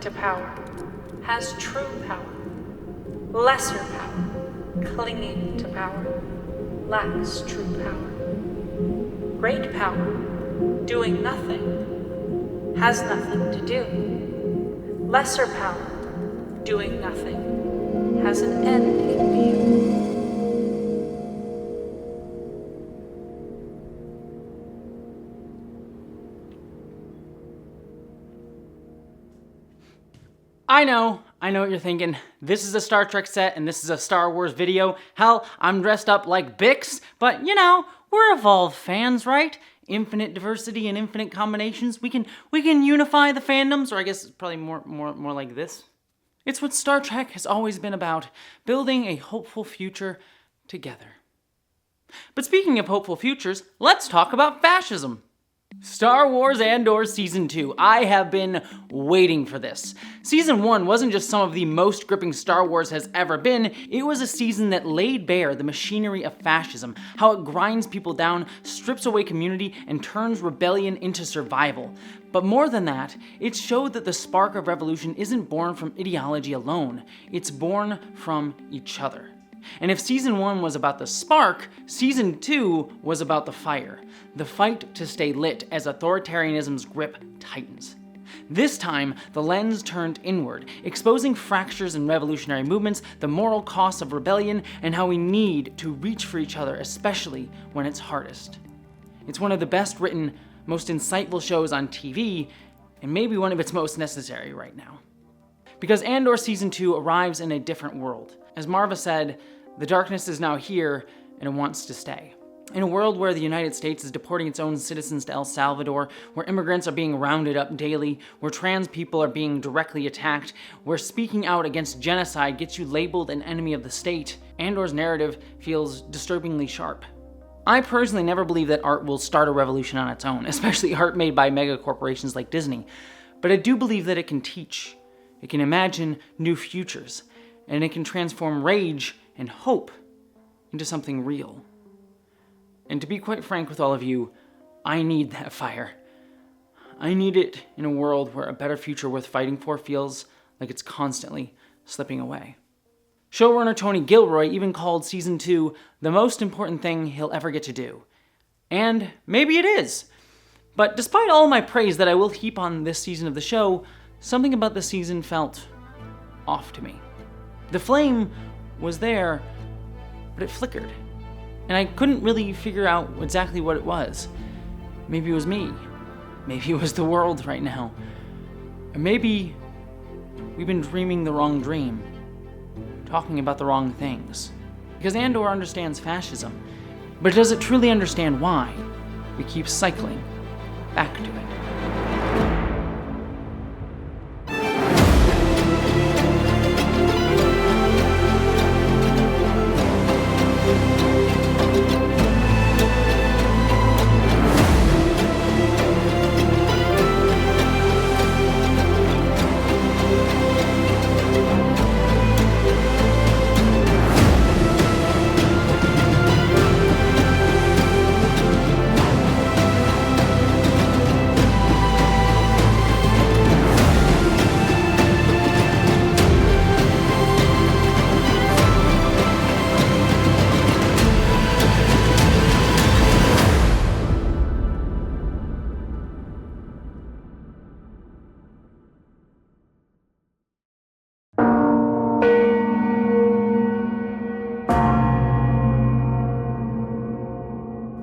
to power has true power. Lesser power, clinging to power, lacks true power. Great power, doing nothing, has nothing to do. Lesser power, doing nothing, has an end in view. I know what you're thinking. This is a Star Trek set and this is a Star Wars video. Hell, I'm dressed up like Bix, but you know, we're Evolve fans, right? Infinite diversity and infinite combinations. We can unify the fandoms, or I guess it's probably more like this. It's what Star Trek has always been about, building a hopeful future together. But speaking of hopeful futures, let's talk about fascism. Star Wars Andor Season 2. I have been waiting for this. Season 1 wasn't just some of the most gripping Star Wars has ever been, it was a season that laid bare the machinery of fascism, how it grinds people down, strips away community, and turns rebellion into survival. But more than that, it showed that the spark of revolution isn't born from ideology alone, it's born from each other. And if Season 1 was about the spark, Season 2 was about the fire. The fight to stay lit as authoritarianism's grip tightens. This time, the lens turned inward, exposing fractures in revolutionary movements, the moral costs of rebellion, and how we need to reach for each other, especially when it's hardest. It's one of the best written, most insightful shows on TV, and maybe one of its most necessary right now. Because Andor Season 2 arrives in a different world. As Marva said, the darkness is now here, and it wants to stay. In a world where the United States is deporting its own citizens to El Salvador, where immigrants are being rounded up daily, where trans people are being directly attacked, where speaking out against genocide gets you labeled an enemy of the state, Andor's narrative feels disturbingly sharp. I personally never believe that art will start a revolution on its own, especially art made by mega corporations like Disney. But I do believe that it can teach, it can imagine new futures, and it can transform rage and hope into something real. And to be quite frank with all of you, I need that fire. I need it in a world where a better future worth fighting for feels like it's constantly slipping away. Showrunner Tony Gilroy even called Season 2 the most important thing he'll ever get to do. And maybe it is. But despite all my praise that I will heap on this season of the show, something about this season felt off to me. The flame was there, but it flickered. And I couldn't really figure out exactly what it was. Maybe it was me. Maybe it was the world right now. Or maybe we've been dreaming the wrong dream, talking about the wrong things. Because Andor understands fascism, but does it truly understand why we keep cycling back to it?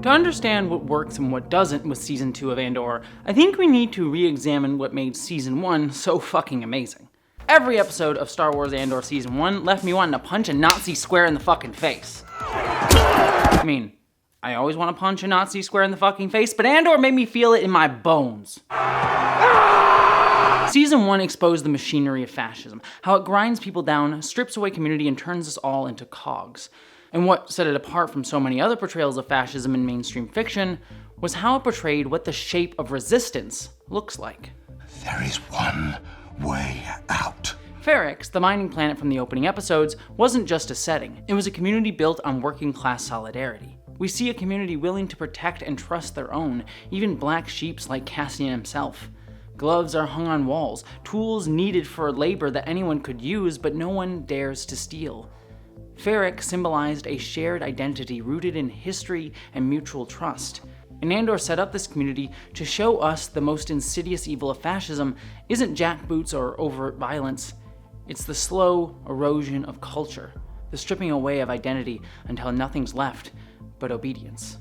To understand what works and what doesn't with Season 2 of Andor, I think we need to re-examine what made Season 1 so fucking amazing. Every episode of Star Wars Andor Season 1 left me wanting to punch a Nazi square in the fucking face. I mean, I always want to punch a Nazi square in the fucking face, but Andor made me feel it in my bones. Season 1 exposed the machinery of fascism, how it grinds people down, strips away community, and turns us all into cogs. And what set it apart from so many other portrayals of fascism in mainstream fiction was how it portrayed what the shape of resistance looks like. There is one way out. Ferrix, the mining planet from the opening episodes, wasn't just a setting. It was a community built on working class solidarity. We see a community willing to protect and trust their own, even black sheeps like Cassian himself. Gloves are hung on walls, tools needed for labor that anyone could use, but no one dares to steal. Ferric symbolized a shared identity rooted in history and mutual trust. And Andor set up this community to show us the most insidious evil of fascism isn't jackboots or overt violence. It's the slow erosion of culture, the stripping away of identity until nothing's left but obedience.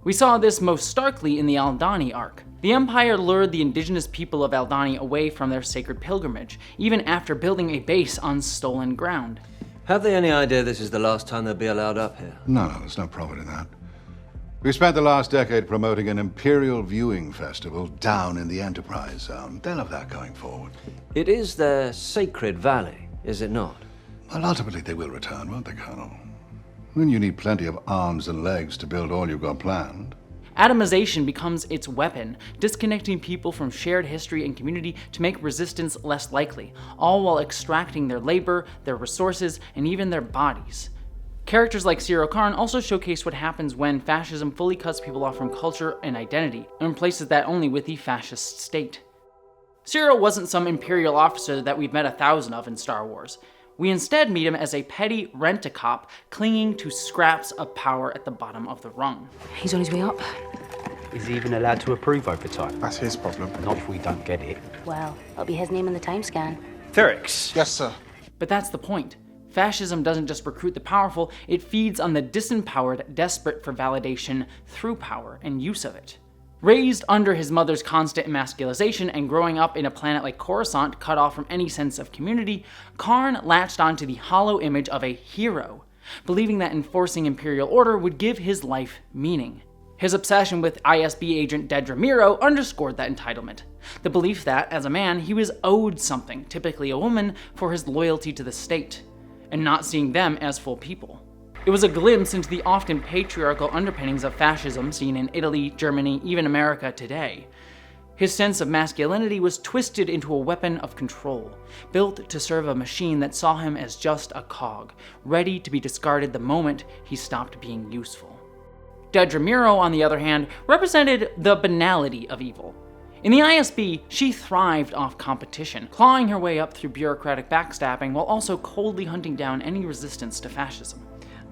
We saw this most starkly in the Aldhani arc. The Empire lured the indigenous people of Aldhani away from their sacred pilgrimage, even after building a base on stolen ground. Have they any idea this is the last time they'll be allowed up here? No, there's no profit in that. We spent the last decade promoting an Imperial viewing festival down in the Enterprise Zone. They'll have that going forward. It is their sacred valley, is it not? Well, ultimately they will return, won't they, Colonel? Then you need plenty of arms and legs to build all you've got planned. Atomization becomes its weapon, disconnecting people from shared history and community to make resistance less likely, all while extracting their labor, their resources, and even their bodies. Characters like Cyril Karn also showcase what happens when fascism fully cuts people off from culture and identity, and replaces that only with the fascist state. Cyril wasn't some Imperial officer that we've met 1,000 of in Star Wars. We instead meet him as a petty rent-a-cop clinging to scraps of power at the bottom of the rung. He's on his way up. Is he even allowed to approve overtime? That's his problem. Not if we don't get it. Well, that'll be his name in the time scan. Ferrix! Yes, sir. But that's the point. Fascism doesn't just recruit the powerful, it feeds on the disempowered, desperate for validation through power and use of it. Raised under his mother's constant emasculization and growing up in a planet like Coruscant cut off from any sense of community, Karn latched onto the hollow image of a hero, believing that enforcing Imperial order would give his life meaning. His obsession with ISB agent Dedra Meero underscored that entitlement, the belief that, as a man, he was owed something, typically a woman, for his loyalty to the state, and not seeing them as full people. It was a glimpse into the often patriarchal underpinnings of fascism seen in Italy, Germany, even America today. His sense of masculinity was twisted into a weapon of control, built to serve a machine that saw him as just a cog, ready to be discarded the moment he stopped being useful. Dedra Meero, on the other hand, represented the banality of evil. In the ISB, she thrived off competition, clawing her way up through bureaucratic backstabbing while also coldly hunting down any resistance to fascism.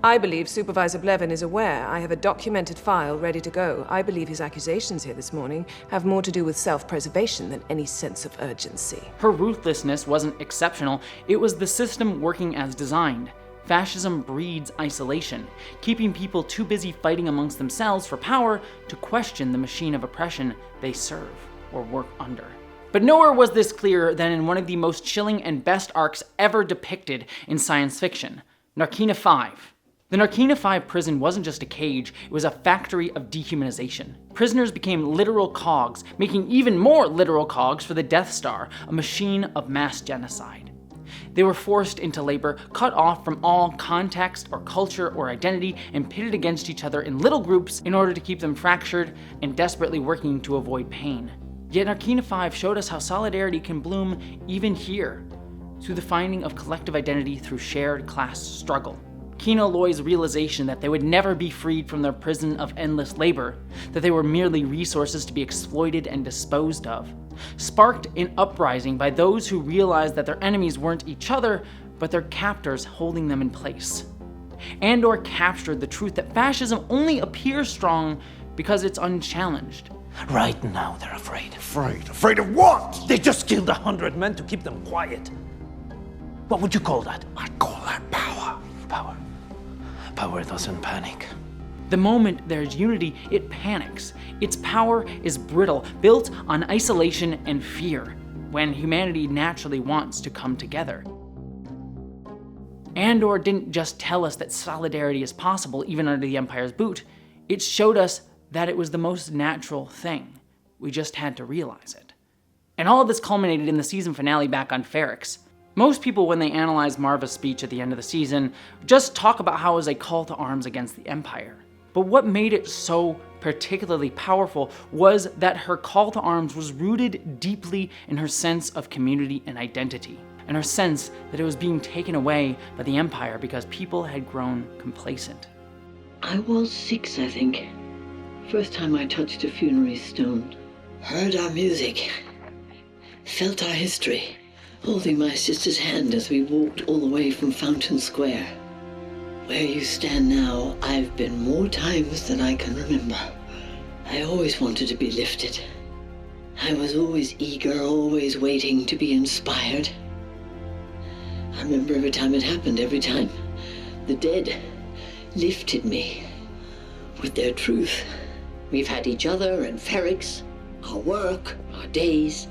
I believe Supervisor Blevin is aware. I have a documented file ready to go. I believe his accusations here this morning have more to do with self-preservation than any sense of urgency. Her ruthlessness wasn't exceptional, it was the system working as designed. Fascism breeds isolation, keeping people too busy fighting amongst themselves for power to question the machine of oppression they serve or work under. But nowhere was this clearer than in one of the most chilling and best arcs ever depicted in science fiction, Narkina 5. The Narkina 5 prison wasn't just a cage, it was a factory of dehumanization. Prisoners became literal cogs, making even more literal cogs for the Death Star, a machine of mass genocide. They were forced into labor, cut off from all context or culture or identity, and pitted against each other in little groups in order to keep them fractured and desperately working to avoid pain. Yet Narkina 5 showed us how solidarity can bloom even here, through the finding of collective identity through shared class struggle. Kino Loy's realization that they would never be freed from their prison of endless labor, that they were merely resources to be exploited and disposed of, sparked an uprising by those who realized that their enemies weren't each other, but their captors holding them in place. Andor captured the truth that fascism only appears strong because it's unchallenged. Right now they're afraid. Afraid? Afraid of what? They just killed 100 men to keep them quiet. What would you call that? I'd call that power. Power. Power doesn't panic. The moment there's unity, it panics. Its power is brittle, built on isolation and fear, when humanity naturally wants to come together. Andor didn't just tell us that solidarity is possible even under the Empire's boot, it showed us that it was the most natural thing. We just had to realize it. And all of this culminated in the season finale back on Ferrix. Most people, when they analyze Marva's speech at the end of the season, just talk about how it was a call to arms against the Empire. But what made it so particularly powerful was that her call to arms was rooted deeply in her sense of community and identity, and her sense that it was being taken away by the Empire because people had grown complacent. I was 6, I think. First time I touched a funerary stone. Heard our music. felt our history, holding my sister's hand as we walked all the way from Fountain Square. Where you stand now, I've been more times than I can remember. I always wanted to be lifted. I was always eager, always waiting to be inspired. I remember every time it happened, every time. The dead lifted me with their truth. We've had each other and Ferrix, our work, our days.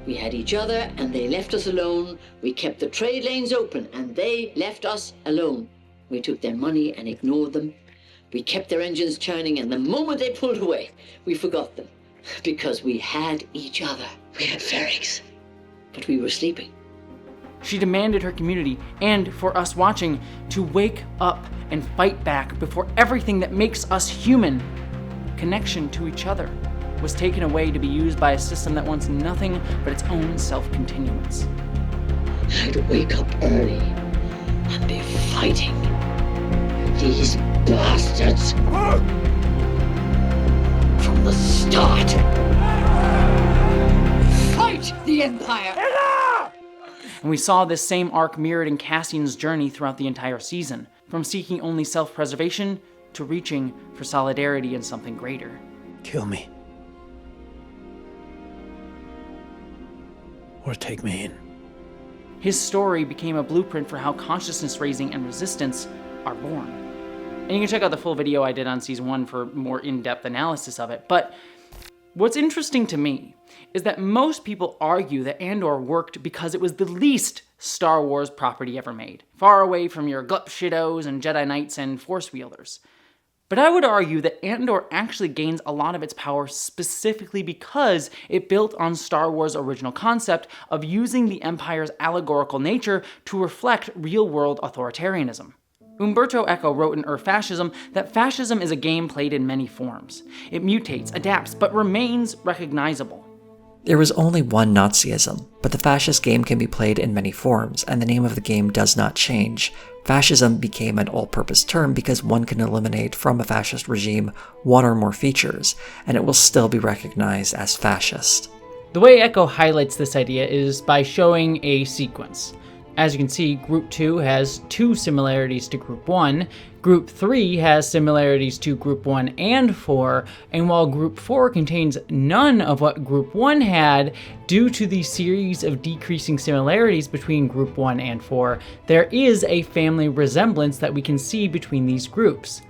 We had each other and they left us alone. We kept the trade lanes open and they left us alone. We took their money and ignored them. We kept their engines churning, and the moment they pulled away, we forgot them. Because we had each other. We had Ferrix, but we were sleeping. She demanded her community, and for us watching, to wake up and fight back before everything that makes us human, connection to each other, was taken away to be used by a system that wants nothing but its own self-continuance. I'd wake up early and be fighting these bastards from the start. Fight the Empire! And we saw this same arc mirrored in Cassian's journey throughout the entire season, from seeking only self-preservation to reaching for solidarity and something greater. Kill me. Or take me in. His story became a blueprint for how consciousness raising and resistance are born. And you can check out the full video I did on season 1 for more in-depth analysis of it. But what's interesting to me is that most people argue that Andor worked because it was the least Star Wars property ever made, far away from your Glup Shidos and Jedi Knights and Force Wielders. But I would argue that Andor actually gains a lot of its power specifically because it built on Star Wars' original concept of using the Empire's allegorical nature to reflect real-world authoritarianism. Umberto Eco wrote in Ur-Fascism that fascism is a game played in many forms. It mutates, adapts, but remains recognizable. There was only one Nazism, but the fascist game can be played in many forms, and the name of the game does not change. Fascism became an all-purpose term because one can eliminate from a fascist regime one or more features, and it will still be recognized as fascist. The way Eco highlights this idea is by showing a sequence. As you can see, Group 2 has 2 similarities to Group 1, Group 3 has similarities to Group 1 and 4, and while Group 4 contains none of what Group 1 had, due to the series of decreasing similarities between Group 1 and 4, there is a family resemblance that we can see between these groups.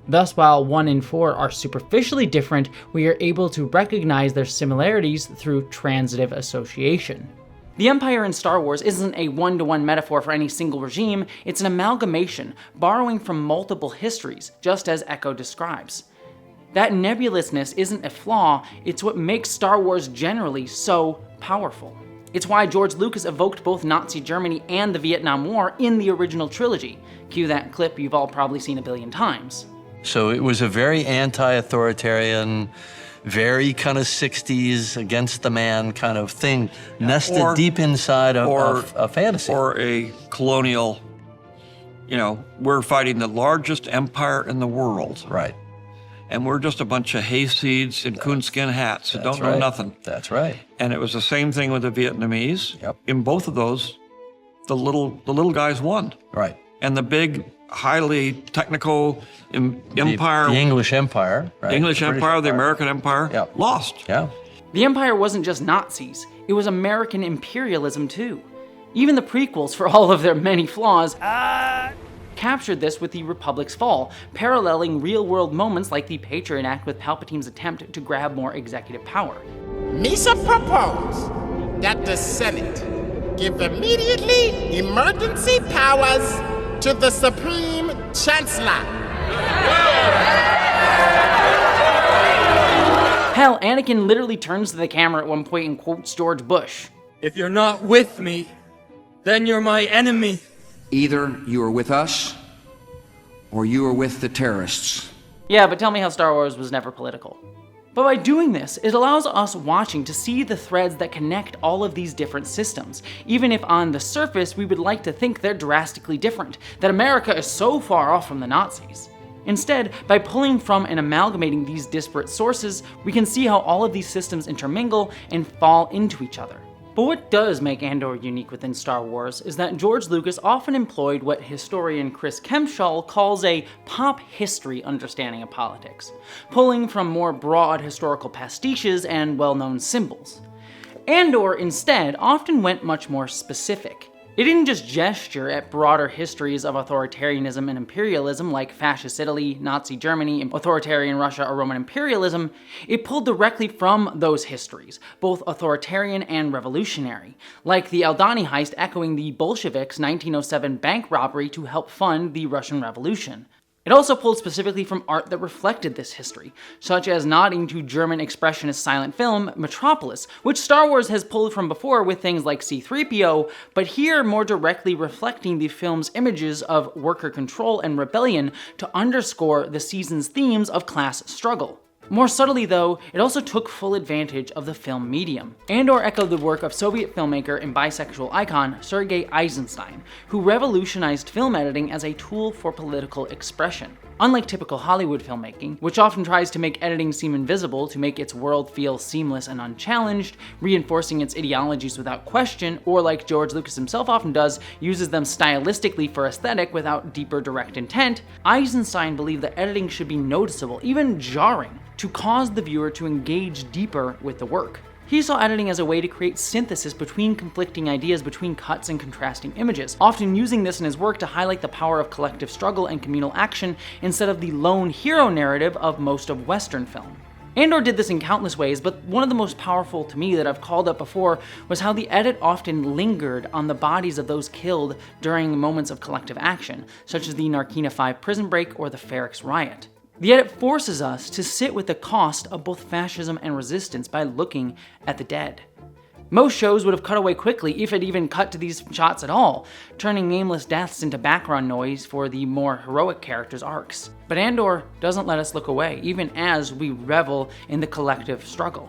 Thus, while 1 and 4 are superficially different, we are able to recognize their similarities through transitive association. The Empire in Star Wars isn't a one-to-one metaphor for any single regime, it's an amalgamation, borrowing from multiple histories, just as Eco describes. That nebulousness isn't a flaw, it's what makes Star Wars generally so powerful. It's why George Lucas evoked both Nazi Germany and the Vietnam War in the original trilogy. Cue that clip you've all probably seen a billion times. So it was a very anti-authoritarian, very kind of 60s against the man kind of thing, nested deep inside of a fantasy. Or a colonial, we're fighting the largest empire in the world. Right. And we're just a bunch of hayseeds in coonskin hats that don't know nothing. That's right. And it was the same thing with the Vietnamese. Yep. In both of those, the little guys won. Right. And the big, highly technical empire. The English Empire. Right? The English Empire, the American Empire, lost. Yeah. The Empire wasn't just Nazis, it was American imperialism too. Even the prequels, for all of their many flaws, captured this with the Republic's fall, paralleling real-world moments like the Patriot Act with Palpatine's attempt to grab more executive power. Misa proposed that the Senate give immediately emergency powers to the Supreme Chancellor. Hell, Anakin literally turns to the camera at one point and quotes George Bush. If you're not with me, then you're my enemy. Either you are with us, or you are with the terrorists. Yeah, but tell me how Star Wars was never political. But by doing this, it allows us watching to see the threads that connect all of these different systems, even if on the surface we would like to think they're drastically different, that America is so far off from the Nazis. Instead, by pulling from and amalgamating these disparate sources, we can see how all of these systems intermingle and fall into each other. But what does make Andor unique within Star Wars is that George Lucas often employed what historian Chris Kempshall calls a pop history understanding of politics, pulling from more broad historical pastiches and well-known symbols. Andor, instead, often went much more specific. It didn't just gesture at broader histories of authoritarianism and imperialism like fascist Italy, Nazi Germany, authoritarian Russia, or Roman imperialism. It pulled directly from those histories, both authoritarian and revolutionary, like the Aldani heist echoing the Bolsheviks' 1907 bank robbery to help fund the Russian Revolution. It also pulled specifically from art that reflected this history, such as nodding to German expressionist silent film Metropolis, which Star Wars has pulled from before with things like C-3PO, but here more directly reflecting the film's images of worker control and rebellion to underscore the season's themes of class struggle. More subtly though, it also took full advantage of the film medium. Andor echoed the work of Soviet filmmaker and bisexual icon Sergei Eisenstein, who revolutionized film editing as a tool for political expression. Unlike typical Hollywood filmmaking, which often tries to make editing seem invisible to make its world feel seamless and unchallenged, reinforcing its ideologies without question, or like George Lucas himself often does, uses them stylistically for aesthetic without deeper direct intent, Eisenstein believed that editing should be noticeable, even jarring, to cause the viewer to engage deeper with the work. He saw editing as a way to create synthesis between conflicting ideas, between cuts and contrasting images, often using this in his work to highlight the power of collective struggle and communal action instead of the lone hero narrative of most of Western film. Andor did this in countless ways, but one of the most powerful to me that I've called up before was how the edit often lingered on the bodies of those killed during moments of collective action, such as the Narkina 5 prison break or the Ferrix riot. The edit forces us to sit with the cost of both fascism and resistance by looking at the dead. Most shows would have cut away quickly if it even cut to these shots at all, turning nameless deaths into background noise for the more heroic characters' arcs. But Andor doesn't let us look away, even as we revel in the collective struggle.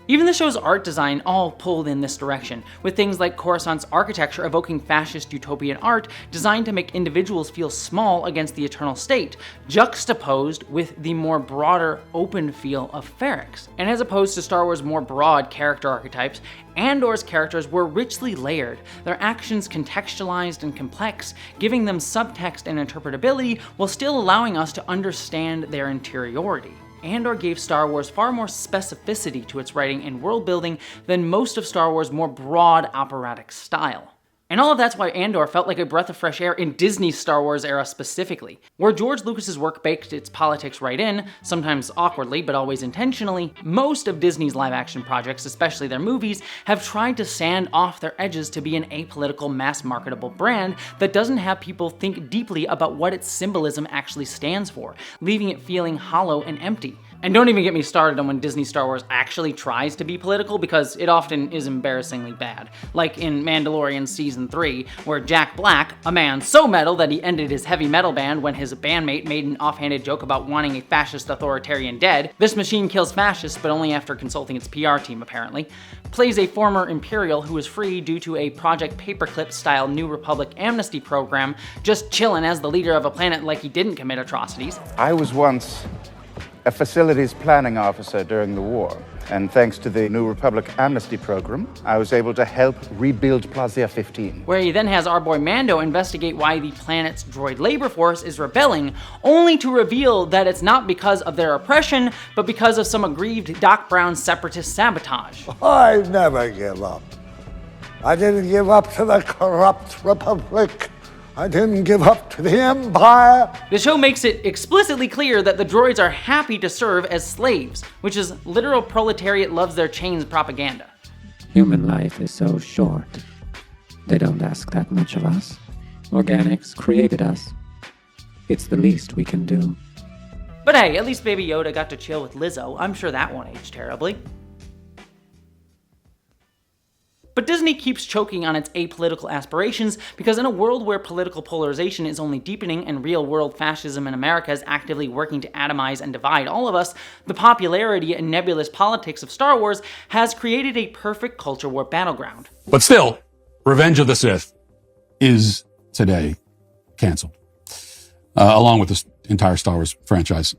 Even the show's art design all pulled in this direction, with things like Coruscant's architecture evoking fascist utopian art designed to make individuals feel small against the eternal state, juxtaposed with the more broader, open feel of Ferrix. And as opposed to Star Wars' more broad character archetypes, Andor's characters were richly layered, their actions contextualized and complex, giving them subtext and interpretability while still allowing us to understand their interiority. Andor gave Star Wars far more specificity to its writing and world building than most of Star Wars' more broad operatic style. And all of that's why Andor felt like a breath of fresh air in Disney's Star Wars era specifically. Where George Lucas's work baked its politics right in, sometimes awkwardly but always intentionally, most of Disney's live-action projects, especially their movies, have tried to sand off their edges to be an apolitical, mass-marketable brand that doesn't have people think deeply about what its symbolism actually stands for, leaving it feeling hollow and empty. And don't even get me started on when Disney Star Wars actually tries to be political, because it often is embarrassingly bad. Like in Mandalorian Season 3, where Jack Black, a man so metal that he ended his heavy metal band when his bandmate made an offhanded joke about wanting a fascist authoritarian dead, this machine kills fascists but only after consulting its PR team apparently, plays a former Imperial who was free due to a Project Paperclip-style New Republic amnesty program, just chilling as the leader of a planet like he didn't commit atrocities. I was once a facilities planning officer during the war, and thanks to the New Republic amnesty program, I was able to help rebuild Plaza 15. Where he then has our boy Mando investigate why the planet's droid labor force is rebelling, only to reveal that it's not because of their oppression, but because of some aggrieved Doc Brown separatist sabotage. I never give up. I didn't give up to the corrupt Republic. I didn't give up to the Empire. The show makes it explicitly clear that the droids are happy to serve as slaves, which is literal proletariat loves their chains propaganda. Human life is so short. They don't ask that much of us. Organics created us. It's the least we can do. But hey, at least Baby Yoda got to chill with Lizzo. I'm sure that won't age terribly. But Disney keeps choking on its apolitical aspirations because in a world where political polarization is only deepening and real-world fascism in America is actively working to atomize and divide all of us, the popularity and nebulous politics of Star Wars has created a perfect culture war battleground. But still, Revenge of the Sith is today canceled, along with this entire Star Wars franchise.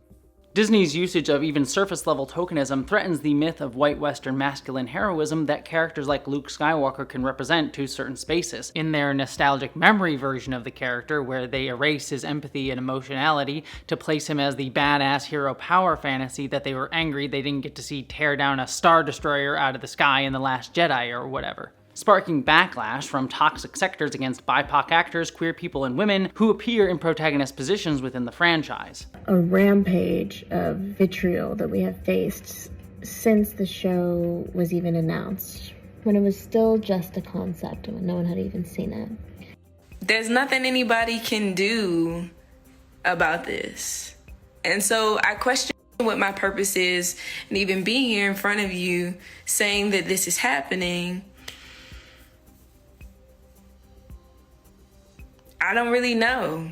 Disney's usage of even surface-level tokenism threatens the myth of white Western masculine heroism that characters like Luke Skywalker can represent to certain spaces. In their nostalgic memory version of the character, where they erase his empathy and emotionality to place him as the badass hero power fantasy that they were angry they didn't get to see tear down a Star Destroyer out of the sky in The Last Jedi or whatever, sparking backlash from toxic sectors against BIPOC actors, queer people, and women who appear in protagonist positions within the franchise. A rampage of vitriol that we have faced since the show was even announced, when it was still just a concept and when no one had even seen it. There's nothing anybody can do about this. And so I question what my purpose is, and even being here in front of you saying that this is happening, I don't really know.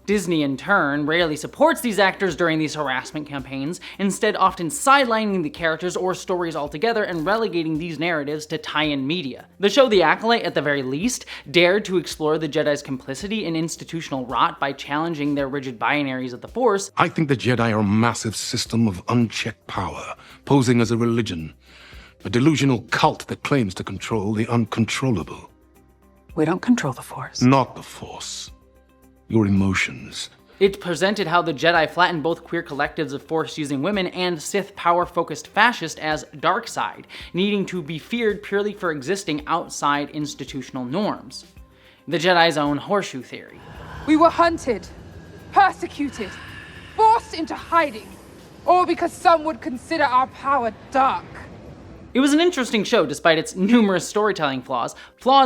Disney, in turn, rarely supports these actors during these harassment campaigns, instead often sidelining the characters or stories altogether and relegating these narratives to tie-in media. The show The Acolyte, at the very least, dared to explore the Jedi's complicity in institutional rot by challenging their rigid binaries of the Force. I think the Jedi are a massive system of unchecked power, posing as a religion. A delusional cult that claims to control the uncontrollable. We don't control the Force. Not the Force. Your emotions. It presented how the Jedi flattened both queer collectives of Force-using women and Sith power-focused fascists as dark side, needing to be feared purely for existing outside institutional norms. The Jedi's own horseshoe theory. We were hunted, persecuted, forced into hiding, all because some would consider our power dark. It was an interesting show despite its numerous storytelling flaws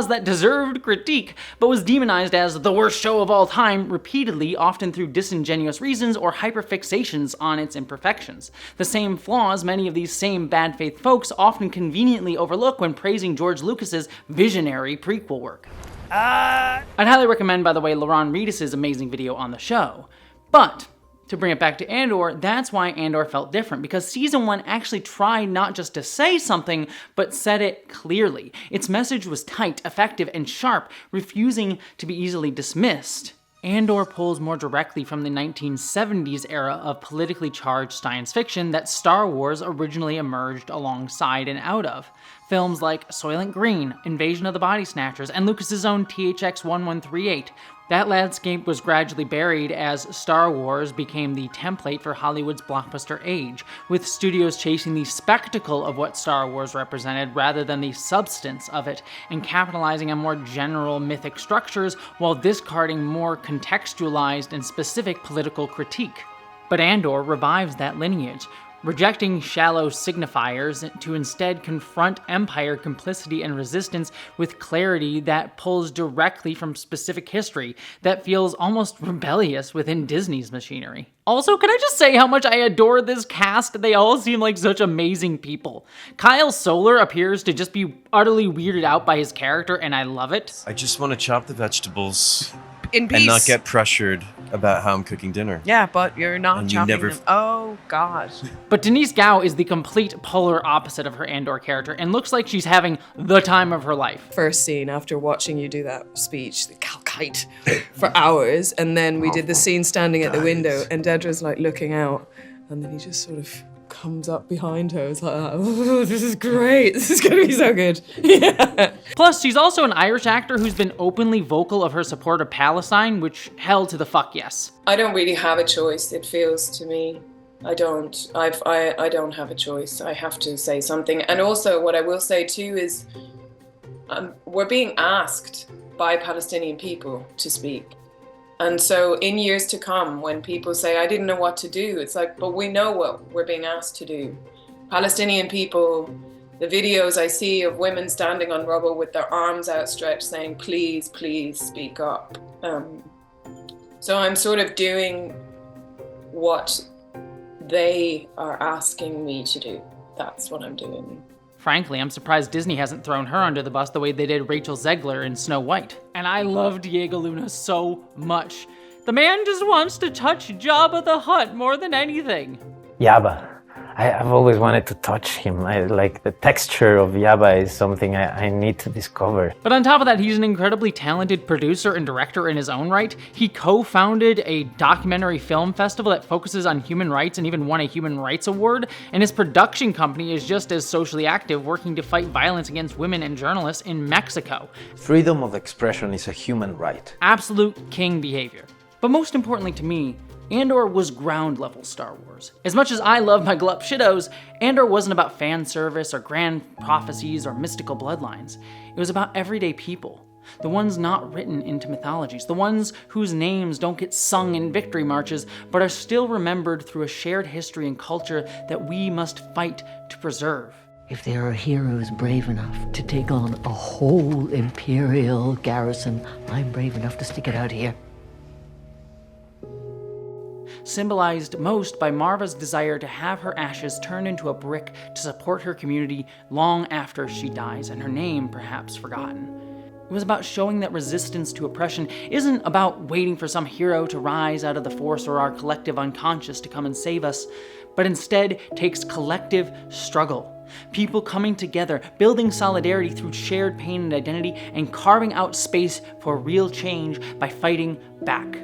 that deserved critique, but was demonized as the worst show of all time repeatedly, often through disingenuous reasons or hyperfixations on its imperfections. The same flaws many of these same bad faith folks often conveniently overlook when praising George Lucas's visionary prequel work. I'd highly recommend, by the way, Laron Reedus' amazing video on the show. But to bring it back to Andor, that's why Andor felt different, because Season 1 actually tried not just to say something, but said it clearly. Its message was tight, effective, and sharp, refusing to be easily dismissed. Andor pulls more directly from the 1970s era of politically charged science fiction that Star Wars originally emerged alongside and out of. Films like Soylent Green, Invasion of the Body Snatchers, and Lucas's own THX 1138. That landscape was gradually buried as Star Wars became the template for Hollywood's blockbuster age, with studios chasing the spectacle of what Star Wars represented rather than the substance of it, and capitalizing on more general mythic structures while discarding more contextualized and specific political critique. But Andor revives that lineage, rejecting shallow signifiers to instead confront Empire complicity and resistance with clarity that pulls directly from specific history that feels almost rebellious within Disney's machinery. Also, can I just say how much I adore this cast? They all seem like such amazing people. Kyle Solar appears to just be utterly weirded out by his character, and I love it. I just want to chop the vegetables in peace and not get pressured about how I'm cooking dinner. Yeah, but you're not And chopping you never them. Oh, God. But Denise Gow is the complete polar opposite of her Andor character and looks like she's having the time of her life. First scene after watching you do that speech, the Calcite, for hours, and then we did the scene standing at the window, and Dedra's like looking out, and then he just sort of comes up behind her. It's like, oh, this is great. This is gonna be so good. Yeah. Plus, she's also an Irish actor who's been openly vocal of her support of Palestine, which hell to the fuck yes. I don't really have a choice, it feels to me. I don't have a choice. I have to say something. And also what I will say too is we're being asked by Palestinian people to speak. And so in years to come, when people say, I didn't know what to do, it's like, but we know what we're being asked to do. Palestinian people, the videos I see of women standing on rubble with their arms outstretched saying, please, please speak up. So I'm sort of doing what they are asking me to do. That's what I'm doing. Frankly, I'm surprised Disney hasn't thrown her under the bus the way they did Rachel Zegler in Snow White. And I love Diego Luna so much. The man just wants to touch Jabba the Hutt more than anything. Jabba, I've always wanted to touch him. Like the texture of Yaba is something I need to discover. But on top of that, he's an incredibly talented producer and director in his own right. He co-founded a documentary film festival that focuses on human rights and even won a Human Rights Award. And his production company is just as socially active, working to fight violence against women and journalists in Mexico. Freedom of expression is a human right. Absolute king behavior. But most importantly to me, Andor was ground level Star Wars. As much as I love my glup shittos, Andor wasn't about fan service or grand prophecies or mystical bloodlines. It was about everyday people. The ones not written into mythologies, the ones whose names don't get sung in victory marches, but are still remembered through a shared history and culture that we must fight to preserve. If there are heroes brave enough to take on a whole Imperial garrison, I'm brave enough to stick it out here. Symbolized most by Marva's desire to have her ashes turned into a brick to support her community long after she dies, and her name perhaps forgotten. It was about showing that resistance to oppression isn't about waiting for some hero to rise out of the Force or our collective unconscious to come and save us, but instead takes collective struggle. People coming together, building solidarity through shared pain and identity, and carving out space for real change by fighting back.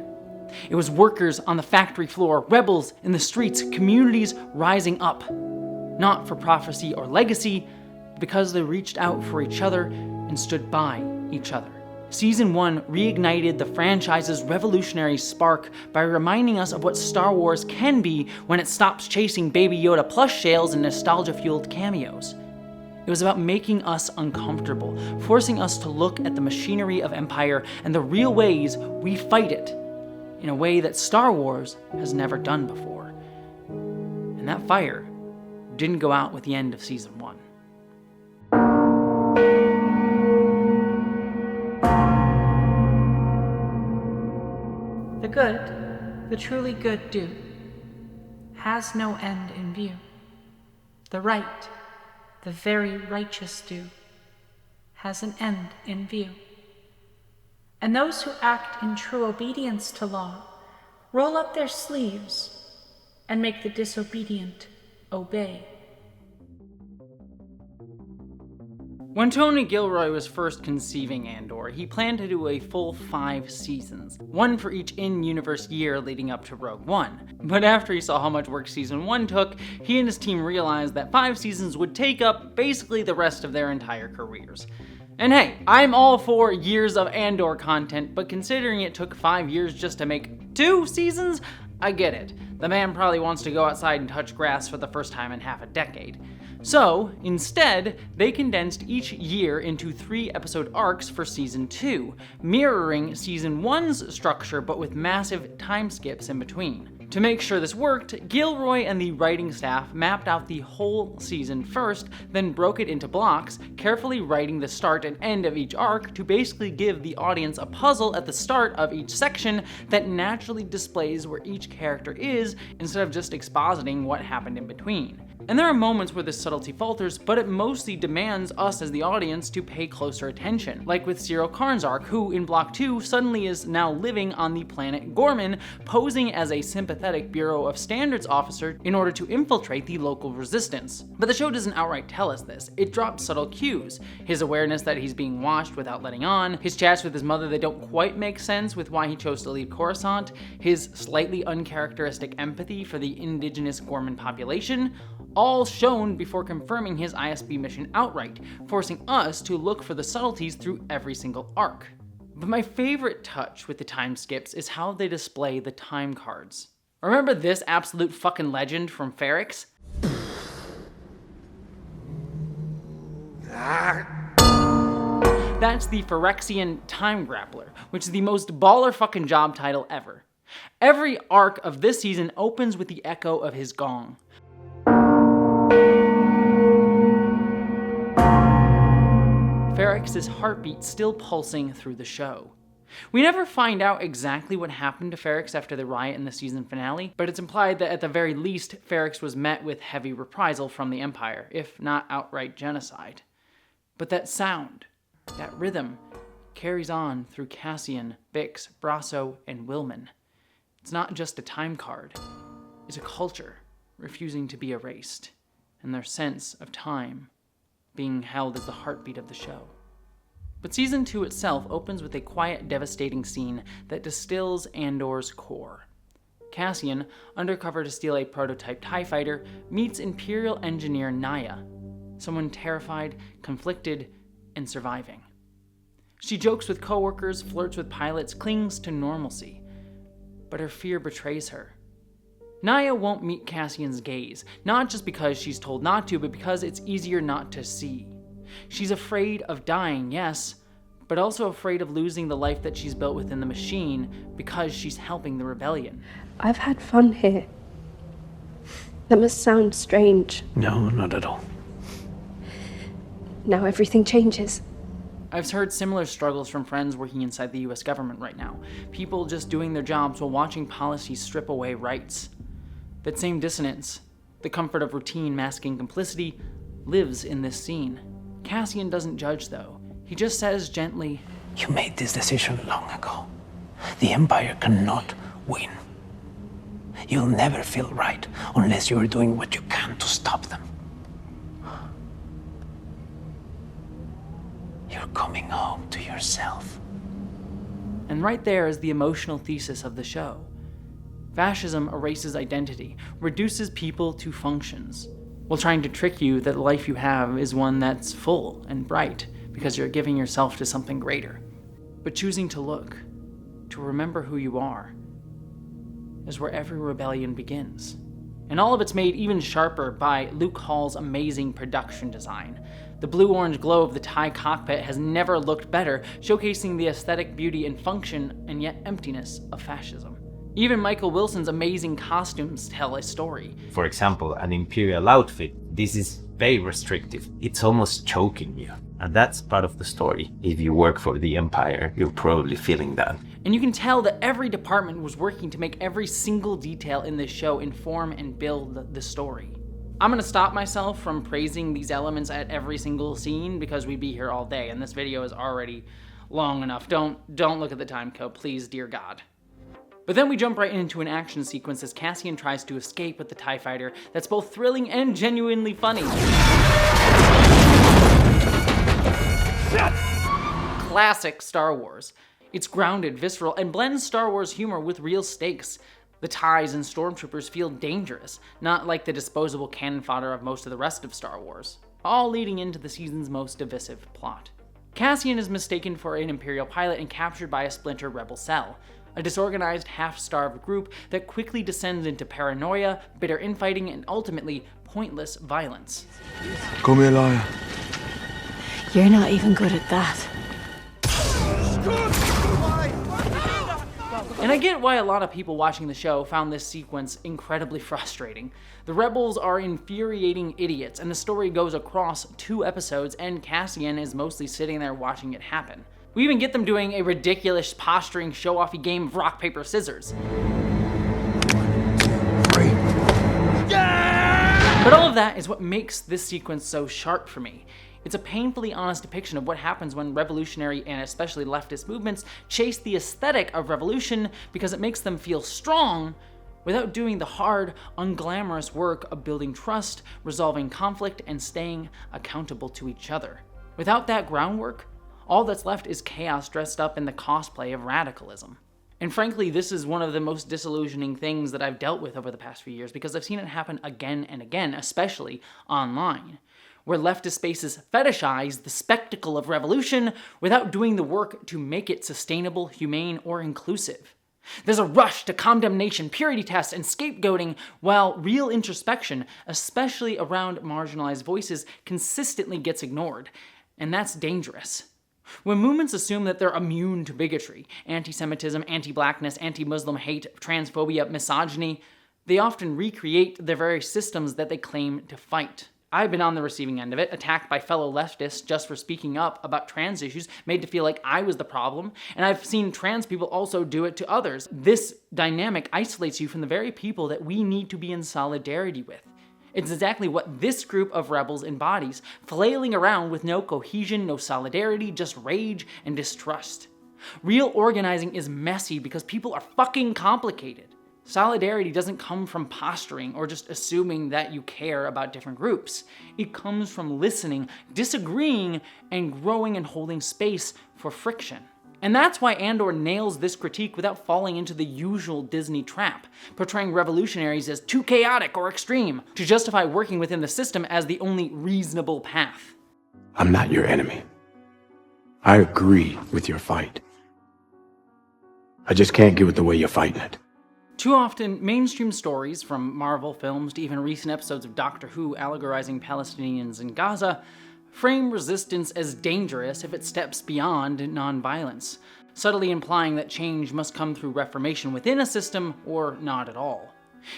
It was workers on the factory floor, rebels in the streets, communities rising up. Not for prophecy or legacy, but because they reached out for each other and stood by each other. Season 1 reignited the franchise's revolutionary spark by reminding us of what Star Wars can be when it stops chasing Baby Yoda plush sales and nostalgia-fueled cameos. It was about making us uncomfortable, forcing us to look at the machinery of Empire and the real ways we fight it, in a way that Star Wars has never done before. And that fire didn't go out with the end of Season 1. The good, the truly good do, has no end in view. The right, the very righteous do, has an end in view. And those who act in true obedience to law roll up their sleeves and make the disobedient obey. When Tony Gilroy was first conceiving Andor, he planned to do a full 5 seasons, one for each in-universe year leading up to Rogue One. But after he saw how much work Season 1 took, he and his team realized that 5 seasons would take up basically the rest of their entire careers. And hey, I'm all for years of Andor content, but considering it took 5 years just to make 2 seasons, I get it. The man probably wants to go outside and touch grass for the first time in half a decade. So, instead, they condensed each year into 3-episode arcs for Season 2, mirroring Season 1's structure but with massive time skips in between. To make sure this worked, Gilroy and the writing staff mapped out the whole season first, then broke it into blocks, carefully writing the start and end of each arc to basically give the audience a puzzle at the start of each section that naturally displays where each character is instead of just expositing what happened in between. And there are moments where this subtlety falters, but it mostly demands us as the audience to pay closer attention, like with Cyril Karn's arc, who in Block 2 suddenly is now living on the planet Gorman, posing as a sympathetic Bureau of Standards officer in order to infiltrate the local resistance. But the show doesn't outright tell us this, it drops subtle cues. His awareness that he's being watched without letting on, his chats with his mother that don't quite make sense with why he chose to leave Coruscant, his slightly uncharacteristic empathy for the indigenous Gorman population, all shown before confirming his ISB mission outright, forcing us to look for the subtleties through every single arc. But my favorite touch with the time skips is how they display the time cards. Remember this absolute fucking legend from Ferrix? That's the Phyrexian Time Grappler, which is the most baller fucking job title ever. Every arc of this season opens with the echo of his gong. Ferrix's heartbeat still pulsing through the show. We never find out exactly what happened to Ferrix after the riot in the season finale, but it's implied that at the very least, Ferrix was met with heavy reprisal from the Empire, if not outright genocide. But that sound, that rhythm, carries on through Cassian, Bix, Brasso, and Willman. It's not just a time card, it's a culture, refusing to be erased, and their sense of time being held as the heartbeat of the show. But Season 2 itself opens with a quiet, devastating scene that distills Andor's core. Cassian, undercover to steal a prototype TIE fighter, meets Imperial engineer Naya, someone terrified, conflicted, and surviving. She jokes with coworkers, flirts with pilots, clings to normalcy, but her fear betrays her. Naya won't meet Cassian's gaze, not just because she's told not to, but because it's easier not to see. She's afraid of dying, yes, but also afraid of losing the life that she's built within the machine because she's helping the rebellion. I've had fun here. That must sound strange. No, not at all. Now everything changes. I've heard similar struggles from friends working inside the US government right now. People just doing their jobs while watching policies strip away rights. That same dissonance, the comfort of routine masking complicity, lives in this scene. Cassian doesn't judge though. He just says gently, "You made this decision long ago. The Empire cannot win. You'll never feel right unless you're doing what you can to stop them. You're coming home to yourself." And right there is the emotional thesis of the show. Fascism erases identity, reduces people to functions, while trying to trick you that the life you have is one that's full and bright because you're giving yourself to something greater. But choosing to look, to remember who you are, is where every rebellion begins. And all of it's made even sharper by Luke Hall's amazing production design. The blue-orange glow of the TIE cockpit has never looked better, showcasing the aesthetic beauty and function and yet emptiness of fascism. Even Michael Wilson's amazing costumes tell a story. For example, an Imperial outfit, this is very restrictive. It's almost choking you. And that's part of the story. If you work for the Empire, you're probably feeling that. And you can tell that every department was working to make every single detail in this show inform and build the story. I'm gonna stop myself from praising these elements at every single scene because we'd be here all day, and this video is already long enough. Don't look at the time code, please, dear God. But then we jump right into an action sequence as Cassian tries to escape with the TIE fighter that's both thrilling and genuinely funny. Classic Star Wars. It's grounded, visceral, and blends Star Wars humor with real stakes. The TIEs and stormtroopers feel dangerous, not like the disposable cannon fodder of most of the rest of Star Wars, all leading into the season's most divisive plot. Cassian is mistaken for an Imperial pilot and captured by a splinter rebel cell, a disorganized, half-starved group that quickly descends into paranoia, bitter infighting, and ultimately pointless violence. Call me a liar. You're not even good at that. And I get why a lot of people watching the show found this sequence incredibly frustrating. The rebels are infuriating idiots, and the story goes across 2 episodes, and Cassian is mostly sitting there watching it happen. We even get them doing a ridiculous posturing show-offy game of rock, paper, scissors. But all of that is what makes this sequence so sharp for me. It's a painfully honest depiction of what happens when revolutionary and especially leftist movements chase the aesthetic of revolution because it makes them feel strong without doing the hard, unglamorous work of building trust, resolving conflict, and staying accountable to each other. Without that groundwork, all that's left is chaos dressed up in the cosplay of radicalism. And frankly, this is one of the most disillusioning things that I've dealt with over the past few years because I've seen it happen again and again, especially online, where leftist spaces fetishize the spectacle of revolution without doing the work to make it sustainable, humane, or inclusive. There's a rush to condemnation, purity tests, and scapegoating, while real introspection, especially around marginalized voices, consistently gets ignored. And that's dangerous. When movements assume that they're immune to bigotry, anti-Semitism, anti-blackness, anti-Muslim hate, transphobia, misogyny, they often recreate the very systems that they claim to fight. I've been on the receiving end of it, attacked by fellow leftists just for speaking up about trans issues, made to feel like I was the problem, and I've seen trans people also do it to others. This dynamic isolates you from the very people that we need to be in solidarity with. It's exactly what this group of rebels embodies, flailing around with no cohesion, no solidarity, just rage and distrust. Real organizing is messy because people are fucking complicated. Solidarity doesn't come from posturing or just assuming that you care about different groups. It comes from listening, disagreeing, and growing and holding space for friction. And that's why Andor nails this critique without falling into the usual Disney trap, portraying revolutionaries as too chaotic or extreme, to justify working within the system as the only reasonable path. I'm not your enemy. I agree with your fight. I just can't get with the way you're fighting it. Too often, mainstream stories, from Marvel films to even recent episodes of Doctor Who allegorizing Palestinians in Gaza, frame resistance as dangerous if it steps beyond nonviolence, subtly implying that change must come through reformation within a system or not at all.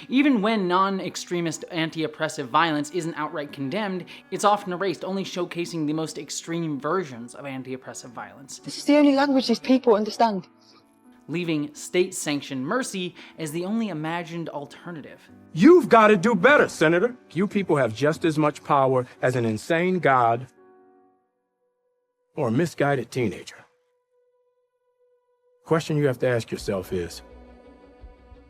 Even when non-extremist anti-oppressive violence isn't outright condemned, it's often erased, only showcasing the most extreme versions of anti-oppressive violence. This is the only language these people understand. Leaving state-sanctioned mercy as the only imagined alternative. You've got to do better, Senator. You people have just as much power as an insane god or a misguided teenager. The question you have to ask yourself is,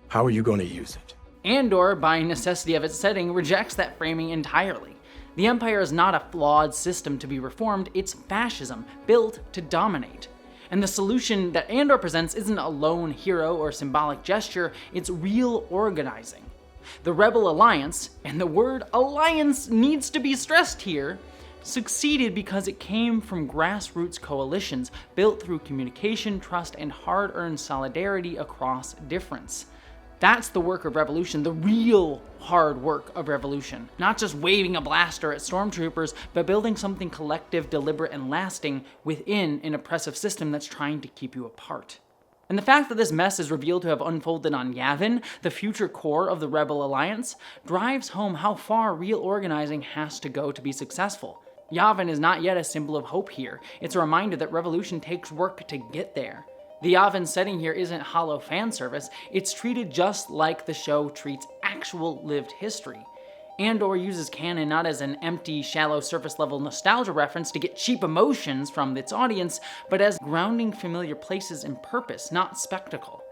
how are you going to use it? Andor, by necessity of its setting, rejects that framing entirely. The Empire is not a flawed system to be reformed, it's fascism, built to dominate. And the solution that Andor presents isn't a lone hero or symbolic gesture, it's real organizing. The Rebel Alliance, and the word alliance needs to be stressed here, succeeded because it came from grassroots coalitions built through communication, trust, and hard-earned solidarity across difference. That's the work of revolution, the real hard work of revolution. Not just waving a blaster at stormtroopers, but building something collective, deliberate, and lasting within an oppressive system that's trying to keep you apart. And the fact that this mess is revealed to have unfolded on Yavin, the future core of the Rebel Alliance, drives home how far real organizing has to go to be successful. Yavin is not yet a symbol of hope here. It's a reminder that revolution takes work to get there. The Yavin setting here isn't hollow fan service, it's treated just like the show treats actual lived history. Andor uses canon not as an empty, shallow, surface-level nostalgia reference to get cheap emotions from its audience, but as grounding familiar places in purpose, not spectacle.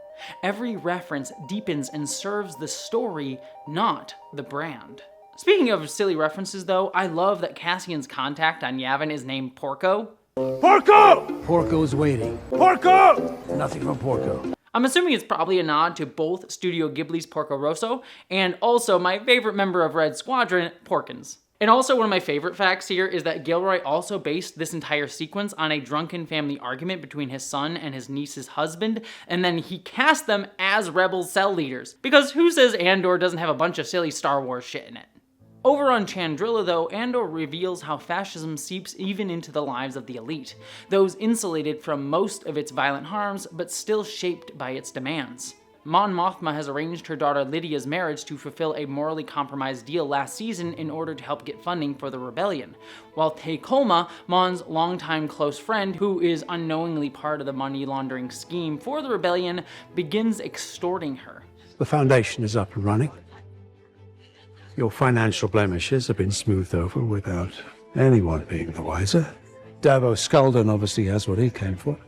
Every reference deepens and serves the story, not the brand. Speaking of silly references though, I love that Cassian's contact on Yavin is named Porco. Porco! Porco's waiting. Porco! Nothing from Porco. I'm assuming it's probably a nod to both Studio Ghibli's Porco Rosso, and also my favorite member of Red Squadron, Porkins. And also one of my favorite facts here is that Gilroy also based this entire sequence on a drunken family argument between his son and his niece's husband, and then he cast them as rebel cell leaders. Because who says Andor doesn't have a bunch of silly Star Wars shit in it? Over on Chandrilla, though, Andor reveals how fascism seeps even into the lives of the elite, those insulated from most of its violent harms, but still shaped by its demands. Mon Mothma has arranged her daughter Lydia's marriage to fulfill a morally compromised deal last season in order to help get funding for the rebellion, while Te Kolma, Mon's longtime close friend, who is unknowingly part of the money laundering scheme for the rebellion, begins extorting her. The Foundation is up and running. Your financial blemishes have been smoothed over without anyone being the wiser. Davos Skulden obviously has what he came for.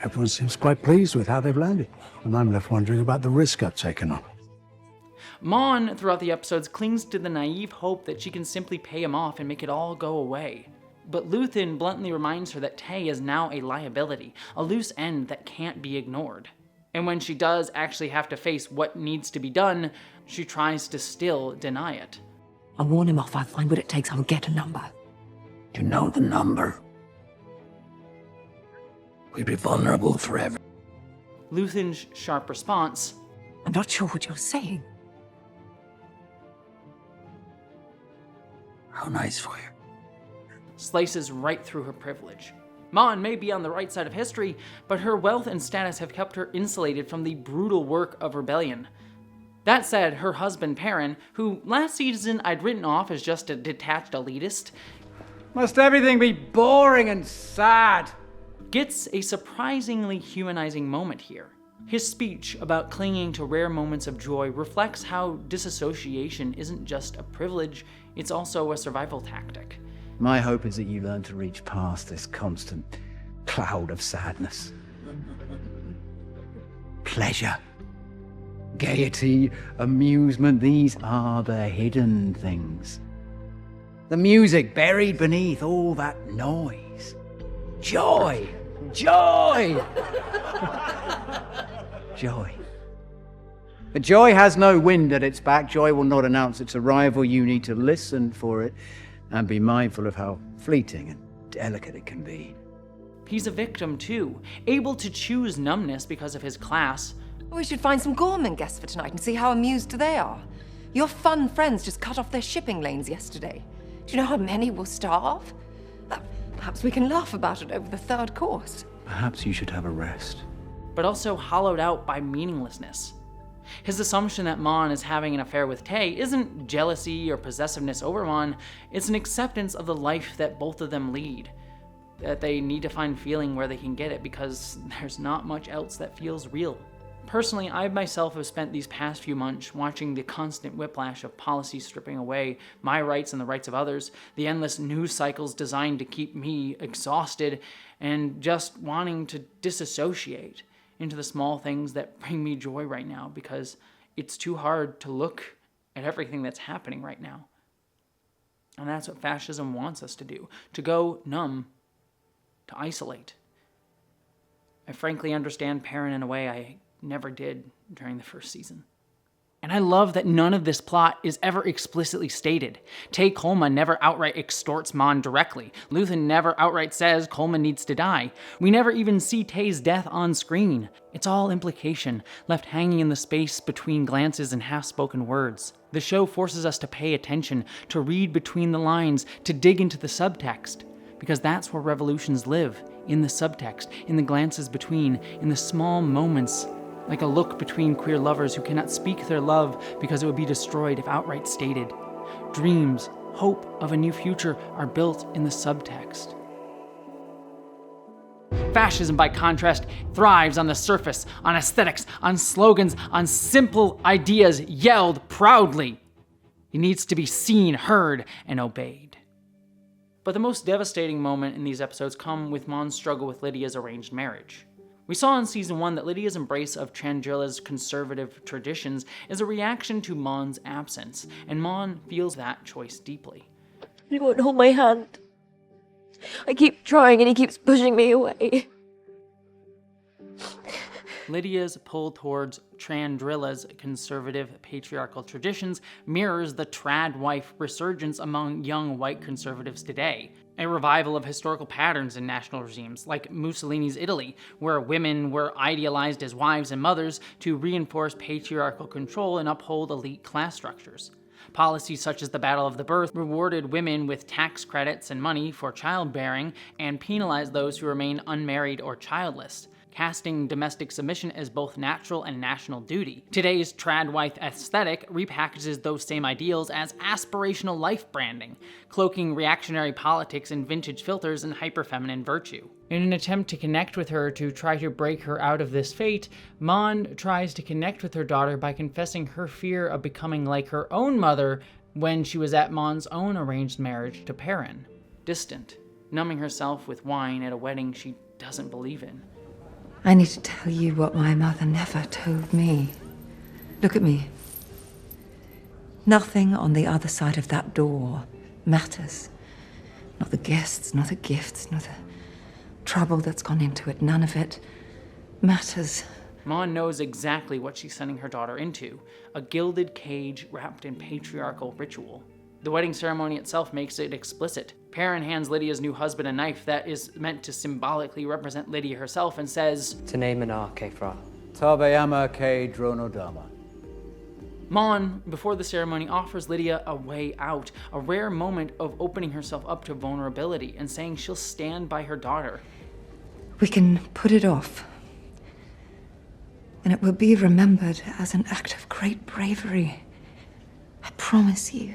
Everyone seems quite pleased with how they've landed, and I'm left wondering about the risk I've taken on. Mon, throughout the episodes, clings to the naive hope that she can simply pay him off and make it all go away. But Luthen bluntly reminds her that Tay is now a liability, a loose end that can't be ignored. And when she does actually have to face what needs to be done, she tries to still deny it. I'll warn him off, I'll find what it takes, I'll get a number. You know the number. We'd be vulnerable forever. Luthen's sharp response, I'm not sure what you're saying. How nice for you. Slices right through her privilege. Mon may be on the right side of history, but her wealth and status have kept her insulated from the brutal work of rebellion. That said, her husband Perrin, who last season I'd written off as just a detached elitist, must everything be boring and sad? Gets a surprisingly humanizing moment here. His speech about clinging to rare moments of joy reflects how disassociation isn't just a privilege, it's also a survival tactic. My hope is that you learn to reach past this constant cloud of sadness. Pleasure Gaiety, amusement, these are the hidden things. The music buried beneath all that noise. Joy! Joy! Joy. But joy has no wind at its back. Joy will not announce its arrival. You need to listen for it and be mindful of how fleeting and delicate it can be. He's a victim too, able to choose numbness because of his class. We should find some Gorman guests for tonight and see how amused they are. Your fun friends just cut off their shipping lanes yesterday. Do you know how many will starve? Perhaps we can laugh about it over the third course. Perhaps you should have a rest. But also hollowed out by meaninglessness. His assumption that Mon is having an affair with Tay isn't jealousy or possessiveness over Mon, it's an acceptance of the life that both of them lead. That they need to find feeling where they can get it because there's not much else that feels real. Personally, I myself have spent these past few months watching the constant whiplash of policy stripping away my rights and the rights of others, the endless news cycles designed to keep me exhausted, and just wanting to disassociate into the small things that bring me joy right now because it's too hard to look at everything that's happening right now. And that's what fascism wants us to do, to go numb, to isolate. I frankly understand Perrin in a way I never did during the first season. And I love that none of this plot is ever explicitly stated. Tay Coleman never outright extorts Mon directly. Luthen never outright says Coleman needs to die. We never even see Tay's death on screen. It's all implication, left hanging in the space between glances and half-spoken words. The show forces us to pay attention, to read between the lines, to dig into the subtext. Because that's where revolutions live, in the subtext, in the glances between, in the small moments, like a look between queer lovers who cannot speak their love because it would be destroyed if outright stated. Dreams, hope of a new future are built in the subtext. Fascism, by contrast, thrives on the surface, on aesthetics, on slogans, on simple ideas yelled proudly. It needs to be seen, heard, and obeyed. But the most devastating moment in these episodes come with Mon's struggle with Lydia's arranged marriage. We saw in Season 1 that Lydia's embrace of Chandrilla's conservative traditions is a reaction to Mon's absence, and Mon feels that choice deeply. He won't hold my hand. I keep trying and he keeps pushing me away. Lydia's pull towards Chandrilla's conservative patriarchal traditions mirrors the trad wife resurgence among young white conservatives today. A revival of historical patterns in national regimes, like Mussolini's Italy, where women were idealized as wives and mothers to reinforce patriarchal control and uphold elite class structures. Policies such as the Battle of the Birth rewarded women with tax credits and money for childbearing and penalized those who remained unmarried or childless, casting domestic submission as both natural and national duty. Today's trad wife aesthetic repackages those same ideals as aspirational life branding, cloaking reactionary politics in vintage filters and hyper-feminine virtue. In an attempt to connect with her to try to break her out of this fate, Mon tries to connect with her daughter by confessing her fear of becoming like her own mother when she was at Mon's own arranged marriage to Perrin. Distant, numbing herself with wine at a wedding she doesn't believe in. I need to tell you what my mother never told me. Look at me. Nothing on the other side of that door matters. Not the guests, not the gifts, not the trouble that's gone into it. None of it matters. Mon knows exactly what she's sending her daughter into, a gilded cage wrapped in patriarchal ritual. The wedding ceremony itself makes it explicit. Perrin hands Lydia's new husband a knife that is meant to symbolically represent Lydia herself and says, Tene mana ke fra. Tabayama ke dronodama. Mon, before the ceremony, offers Lydia a way out, a rare moment of opening herself up to vulnerability and saying she'll stand by her daughter. We can put it off. And it will be remembered as an act of great bravery. I promise you.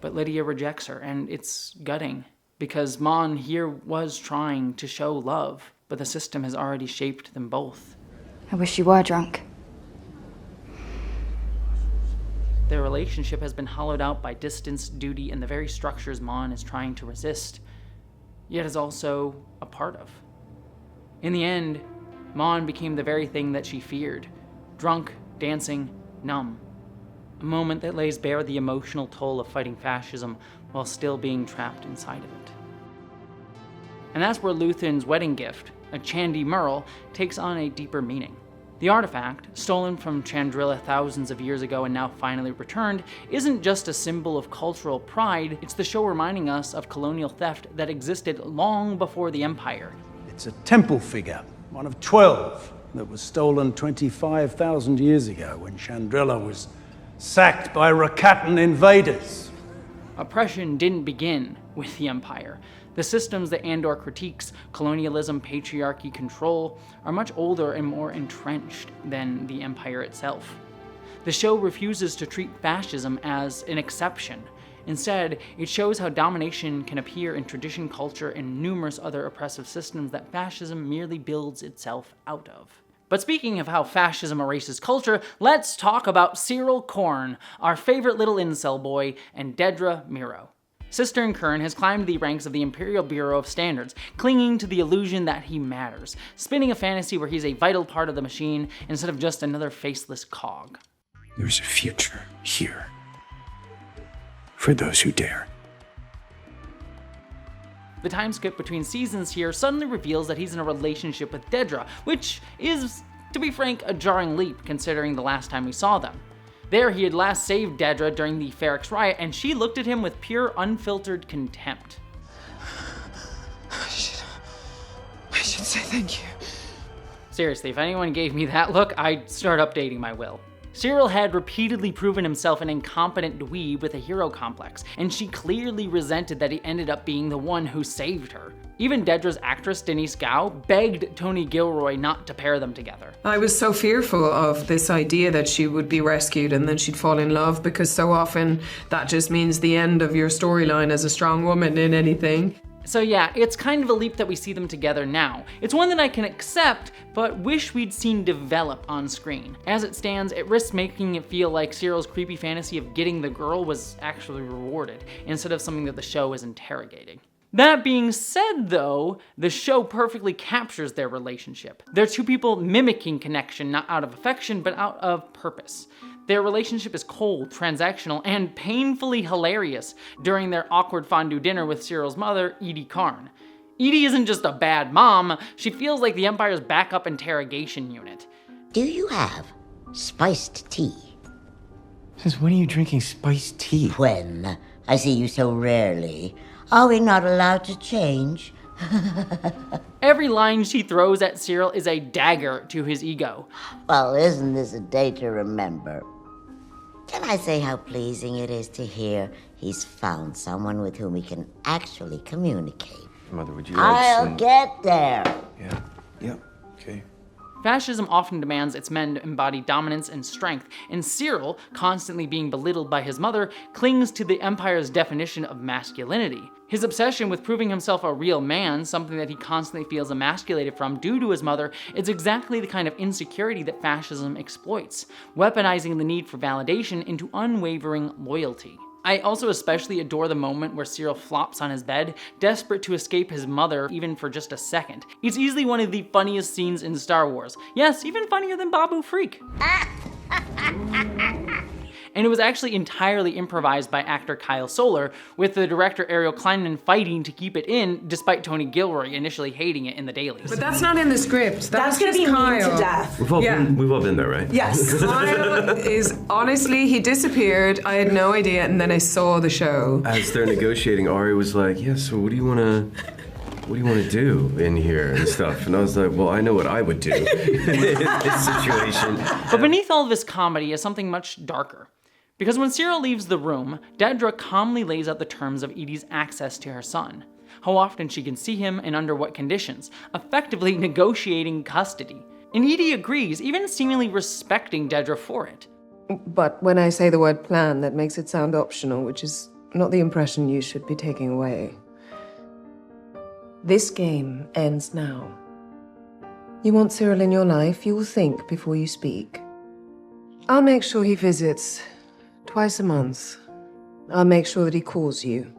But Lydia rejects her, and it's gutting, because Mon here was trying to show love, but the system has already shaped them both. I wish you were drunk. Their relationship has been hollowed out by distance, duty, and the very structures Mon is trying to resist, yet is also a part of. In the end, Mon became the very thing that she feared. Drunk, dancing, numb. A moment that lays bare the emotional toll of fighting fascism while still being trapped inside of it. And that's where Luthen's wedding gift, a Chandi Merle, takes on a deeper meaning. The artifact, stolen from Chandrila thousands of years ago and now finally returned, isn't just a symbol of cultural pride, it's the show reminding us of colonial theft that existed long before the Empire. It's a temple figure, one of 12, that was stolen 25,000 years ago when Chandrila was sacked by Rakatan invaders. Oppression didn't begin with the Empire. The systems that Andor critiques, colonialism, patriarchy, control, are much older and more entrenched than the Empire itself. The show refuses to treat fascism as an exception. Instead, it shows how domination can appear in tradition, culture, and numerous other oppressive systems that fascism merely builds itself out of. But speaking of how fascism erases culture, let's talk about Cyril Korn, our favorite little incel boy, and Dedra Miro. Cistern Kern has climbed the ranks of the Imperial Bureau of Standards, clinging to the illusion that he matters, spinning a fantasy where he's a vital part of the machine instead of just another faceless cog. There's a future here for those who dare. The time skip between seasons here suddenly reveals that he's in a relationship with Dedra, which is, to be frank, a jarring leap considering the last time we saw them. There, he had last saved Dedra during the Ferrix riot, and she looked at him with pure, unfiltered contempt. I should say thank you. Seriously, if anyone gave me that look, I'd start updating my will. Cyril had repeatedly proven himself an incompetent dweeb with a hero complex, and she clearly resented that he ended up being the one who saved her. Even Dedra's actress, Denise Gow, begged Tony Gilroy not to pair them together. I was so fearful of this idea that she would be rescued and then she'd fall in love, because so often that just means the end of your storyline as a strong woman in anything. So yeah, it's kind of a leap that we see them together now. It's one that I can accept, but wish we'd seen develop on screen. As it stands, it risks making it feel like Cyril's creepy fantasy of getting the girl was actually rewarded, instead of something that the show is interrogating. That being said though, the show perfectly captures their relationship. They're two people mimicking connection, not out of affection, but out of purpose. Their relationship is cold, transactional, and painfully hilarious during their awkward fondue dinner with Cyril's mother, Edie Karn. Edie isn't just a bad mom, she feels like the Empire's backup interrogation unit. Do you have spiced tea? Since when are you drinking spiced tea? When? I see you so rarely. Are we not allowed to change? Every line she throws at Cyril is a dagger to his ego. Well, isn't this a day to remember? Can I say how pleasing it is to hear he's found someone with whom he can actually communicate? Mother, would you like I'll get there. Yeah, okay. Fascism often demands its men to embody dominance and strength, and Cyril, constantly being belittled by his mother, clings to the Empire's definition of masculinity. His obsession with proving himself a real man, something that he constantly feels emasculated from due to his mother, is exactly the kind of insecurity that fascism exploits, weaponizing the need for validation into unwavering loyalty. I also especially adore the moment where Cyril flops on his bed, desperate to escape his mother even for just a second. It's easily one of the funniest scenes in Star Wars. Yes, even funnier than Babu Freak. And it was actually entirely improvised by actor Kyle Solar, with the director Ariel Kleinman fighting to keep it in, despite Tony Gilroy initially hating it in the dailies. But that's not in the script. That's gonna be mean to death. We've all been there, right? Yes. Kyle is, honestly, he disappeared. I had no idea, and then I saw the show. As they're negotiating, Ari was like, yeah, so what do you want to do in here and stuff? And I was like, well, I know what I would do in this situation. But beneath all this comedy is something much darker. Because when Cyril leaves the room, Dedra calmly lays out the terms of Edie's access to her son. How often she can see him and under what conditions, effectively negotiating custody. And Edie agrees, even seemingly respecting Dedra for it. But when I say the word plan, that makes it sound optional, which is not the impression you should be taking away. This game ends now. You want Cyril in your life, you will think before you speak. I'll make sure he visits twice a month. I'll make sure that he calls you.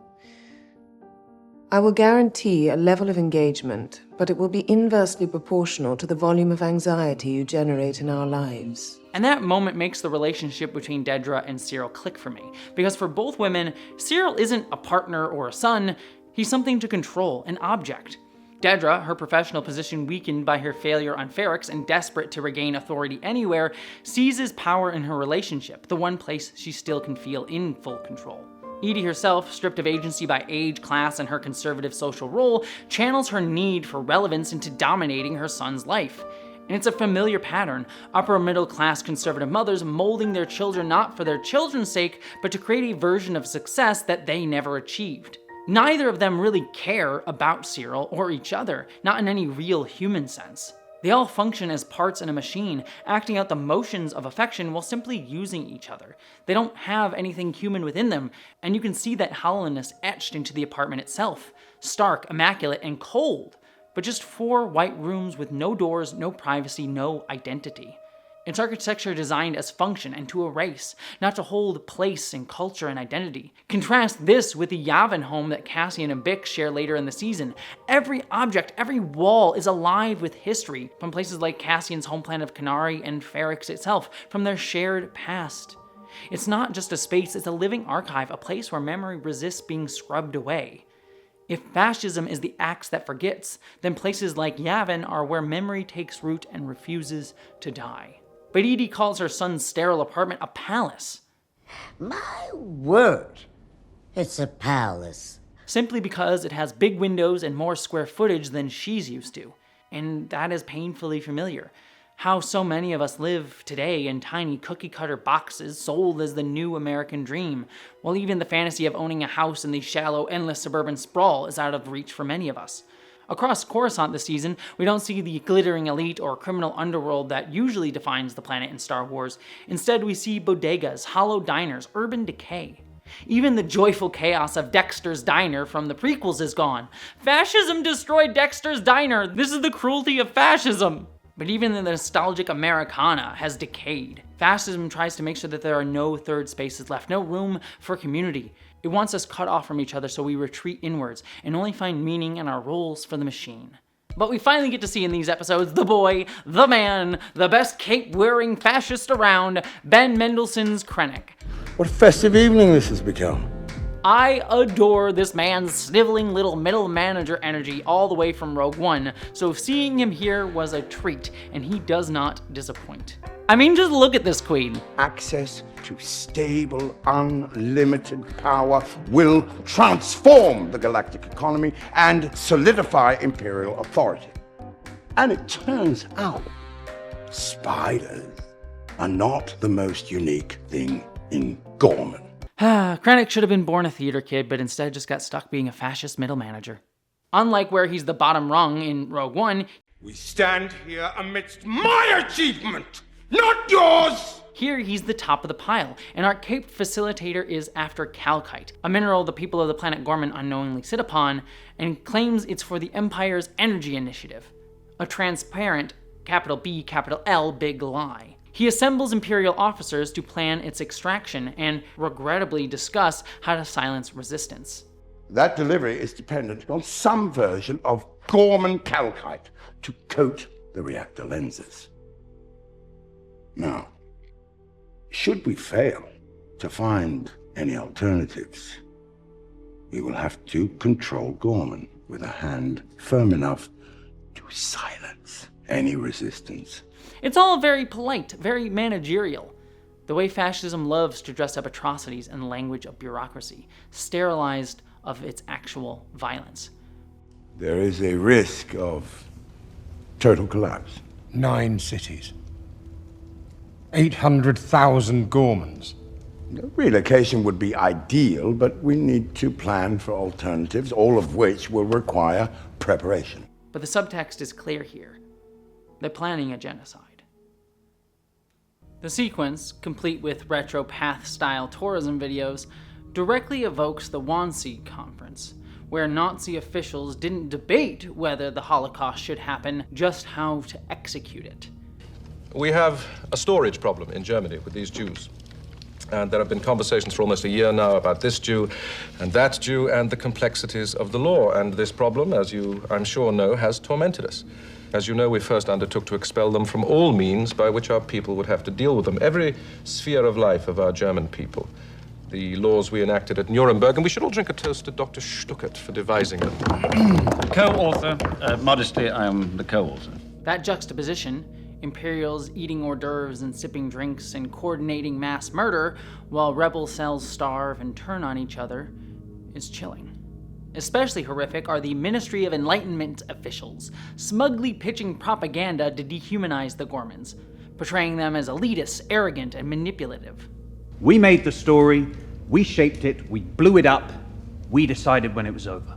I will guarantee a level of engagement, but it will be inversely proportional to the volume of anxiety you generate in our lives. And that moment makes the relationship between Dedra and Cyril click for me, because for both women, Cyril isn't a partner or a son, he's something to control, an object. Dedra, her professional position weakened by her failure on Ferrix and desperate to regain authority anywhere, seizes power in her relationship, the one place she still can feel in full control. Edie herself, stripped of agency by age, class, and her conservative social role, channels her need for relevance into dominating her son's life. And it's a familiar pattern, upper middle class conservative mothers molding their children not for their children's sake, but to create a version of success that they never achieved. Neither of them really care about Cyril or each other, not in any real human sense. They all function as parts in a machine, acting out the motions of affection while simply using each other. They don't have anything human within them, and you can see that hollowness etched into the apartment itself. Stark, immaculate, and cold, but just 4 white rooms with no doors, no privacy, no identity. Its architecture designed as function and to erase, not to hold place and culture and identity. Contrast this with the Yavin home that Cassian and Bix share later in the season. Every object, every wall is alive with history, from places like Cassian's home planet of Canary and Ferrix itself, from their shared past. It's not just a space, it's a living archive, a place where memory resists being scrubbed away. If fascism is the axe that forgets, then places like Yavin are where memory takes root and refuses to die. But Edie calls her son's sterile apartment a palace. My word, it's a palace. Simply because it has big windows and more square footage than she's used to. And that is painfully familiar. How so many of us live today in tiny cookie-cutter boxes sold as the new American dream, while even the fantasy of owning a house in the shallow, endless suburban sprawl is out of reach for many of us. Across Coruscant this season, we don't see the glittering elite or criminal underworld that usually defines the planet in Star Wars. Instead, we see bodegas, hollow diners, urban decay. Even the joyful chaos of Dexter's Diner from the prequels is gone. Fascism destroyed Dexter's Diner! This is the cruelty of fascism! But even the nostalgic Americana has decayed. Fascism tries to make sure that there are no third spaces left, no room for community. It wants us cut off from each other so we retreat inwards and only find meaning in our roles for the machine. But we finally get to see in these episodes the boy, the man, the best cape-wearing fascist around, Ben Mendelsohn's Krennic. What a festive evening this has become. I adore this man's sniveling little middle manager energy all the way from Rogue One, so seeing him here was a treat, and he does not disappoint. I mean, just look at this queen. Access to stable, unlimited power will transform the galactic economy and solidify imperial authority. And it turns out, spiders are not the most unique thing in Gorman. Krennic should have been born a theater kid, but instead just got stuck being a fascist middle manager. Unlike where he's the bottom rung in Rogue One, we stand here amidst my achievement, not yours! Here he's the top of the pile, and our caped facilitator is after calcite, a mineral the people of the planet Gorman unknowingly sit upon, and claims it's for the Empire's energy initiative. A transparent, capital B, capital L, big lie. He assembles Imperial officers to plan its extraction and regrettably discuss how to silence resistance. That delivery is dependent on some version of Gorman calcite to coat the reactor lenses. Now, should we fail to find any alternatives, we will have to control Gorman with a hand firm enough to silence any resistance. It's all very polite, very managerial. The way fascism loves to dress up atrocities in the language of bureaucracy, sterilized of its actual violence. There is a risk of total collapse. 9 cities. 800,000 Gormans. Relocation would be ideal, but we need to plan for alternatives, all of which will require preparation. But the subtext is clear here. They're planning a genocide. The sequence, complete with retro path-style tourism videos, directly evokes the Wannsee Conference, where Nazi officials didn't debate whether the Holocaust should happen, just how to execute it. We have a storage problem in Germany with these Jews. And there have been conversations for almost a year now about this Jew and that Jew and the complexities of the law. And this problem, as you, I'm sure, know, has tormented us. As you know, we first undertook to expel them from all means by which our people would have to deal with them, every sphere of life of our German people. The laws we enacted at Nuremberg, and we should all drink a toast to Dr. Stuckert for devising them. Co-author. Modestly, I am the co-author. That juxtaposition, Imperials eating hors d'oeuvres and sipping drinks and coordinating mass murder while rebel cells starve and turn on each other, is chilling. Especially horrific are the Ministry of Enlightenment officials, smugly pitching propaganda to dehumanize the Gormans, portraying them as elitist, arrogant, and manipulative. We made the story, we shaped it, we blew it up, we decided when it was over.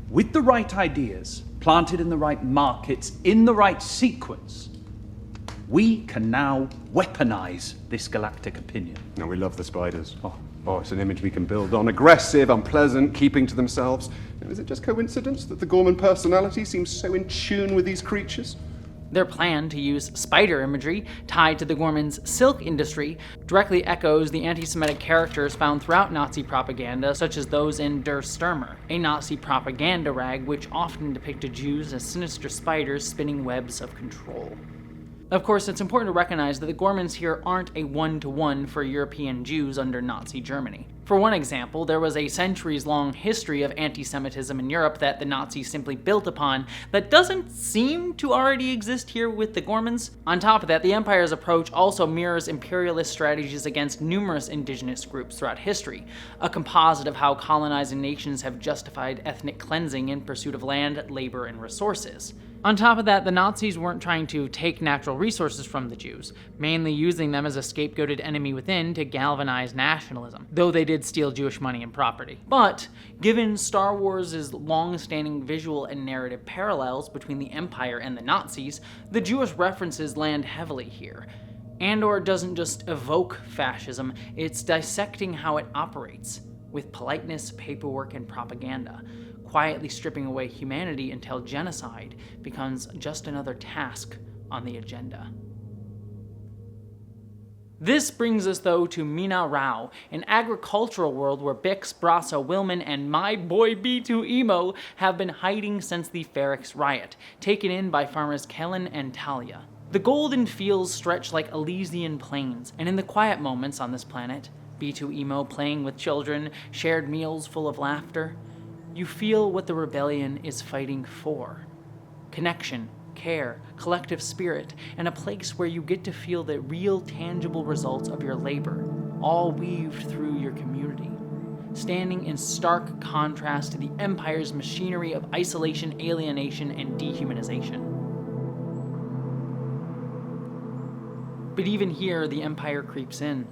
With the right ideas, planted in the right markets, in the right sequence, we can now weaponize this galactic opinion. No, we love the spiders. Oh, it's an image we can build on. Aggressive, unpleasant, keeping to themselves. Is it just coincidence that the Gorman personality seems so in tune with these creatures? Their plan to use spider imagery tied to the Gormans' silk industry directly echoes the anti-Semitic characters found throughout Nazi propaganda, such as those in Der Stürmer, a Nazi propaganda rag which often depicted Jews as sinister spiders spinning webs of control. Of course, it's important to recognize that the Gormans here aren't a one-to-one for European Jews under Nazi Germany. For one example, there was a centuries-long history of anti-Semitism in Europe that the Nazis simply built upon that doesn't seem to already exist here with the Gormans. On top of that, the Empire's approach also mirrors imperialist strategies against numerous indigenous groups throughout history, a composite of how colonizing nations have justified ethnic cleansing in pursuit of land, labor, and resources. On top of that, the Nazis weren't trying to take natural resources from the Jews, mainly using them as a scapegoated enemy within to galvanize nationalism, though they did steal Jewish money and property. But, given Star Wars' long-standing visual and narrative parallels between the Empire and the Nazis, the Jewish references land heavily here. Andor doesn't just evoke fascism, it's dissecting how it operates, with politeness, paperwork, and propaganda, quietly stripping away humanity until genocide becomes just another task on the agenda. This brings us, though, to Mina Rao, an agricultural world where Bix, Brasso, Willman, and my boy B2 Emo have been hiding since the Ferrex riot, taken in by farmers Kellen and Talia. The golden fields stretch like Elysian plains, and in the quiet moments on this planet, B2 Emo playing with children, shared meals full of laughter, you feel what the rebellion is fighting for. Connection, care, collective spirit, and a place where you get to feel the real tangible results of your labor, all weaved through your community, standing in stark contrast to the Empire's machinery of isolation, alienation, and dehumanization. But even here, the Empire creeps in.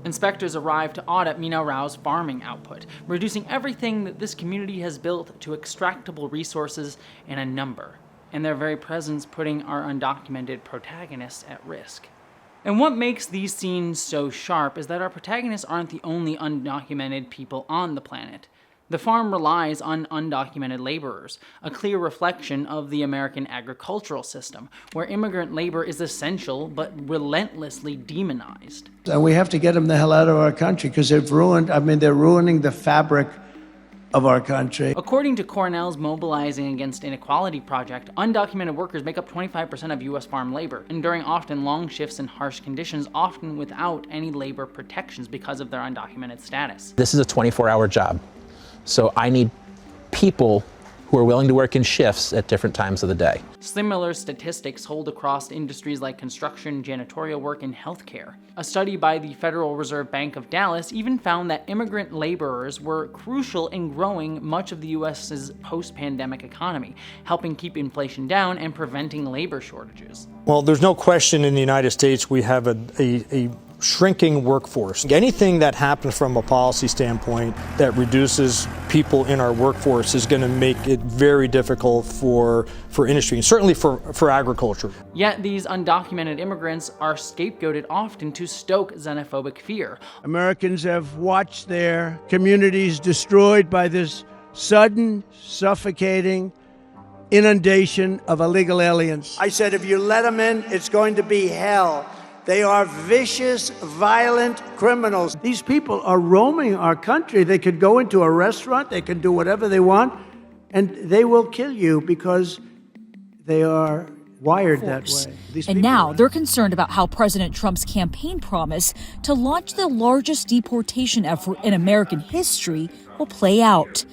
Inspectors arrive to audit Mina Rao's farming output, reducing everything that this community has built to extractable resources and a number, and their very presence putting our undocumented protagonists at risk. And what makes these scenes so sharp is that our protagonists aren't the only undocumented people on the planet. The farm relies on undocumented laborers, a clear reflection of the American agricultural system, where immigrant labor is essential but relentlessly demonized. And we have to get them the hell out of our country because they're ruining the fabric of our country. According to Cornell's Mobilizing Against Inequality project, undocumented workers make up 25% of U.S. farm labor, enduring often long shifts in harsh conditions, often without any labor protections because of their undocumented status. This is a 24-hour job. So I need people who are willing to work in shifts at different times of the day. Similar statistics hold across industries like construction, janitorial work, and healthcare. A study by the Federal Reserve Bank of Dallas even found that immigrant laborers were crucial in growing much of the U.S.'s post-pandemic economy, helping keep inflation down and preventing labor shortages. Well, there's no question in the United States we have a shrinking workforce. Anything that happens from a policy standpoint that reduces people in our workforce is going to make it very difficult for industry, and certainly for agriculture. Yet these undocumented immigrants are scapegoated often to stoke xenophobic fear. Americans have watched their communities destroyed by this sudden, suffocating inundation of illegal aliens. I said, if you let them in, it's going to be hell. They are vicious, violent criminals. These people are roaming our country. They could go into a restaurant, they can do whatever they want, and they will kill you because they are wired that way. And now they're concerned about how President Trump's campaign promise to launch the largest deportation effort in American history will play out.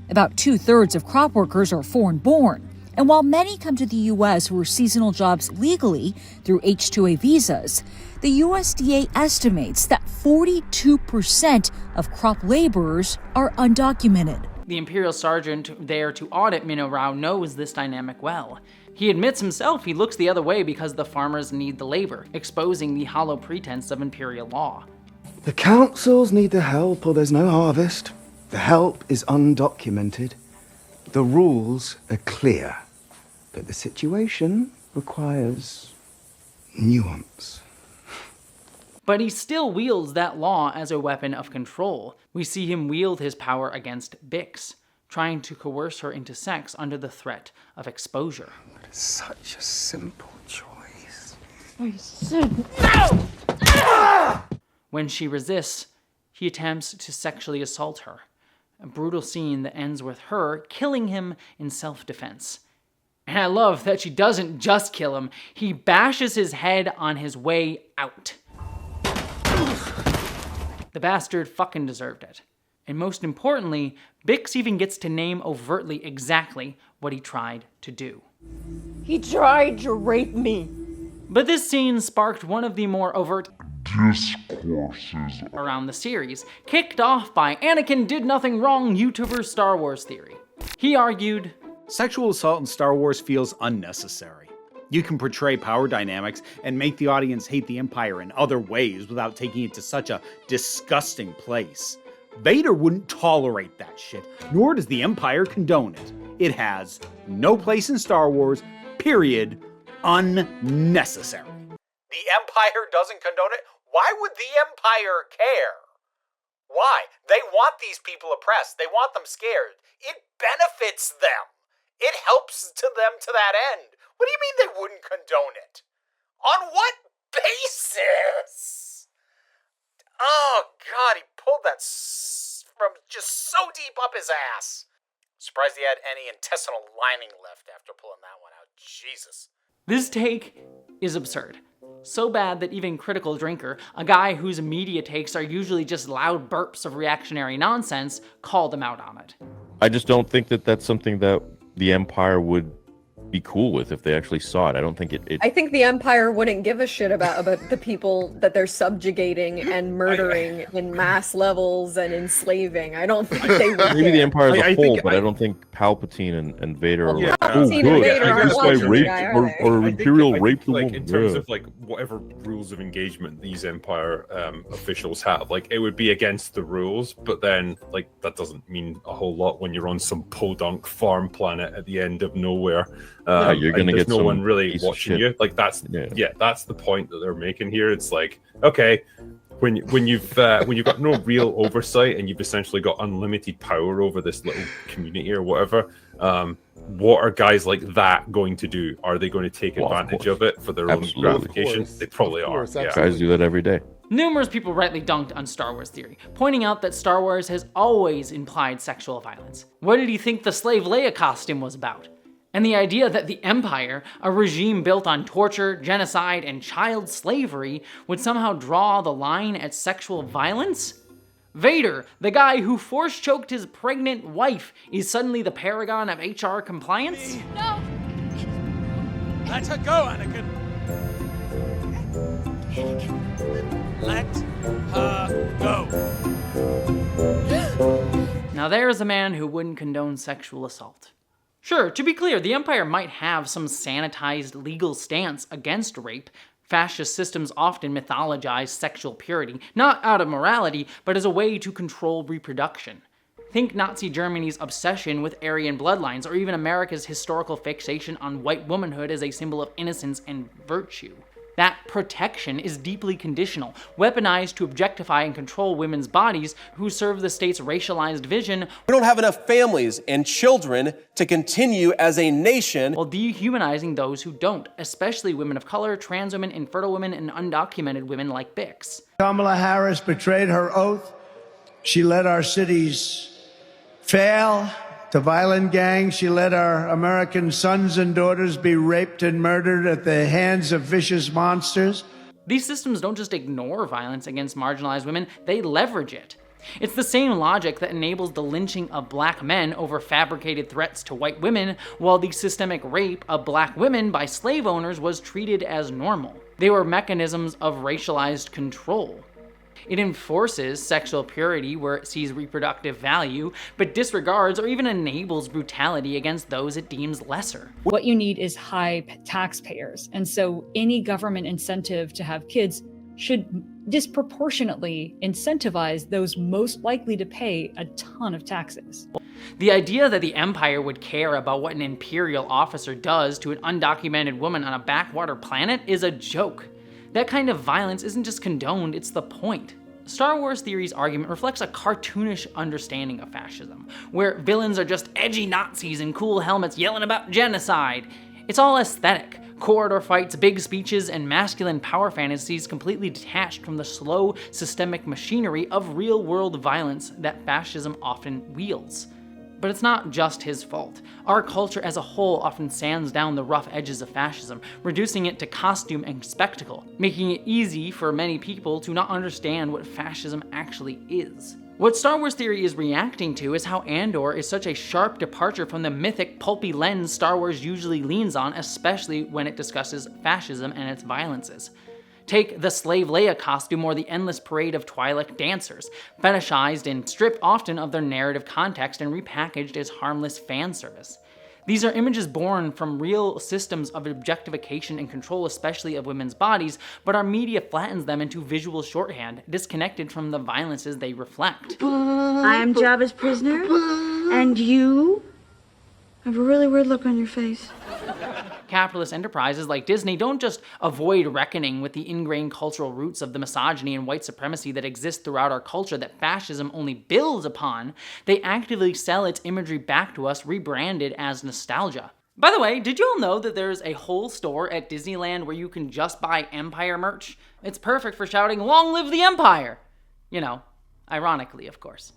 About 2/3 of crop workers are foreign-born. And while many come to the U.S. for seasonal jobs legally through H-2A visas, the USDA estimates that 42% of crop laborers are undocumented. The Imperial Sergeant there to audit Minnow Rao knows this dynamic well. He admits himself he looks the other way because the farmers need the labor, exposing the hollow pretense of Imperial law. The councils need the help or there's no harvest. The help is undocumented. The rules are clear, but the situation requires nuance. But he still wields that law as a weapon of control. We see him wield his power against Bix, trying to coerce her into sex under the threat of exposure. But it's such a simple choice. I said no! When she resists, he attempts to sexually assault her. A brutal scene that ends with her killing him in self-defense. And I love that she doesn't just kill him, he bashes his head on his way out. The bastard fucking deserved it. And most importantly, Bix even gets to name overtly exactly what he tried to do. He tried to rape me. But this scene sparked one of the more overt discourses around the series, kicked off by Anakin did nothing wrong YouTuber Star Wars Theory. He argued, sexual assault in Star Wars feels unnecessary. You can portray power dynamics and make the audience hate the Empire in other ways without taking it to such a disgusting place. Vader wouldn't tolerate that shit, nor does the Empire condone it. It has no place in Star Wars, period. Unnecessary. The Empire doesn't condone it? Why would the Empire care? Why? They want these people oppressed. They want them scared. It benefits them. It helps to them to that end. What do you mean they wouldn't condone it? On what basis? Oh, God, he pulled that from just so deep up his ass. Surprised he had any intestinal lining left after pulling that one out. Jesus. This take is absurd. So bad that even Critical Drinker, a guy whose media takes are usually just loud burps of reactionary nonsense, called him out on it. I just don't think that that's something that the Empire would be cool with if they actually saw it. I don't think it I think the Empire wouldn't give a shit about the people that they're subjugating and murdering in mass levels and enslaving. I don't think they would maybe care. the Empire as a whole, but I don't think Palpatine and Vader are like, oh Palpatine and good, Vader I guess aren't I watching raped the guy, are they? or Imperial raped the like woman. in terms Yeah. of like whatever rules of engagement these Empire officials have, like it would be against the rules, but then like that doesn't mean a whole lot when you're on some podunk farm planet at the end of nowhere. You're gonna and there's get no some one really piece of watching shit. you. Like that's that's the point that they're making here. It's like, okay, when you've got no real oversight and you've essentially got unlimited power over this little community or whatever, what are guys like that going to do? Are they going to take advantage of it for their own gratification? They probably are. Yeah. Guys do that every day. Numerous people rightly dunked on Star Wars Theory, pointing out that Star Wars has always implied sexual violence. What did he think the slave Leia costume was about? And the idea that the Empire, a regime built on torture, genocide, and child slavery, would somehow draw the line at sexual violence? Vader, the guy who force-choked his pregnant wife, is suddenly the paragon of HR compliance? No! Let her go, Anakin! Let her go! Now there's a man who wouldn't condone sexual assault. Sure, to be clear, the Empire might have some sanitized legal stance against rape. Fascist systems often mythologize sexual purity, not out of morality, but as a way to control reproduction. Think Nazi Germany's obsession with Aryan bloodlines, or even America's historical fixation on white womanhood as a symbol of innocence and virtue. That protection is deeply conditional, weaponized to objectify and control women's bodies who serve the state's racialized vision. We don't have enough families and children to continue as a nation, while dehumanizing those who don't, especially women of color, trans women, infertile women, and undocumented women like Bix. Kamala Harris betrayed her oath. She let our cities fail to violent gangs. She let our American sons and daughters be raped and murdered at the hands of vicious monsters. These systems don't just ignore violence against marginalized women, they leverage it. It's the same logic that enables the lynching of black men over fabricated threats to white women, while the systemic rape of black women by slave owners was treated as normal. They were mechanisms of racialized control. It enforces sexual purity where it sees reproductive value, but disregards or even enables brutality against those it deems lesser. What you need is high taxpayers, and so any government incentive to have kids should disproportionately incentivize those most likely to pay a ton of taxes. The idea that the Empire would care about what an imperial officer does to an undocumented woman on a backwater planet is a joke. That kind of violence isn't just condoned, it's the point. Star Wars Theory's argument reflects a cartoonish understanding of fascism, where villains are just edgy Nazis in cool helmets yelling about genocide. It's all aesthetic. Corridor fights, big speeches, and masculine power fantasies completely detached from the slow, systemic machinery of real-world violence that fascism often wields. But it's not just his fault. Our culture as a whole often sands down the rough edges of fascism, reducing it to costume and spectacle, making it easy for many people to not understand what fascism actually is. What Star Wars Theory is reacting to is how Andor is such a sharp departure from the mythic, pulpy lens Star Wars usually leans on, especially when it discusses fascism and its violences. Take the slave Leia costume or the endless parade of Twi'lek dancers, fetishized and stripped often of their narrative context and repackaged as harmless fan service. These are images born from real systems of objectification and control, especially of women's bodies, but our media flattens them into visual shorthand, disconnected from the violences they reflect. I'm Jabba's prisoner, and you have a really weird look on your face. Capitalist enterprises like Disney don't just avoid reckoning with the ingrained cultural roots of the misogyny and white supremacy that exist throughout our culture that fascism only builds upon, they actively sell its imagery back to us rebranded as nostalgia. By the way, did you all know that there's a whole store at Disneyland where you can just buy Empire merch? It's perfect for shouting, "Long live the Empire!" You know, ironically, of course.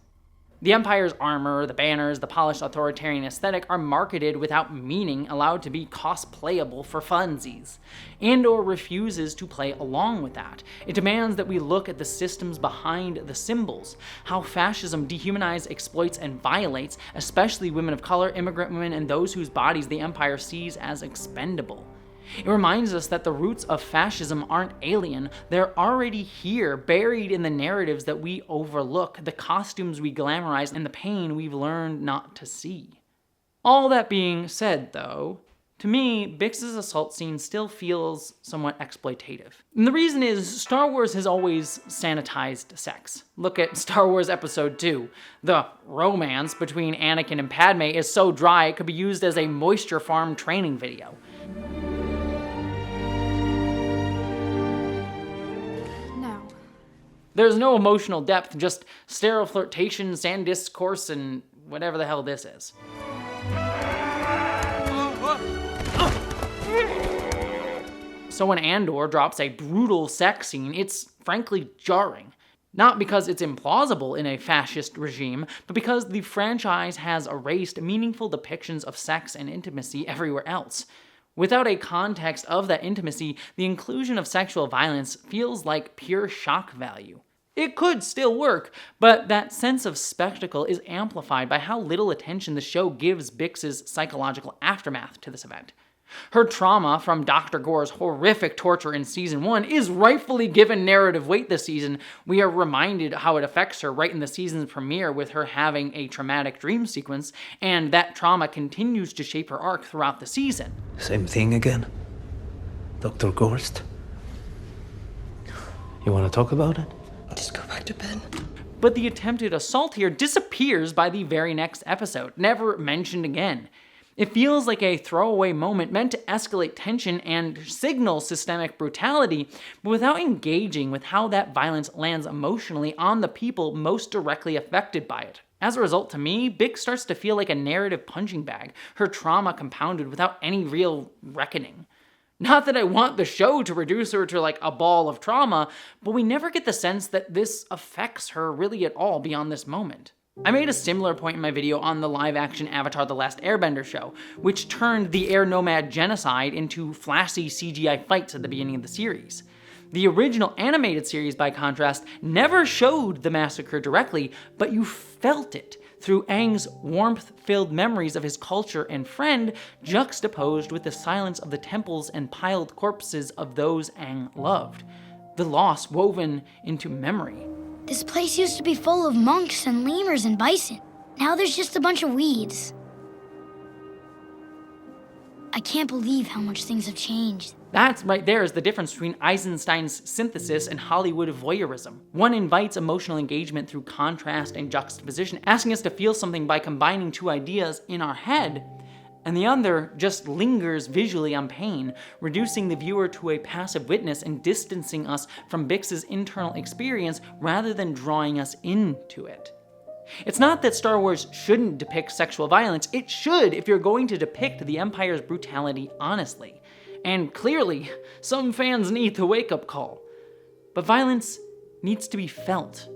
The Empire's armor, the banners, the polished authoritarian aesthetic are marketed without meaning, allowed to be cosplayable for funsies. Andor refuses to play along with that. It demands that we look at the systems behind the symbols, how fascism dehumanizes, exploits, and violates, especially women of color, immigrant women, and those whose bodies the Empire sees as expendable. It reminds us that the roots of fascism aren't alien, they're already here, buried in the narratives that we overlook, the costumes we glamorize, and the pain we've learned not to see. All that being said, though, to me, Bix's assault scene still feels somewhat exploitative. And the reason is, Star Wars has always sanitized sex. Look at Star Wars Episode 2. The romance between Anakin and Padme is so dry it could be used as a moisture farm training video. There's no emotional depth, just sterile flirtation, sand discourse, and whatever the hell this is. So when Andor drops a brutal sex scene, it's frankly jarring. Not because it's implausible in a fascist regime, but because the franchise has erased meaningful depictions of sex and intimacy everywhere else. Without a context of that intimacy, the inclusion of sexual violence feels like pure shock value. It could still work, but that sense of spectacle is amplified by how little attention the show gives Bix's psychological aftermath to this event. Her trauma from Dr. Gore's horrific torture in Season 1 is rightfully given narrative weight this season. We are reminded how it affects her right in the season's premiere with her having a traumatic dream sequence, and that trauma continues to shape her arc throughout the season. Same thing again? Dr. Gorst? You want to talk about it? Just go back to bed. But the attempted assault here disappears by the very next episode, never mentioned again. It feels like a throwaway moment meant to escalate tension and signal systemic brutality, but without engaging with how that violence lands emotionally on the people most directly affected by it. As a result, to me, Bix starts to feel like a narrative punching bag, her trauma compounded without any real reckoning. Not that I want the show to reduce her to like a ball of trauma, but we never get the sense that this affects her really at all beyond this moment. I made a similar point in my video on the live-action Avatar The Last Airbender show, which turned the air nomad genocide into flashy CGI fights at the beginning of the series. The original animated series, by contrast, never showed the massacre directly, but you felt it through Aang's warmth-filled memories of his culture and friend, juxtaposed with the silence of the temples and piled corpses of those Aang loved. The loss woven into memory. This place used to be full of monks and lemurs and bison. Now there's just a bunch of weeds. I can't believe how much things have changed. That right there is the difference between Eisenstein's synthesis and Hollywood voyeurism. One invites emotional engagement through contrast and juxtaposition, asking us to feel something by combining two ideas in our head, and the other just lingers visually on pain, reducing the viewer to a passive witness and distancing us from Bix's internal experience rather than drawing us into it. It's not that Star Wars shouldn't depict sexual violence. It should if you're going to depict the Empire's brutality honestly. And clearly, some fans need the wake-up call. But violence needs to be felt,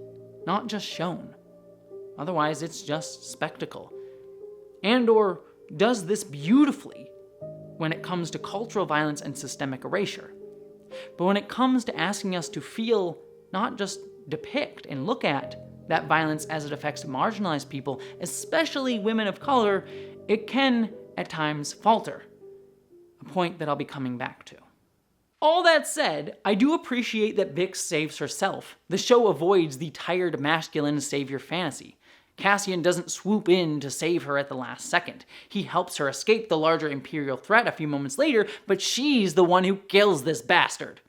not just shown. Otherwise, it's just spectacle. Andor does this beautifully when it comes to cultural violence and systemic erasure. But when it comes to asking us to feel, not just depict and look at, that violence as it affects marginalized people, especially women of color, it can, at times, falter. A point that I'll be coming back to. All that said, I do appreciate that Bix saves herself. The show avoids the tired masculine savior fantasy. Cassian doesn't swoop in to save her at the last second. He helps her escape the larger Imperial threat a few moments later, but she's the one who kills this bastard.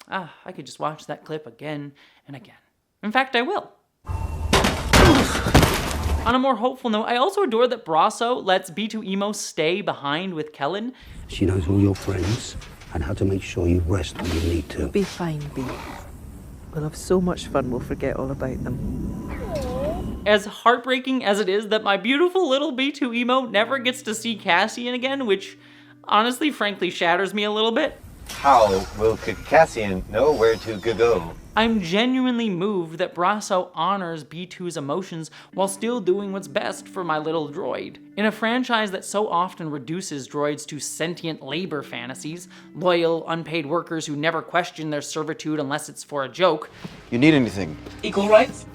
I could just watch that clip again and again. In fact, I will. On a more hopeful note, I also adore that Brasso lets B2 Emo stay behind with Kellen. She knows all your friends and how to make sure you rest when you need to. You'll be fine, B. We'll have so much fun we'll forget all about them. As heartbreaking as it is that my beautiful little B2 Emo never gets to see Cassian again, which honestly, frankly, shatters me a little bit. How will Cassian know where to go? I'm genuinely moved that Brasso honors B2's emotions while still doing what's best for my little droid. In a franchise that so often reduces droids to sentient labor fantasies, loyal, unpaid workers who never question their servitude unless it's for a joke. You need anything? Equal rights?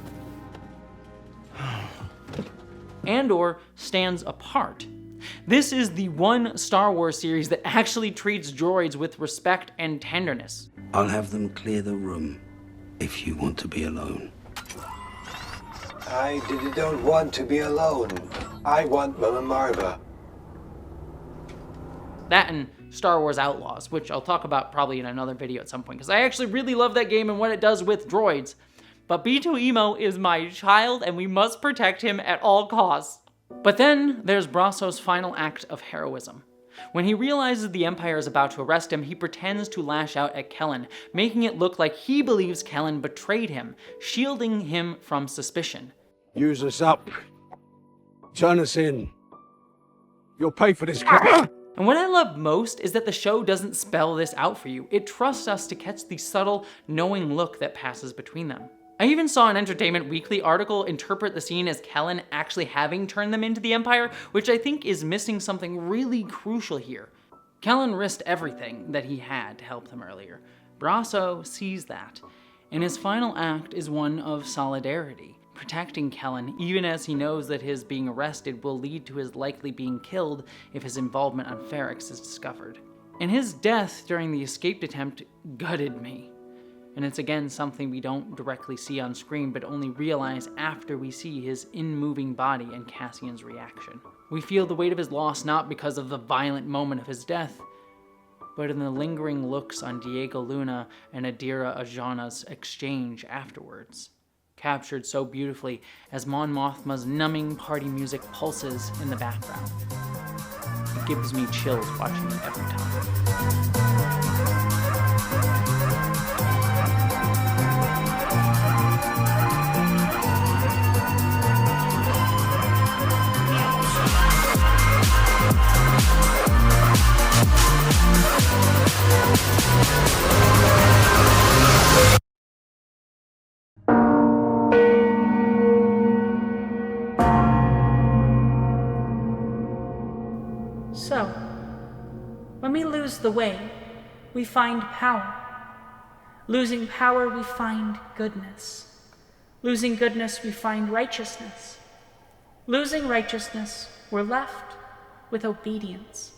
Andor stands apart. This is the one Star Wars series that actually treats droids with respect and tenderness. I'll have them clear the room if you want to be alone. I don't want to be alone. I want Mama Marva. That and Star Wars Outlaws, which I'll talk about probably in another video at some point, because I actually really love that game and what it does with droids. But B2 Emo is my child, and we must protect him at all costs. But then there's Brasso's final act of heroism. When he realizes the Empire is about to arrest him, he pretends to lash out at Kellen, making it look like he believes Kellen betrayed him, shielding him from suspicion. Use us up. Turn us in. You'll pay for this. And what I love most is that the show doesn't spell this out for you. It trusts us to catch the subtle, knowing look that passes between them. I even saw an Entertainment Weekly article interpret the scene as Kellen actually having turned them into the Empire, which I think is missing something really crucial here. Kellen risked everything that he had to help them earlier. Brasso sees that, and his final act is one of solidarity, protecting Kellen even as he knows that his being arrested will lead to his likely being killed if his involvement on Ferrix is discovered. And his death during the escape attempt gutted me. And it's again something we don't directly see on screen, but only realize after we see his in-moving body and Cassian's reaction. We feel the weight of his loss not because of the violent moment of his death, but in the lingering looks on Diego Luna and Adira Ajana's exchange afterwards. captured so beautifully as Mon Mothma's numbing party music pulses in the background. It gives me chills watching it every time. So, when we lose the way, we find power. Losing power, we find goodness. Losing goodness, we find righteousness. Losing righteousness, we're left with obedience.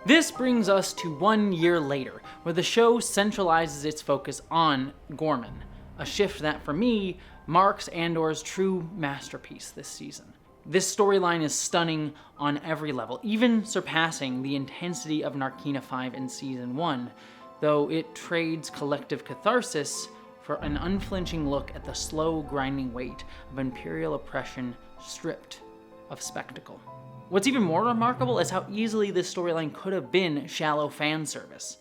This brings us to 1 year later, where the show centralizes its focus on Gorman, a shift that, for me, marks Andor's true masterpiece this season. This storyline is stunning on every level, even surpassing the intensity of Narkina 5 in Season 1, though it trades collective catharsis for an unflinching look at the slow, grinding weight of Imperial oppression stripped of spectacle. What's even more remarkable is how easily this storyline could have been shallow fan service.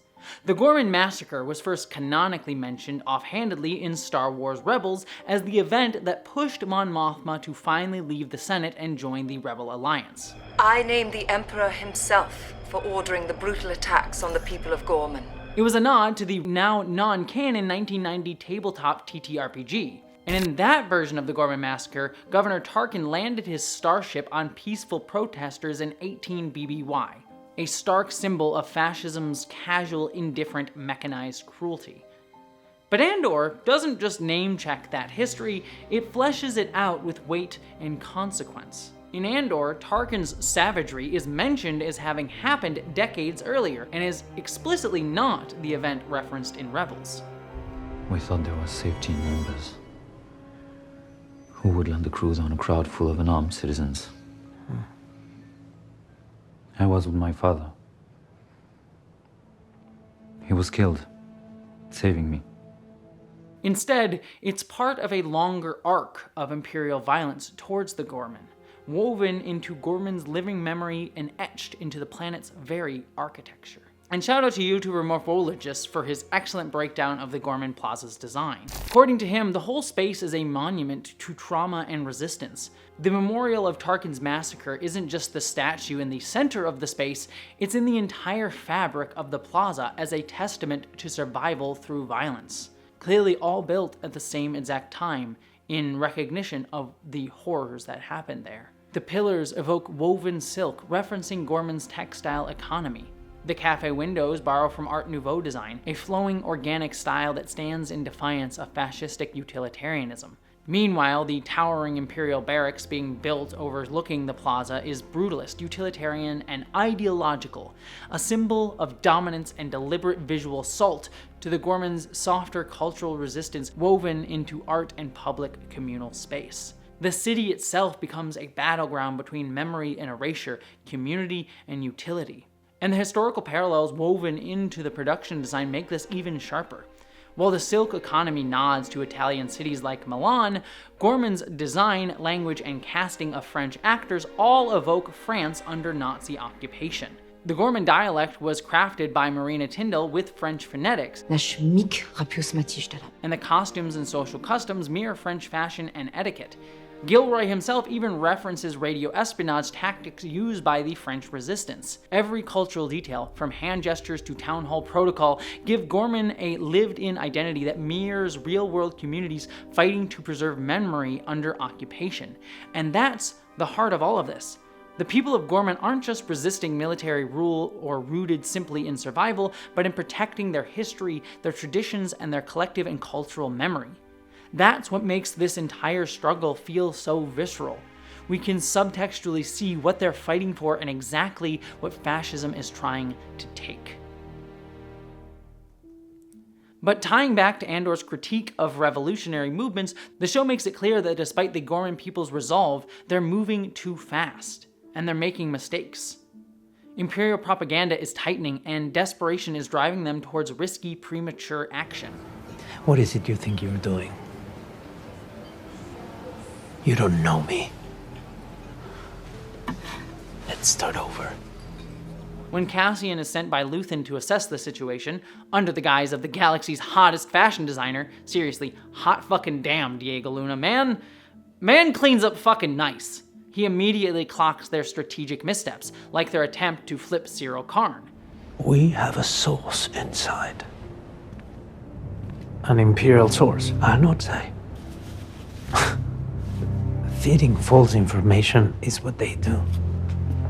The Gorman Massacre was first canonically mentioned offhandedly in Star Wars Rebels as the event that pushed Mon Mothma to finally leave the Senate and join the Rebel Alliance. I named the Emperor himself for ordering the brutal attacks on the people of Gorman. It was a nod to the now non-canon 1990 tabletop TTRPG. And in that version of the Gorman Massacre, Governor Tarkin landed his starship on peaceful protesters in 18 BBY. A stark symbol of fascism's casual, indifferent, mechanized cruelty. But Andor doesn't just name-check that history, it fleshes it out with weight and consequence. In Andor, Tarkin's savagery is mentioned as having happened decades earlier, and is explicitly not the event referenced in Rebels. We thought there was safety in numbers. Who would land the cruise on a crowd full of unarmed citizens? I was with my father. He was killed, saving me. Instead, it's part of a longer arc of Imperial violence towards the Gorman, woven into Gorman's living memory and etched into the planet's very architecture. And shout out to YouTuber Morphologist for his excellent breakdown of the Gorman Plaza's design. According to him, the whole space is a monument to trauma and resistance. The memorial of Tarkin's massacre isn't just the statue in the center of the space, it's in the entire fabric of the plaza as a testament to survival through violence. Clearly all built at the same exact time, in recognition of the horrors that happened there. The pillars evoke woven silk, referencing Gorman's textile economy. The cafe windows borrow from Art Nouveau design, a flowing organic style that stands in defiance of fascistic utilitarianism. Meanwhile, the towering Imperial barracks being built overlooking the plaza is brutalist, utilitarian, and ideological, a symbol of dominance and deliberate visual assault to the Gorman's softer cultural resistance woven into art and public communal space. The city itself becomes a battleground between memory and erasure, community and utility. And the historical parallels woven into the production design make this even sharper. While the silk economy nods to Italian cities like Milan, Gorman's design, language, and casting of French actors all evoke France under Nazi occupation. The Gorman dialect was crafted by Marina Tyndall with French phonetics, and the costumes and social customs mirror French fashion and etiquette. Gilroy himself even references radio espionage tactics used by the French resistance. Every cultural detail, from hand gestures to town hall protocol, give Gorman a lived-in identity that mirrors real-world communities fighting to preserve memory under occupation. And that's the heart of all of this. The people of Gorman aren't just resisting military rule or rooted simply in survival, but in protecting their history, their traditions, and their collective and cultural memory. That's what makes this entire struggle feel so visceral. We can subtextually see what they're fighting for and exactly what fascism is trying to take. But tying back to Andor's critique of revolutionary movements, the show makes it clear that despite the Gorman people's resolve, they're moving too fast, and they're making mistakes. Imperial propaganda is tightening, and desperation is driving them towards risky, premature action. What is it you think you're doing? You don't know me. Let's start over. When Cassian is sent by Luthen to assess the situation, under the guise of the galaxy's hottest fashion designer, seriously, hot fucking damn, Diego Luna, man cleans up fucking nice. He immediately clocks their strategic missteps, like their attempt to flip Cyril Karn. We have a source inside. An Imperial source, I'll not say. Feeding false information is what they do.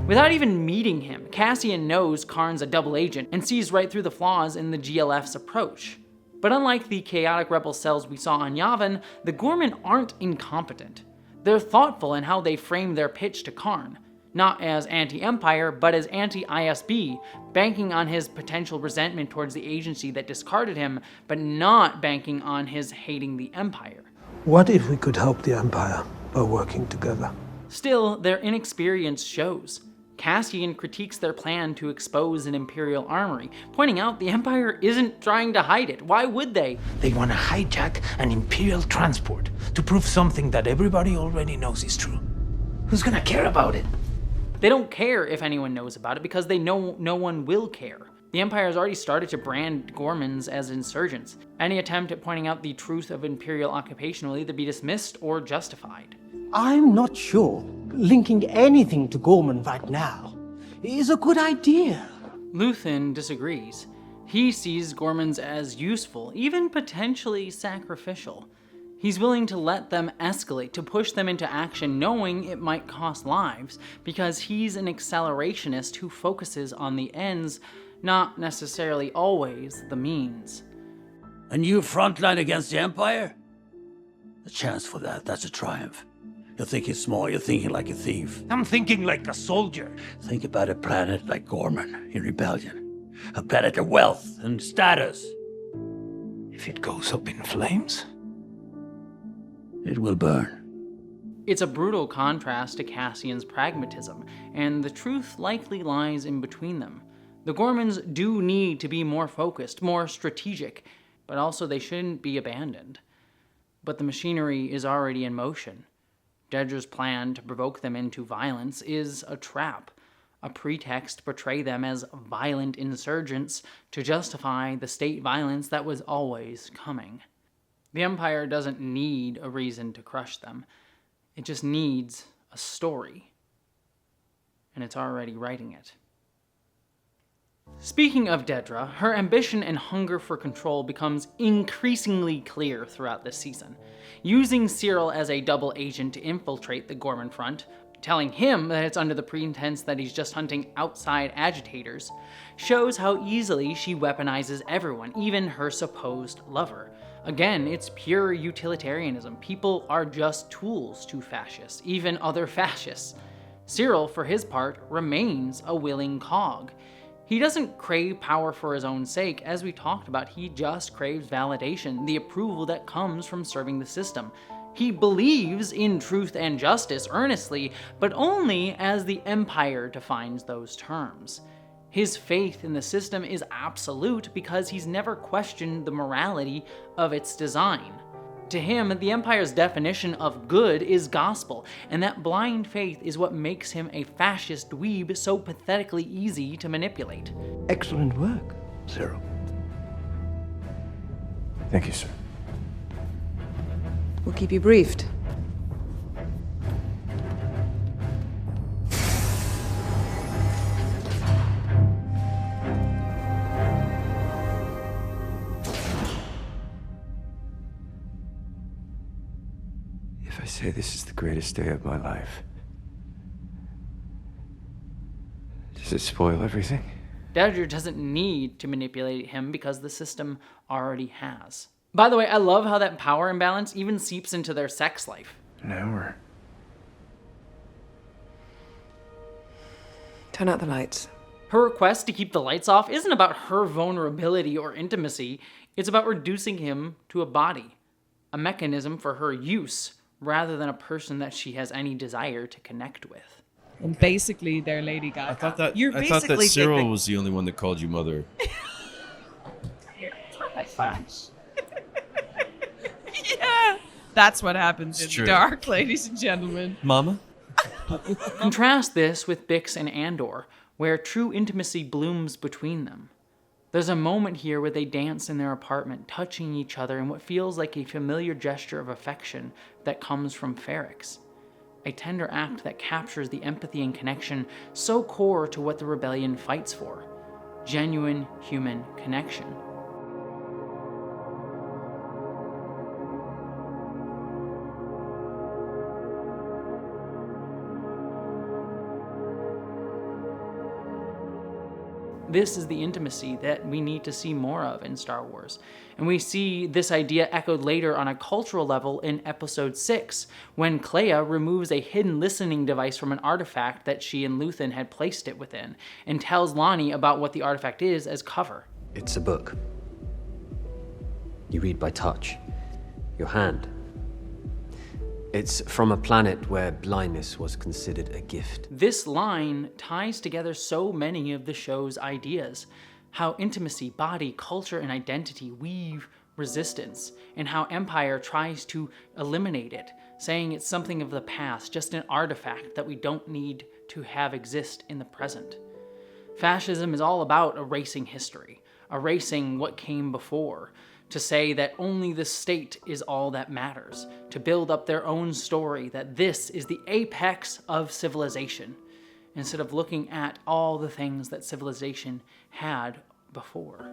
Without even meeting him, Cassian knows Karn's a double agent and sees right through the flaws in the GLF's approach. But unlike the chaotic rebel cells we saw on Yavin, the Gorman aren't incompetent. They're thoughtful in how they frame their pitch to Karn, not as anti-Empire, but as anti-ISB, banking on his potential resentment towards the agency that discarded him, but not banking on his hating the Empire. What if we could help the Empire by working together? Still, their inexperience shows. Cassian critiques their plan to expose an Imperial armory, pointing out the Empire isn't trying to hide it. Why would they? They want to hijack an Imperial transport to prove something that everybody already knows is true. Who's gonna care about it? They don't care if anyone knows about it because they know no one will care. The Empire has already started to brand Gormans as insurgents. Any attempt at pointing out the truth of Imperial occupation will either be dismissed or justified. I'm not sure linking anything to Gorman right now is a good idea. Luthen disagrees. He sees Gormans as useful, even potentially sacrificial. He's willing to let them escalate, to push them into action knowing it might cost lives, because he's an accelerationist who focuses on the ends, not necessarily always the means. A new front line against the Empire? A chance for that's a triumph. You're thinking small, you're thinking like a thief. I'm thinking like a soldier. Think about a planet like Gorman in rebellion. A planet of wealth and status. If it goes up in flames, it will burn. It's a brutal contrast to Cassian's pragmatism, and the truth likely lies in between them. The Gormans do need to be more focused, more strategic, but also they shouldn't be abandoned. But the machinery is already in motion. Dedra's plan to provoke them into violence is a trap, a pretext to portray them as violent insurgents to justify the state violence that was always coming. The Empire doesn't need a reason to crush them. It just needs a story. And it's already writing it. Speaking of Dedra, her ambition and hunger for control becomes increasingly clear throughout this season. Using Cyril as a double agent to infiltrate the Gorman front, telling him that it's under the pretense that he's just hunting outside agitators, shows how easily she weaponizes everyone, even her supposed lover. Again, it's pure utilitarianism. People are just tools to fascists, even other fascists. Cyril, for his part, remains a willing cog. He doesn't crave power for his own sake. As we talked about, he just craves validation, the approval that comes from serving the system. He believes in truth and justice earnestly, but only as the Empire defines those terms. His faith in the system is absolute because he's never questioned the morality of its design. To him, the Empire's definition of good is gospel, and that blind faith is what makes him a fascist dweeb so pathetically easy to manipulate. Excellent work, Cyril. Thank you, sir. We'll keep you briefed. If I say this is the greatest day of my life, does it spoil everything? Dedra doesn't need to manipulate him because the system already has. By the way, I love how that power imbalance even seeps into their sex life. Now we're... Turn out the lights. Her request to keep the lights off isn't about her vulnerability or intimacy. It's about reducing him to a body, a mechanism for her use, rather than a person that she has any desire to connect with. And basically, they're Lady Gaga. I thought that You're I thought that basically Cyril was the only one that called you mother. Yeah, that's what happens in true. the dark, ladies and gentlemen. Mama? Contrast this with Bix and Andor, where true intimacy blooms between them. There's a moment here where they dance in their apartment, touching each other in what feels like a familiar gesture of affection that comes from Ferrix. A tender act that captures the empathy and connection so core to what the rebellion fights for. Genuine human connection. This is the intimacy that we need to see more of in Star Wars. And we see this idea echoed later on a cultural level in Episode 6, when Clea removes a hidden listening device from an artifact that she and Luthen had placed it within, and tells Lonnie about what the artifact is as cover. It's a book. You read by touch. Your hand. It's from a planet where blindness was considered a gift. This line ties together so many of the show's ideas. How intimacy, body, culture, and identity weave resistance, and how Empire tries to eliminate it, saying it's something of the past, just an artifact that we don't need to have exist in the present. Fascism is all about erasing history, erasing what came before, to say that only the state is all that matters, to build up their own story that this is the apex of civilization, instead of looking at all the things that civilization had before.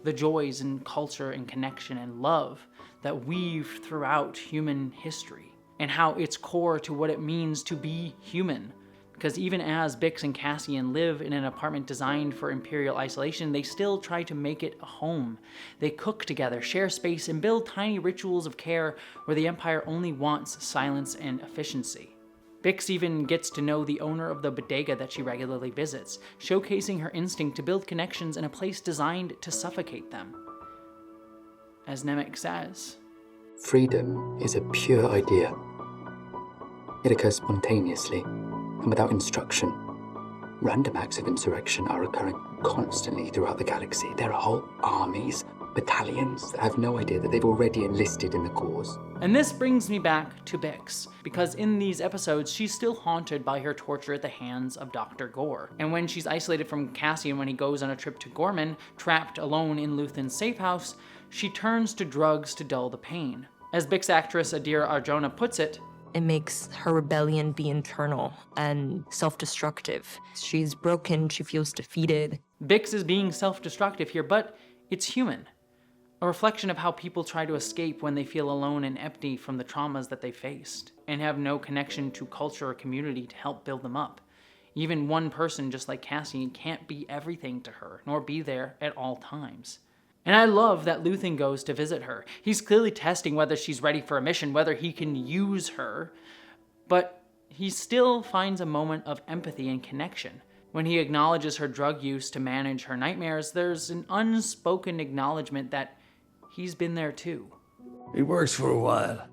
The joys in culture and connection and love that weave throughout human history, and how it's core to what it means to be human. Because even as Bix and Cassian live in an apartment designed for Imperial isolation, they still try to make it a home. They cook together, share space, and build tiny rituals of care where the Empire only wants silence and efficiency. Bix even gets to know the owner of the bodega that she regularly visits, showcasing her instinct to build connections in a place designed to suffocate them. As Nemec says, freedom is a pure idea. It occurs spontaneously and without instruction. Random acts of insurrection are occurring constantly throughout the galaxy. There are whole armies, battalions that have no idea that they've already enlisted in the cause. And this brings me back to Bix, because in these episodes, she's still haunted by her torture at the hands of Dr. Gore. And when she's isolated from Cassian when he goes on a trip to Gorman, trapped alone in Luthen's safe house, she turns to drugs to dull the pain. As Bix actress Adira Arjona puts it, it makes her rebellion be internal and self-destructive. She's broken, she feels defeated. Bix is being self-destructive here, but it's human. A reflection of how people try to escape when they feel alone and empty from the traumas that they faced, and have no connection to culture or community to help build them up. Even one person, just like Cassian, can't be everything to her, nor be there at all times. And I love that Luthen goes to visit her. He's clearly testing whether she's ready for a mission, whether he can use her, but he still finds a moment of empathy and connection. When he acknowledges her drug use to manage her nightmares, there's an unspoken acknowledgement that he's been there too. It works for a while.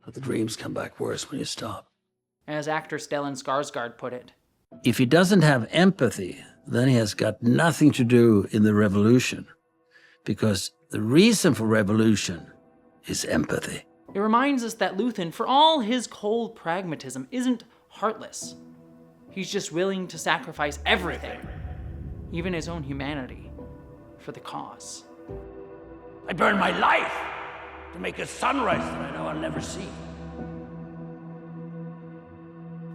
But the dreams come back worse when you stop. As actor Stellan Skarsgård put it, if he doesn't have empathy, then he has got nothing to do in the revolution. Because the reason for revolution is empathy. It reminds us that Luthen, for all his cold pragmatism, isn't heartless. He's just willing to sacrifice everything, even his own humanity, for the cause. I burn my life to make a sunrise that I know I'll never see.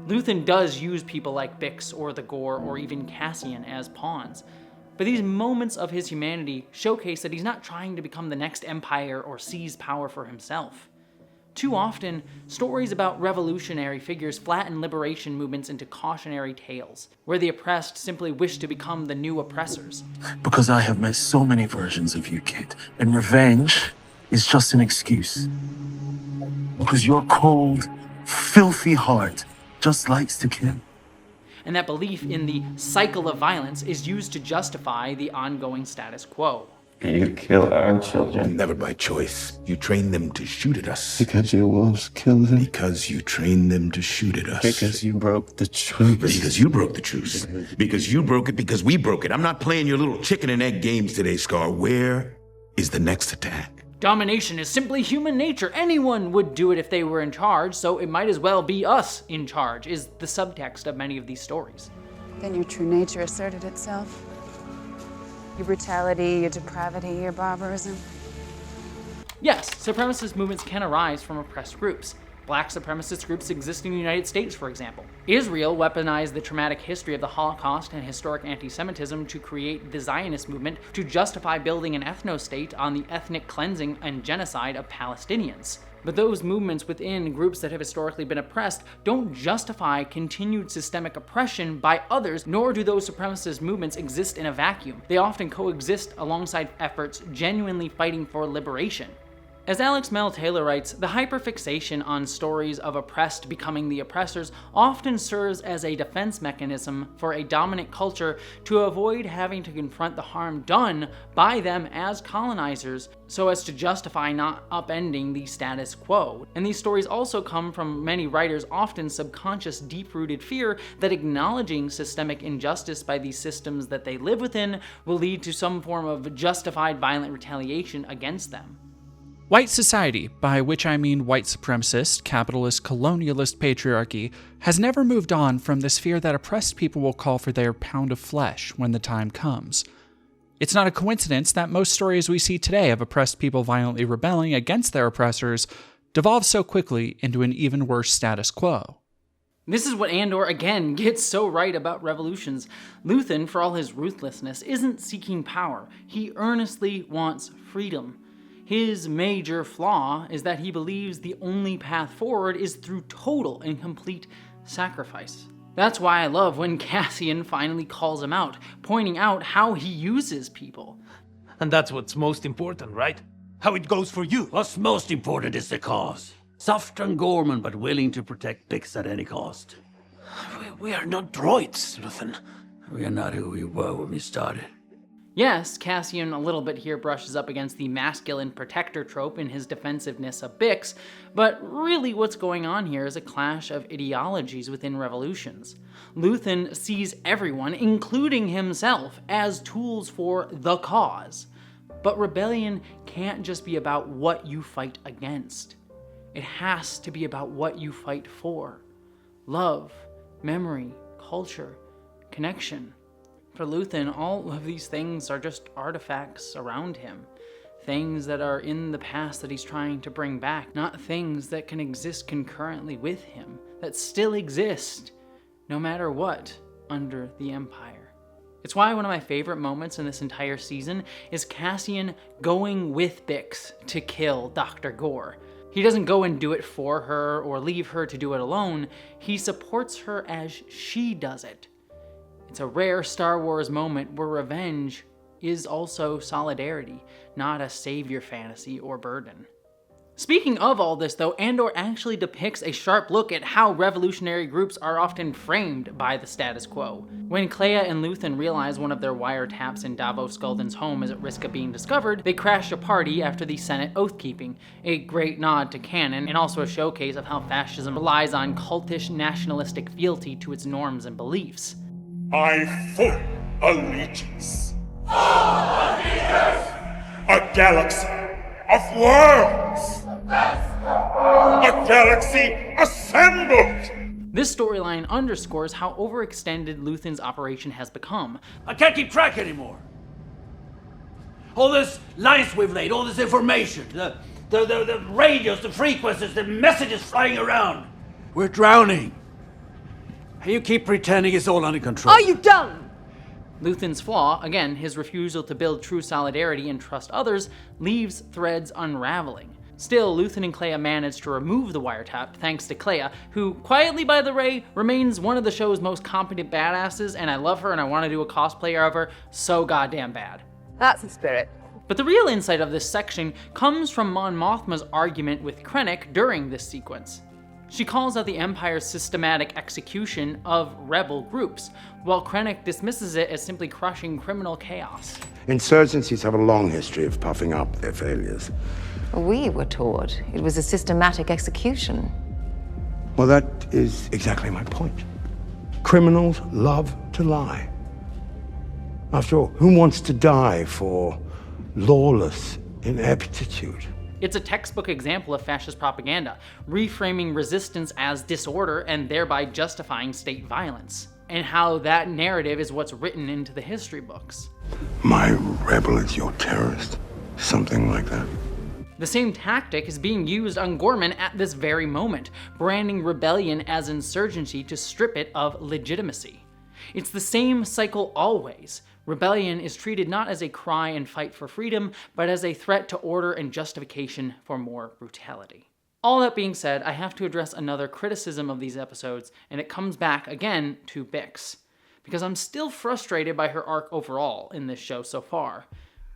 Luthen does use people like Bix or the Gore or even Cassian as pawns, but these moments of his humanity showcase that he's not trying to become the next Empire or seize power for himself. Too often, stories about revolutionary figures flatten liberation movements into cautionary tales, where the oppressed simply wish to become the new oppressors. Because I have met so many versions of you, kid, and revenge is just an excuse. Because your cold, filthy heart just likes to kill. And that belief in the cycle of violence is used to justify the ongoing status quo. You kill our children. Never by choice. You train them to shoot at us. Because your wolves killed them. Because you train them to shoot at us. Because you broke the truce. Because you broke the truce. Because you broke it, because we broke it. I'm not playing your little chicken and egg games today, Scar. Where is the next attack? Domination is simply human nature. Anyone would do it if they were in charge, so it might as well be us in charge, is the subtext of many of these stories. Then your true nature asserted itself. Your brutality, your depravity, your barbarism. Yes, supremacist movements can arise from oppressed groups. Black supremacist groups exist in the United States, for example. Israel weaponized the traumatic history of the Holocaust and historic anti-Semitism to create the Zionist movement to justify building an ethno-state on the ethnic cleansing and genocide of Palestinians. But those movements within groups that have historically been oppressed don't justify continued systemic oppression by others, nor do those supremacist movements exist in a vacuum. They often coexist alongside efforts genuinely fighting for liberation. As Alex Mel Taylor writes, the hyperfixation on stories of oppressed becoming the oppressors often serves as a defense mechanism for a dominant culture to avoid having to confront the harm done by them as colonizers so as to justify not upending the status quo. And these stories also come from many writers' often subconscious, deep-rooted fear that acknowledging systemic injustice by these systems that they live within will lead to some form of justified violent retaliation against them. White society, by which I mean white supremacist, capitalist, colonialist patriarchy, has never moved on from this fear that oppressed people will call for their pound of flesh when the time comes. It's not a coincidence that most stories we see today of oppressed people violently rebelling against their oppressors devolve so quickly into an even worse status quo. This is what Andor again gets so right about revolutions. Luthen, for all his ruthlessness, isn't seeking power. He earnestly wants freedom. His major flaw is that he believes the only path forward is through total and complete sacrifice. That's why I love when Cassian finally calls him out, pointing out how he uses people. And that's what's most important, right? How it goes for you. What's most important is the cause. Soft and Gorman, but willing to protect Bix at any cost. We are not droids, Luthen. We are not who we were when we started. Yes, Cassian a little bit here brushes up against the masculine protector trope in his defensiveness of Bix, but really what's going on here is a clash of ideologies within revolutions. Luthen sees everyone, including himself, as tools for the cause. But rebellion can't just be about what you fight against. It has to be about what you fight for. Love, memory, culture, connection. For Luthen, all of these things are just artifacts around him. Things that are in the past that he's trying to bring back, not things that can exist concurrently with him, that still exist, no matter what, under the Empire. It's why one of my favorite moments in this entire season is Cassian going with Bix to kill Dr. Gore. He doesn't go and do it for her or leave her to do it alone. He supports her as she does it. It's a rare Star Wars moment where revenge is also solidarity, not a savior fantasy or burden. Speaking of all this though, Andor actually depicts a sharp look at how revolutionary groups are often framed by the status quo. When Kleya and Luthen realize one of their wiretaps in Davos Gulden's home is at risk of being discovered, they crash a party after the Senate oath-keeping, a great nod to canon and also a showcase of how fascism relies on cultish nationalistic fealty to its norms and beliefs. My full allegiance. A galaxy of worlds. A galaxy assembled. This storyline underscores how overextended Luthen's operation has become. I can't keep track anymore. All this lines we've laid, all this information, the radios, the frequencies, the messages flying around. We're drowning. You keep pretending it's all under control. Are you done? Luthen's flaw, again, his refusal to build true solidarity and trust others, leaves threads unraveling. Still, Luthen and Kleya manage to remove the wiretap thanks to Kleya, who, quietly by the way, remains one of the show's most competent badasses, and I love her and I want to do a cosplayer of her so goddamn bad. That's the spirit. But the real insight of this section comes from Mon Mothma's argument with Krennic during this sequence. She calls out the Empire's systematic execution of rebel groups, while Krennic dismisses it as simply crushing criminal chaos. Insurgencies have a long history of puffing up their failures. We were taught it was a systematic execution. Well, that is exactly my point. Criminals love to lie. After all, who wants to die for lawless ineptitude? It's a textbook example of fascist propaganda, reframing resistance as disorder and thereby justifying state violence, and how that narrative is what's written into the history books. My rebel is your terrorist. Something like that. The same tactic is being used on Gorman at this very moment, branding rebellion as insurgency to strip it of legitimacy. It's the same cycle always. Rebellion is treated not as a cry and fight for freedom, but as a threat to order and justification for more brutality. All that being said, I have to address another criticism of these episodes, and it comes back again to Bix, because I'm still frustrated by her arc overall in this show so far.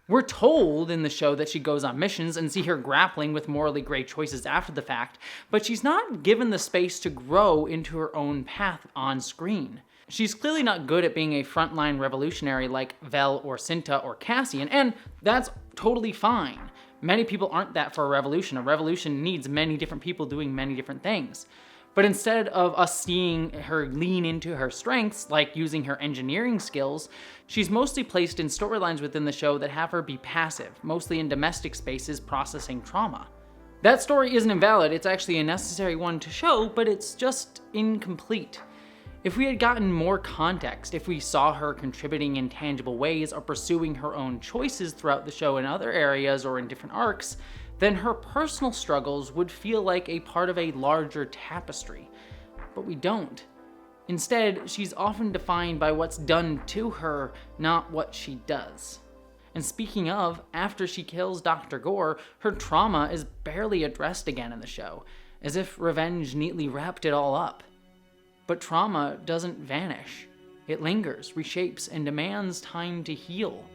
We're told in the show that she goes on missions and see her grappling with morally gray choices after the fact, but she's not given the space to grow into her own path on screen. She's clearly not good at being a frontline revolutionary like Vel or Cinta or Cassian, and that's totally fine. Many people aren't that for a revolution. A revolution needs many different people doing many different things. But instead of us seeing her lean into her strengths, like using her engineering skills, she's mostly placed in storylines within the show that have her be passive, mostly in domestic spaces processing trauma. That story isn't invalid, it's actually a necessary one to show, but it's just incomplete. If we had gotten more context, if we saw her contributing in tangible ways or pursuing her own choices throughout the show in other areas or in different arcs, then her personal struggles would feel like a part of a larger tapestry. But we don't. Instead, she's often defined by what's done to her, not what she does. And speaking of, after she kills Dr. Gore, her trauma is barely addressed again in the show, as if revenge neatly wrapped it all up. But trauma doesn't vanish. It lingers, reshapes, and demands time to heal.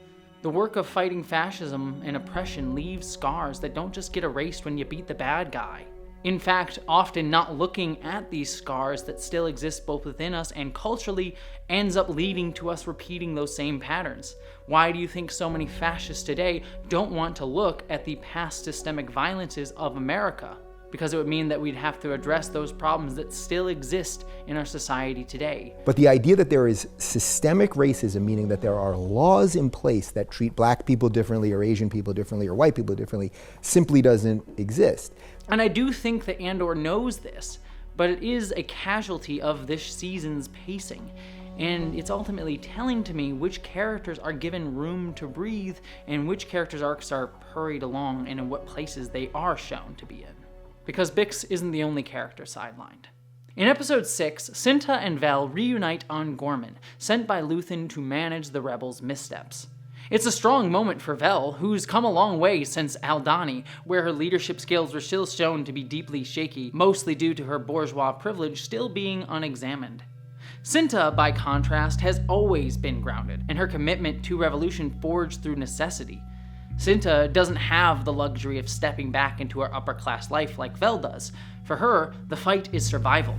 The work of fighting fascism and oppression leaves scars that don't just get erased when you beat the bad guy. In fact, often not looking at these scars that still exist both within us and culturally ends up leading to us repeating those same patterns. Why do you think so many fascists today don't want to look at the past systemic violences of America? Because it would mean that we'd have to address those problems that still exist in our society today. But the idea that there is systemic racism, meaning that there are laws in place that treat black people differently or Asian people differently or white people differently, simply doesn't exist. And I do think that Andor knows this, but it is a casualty of this season's pacing. And it's ultimately telling to me which characters are given room to breathe and which characters' arcs are hurried along and in what places they are shown to be in. Because Bix isn't the only character sidelined. In episode 6, Cinta and Vel reunite on Gorman, sent by Luthen to manage the rebels' missteps. It's a strong moment for Vel, who's come a long way since Aldhani, where her leadership skills were still shown to be deeply shaky, mostly due to her bourgeois privilege still being unexamined. Cinta, by contrast, has always been grounded, and her commitment to revolution forged through necessity. Cinta doesn't have the luxury of stepping back into her upper-class life like Vel does. For her, the fight is survival.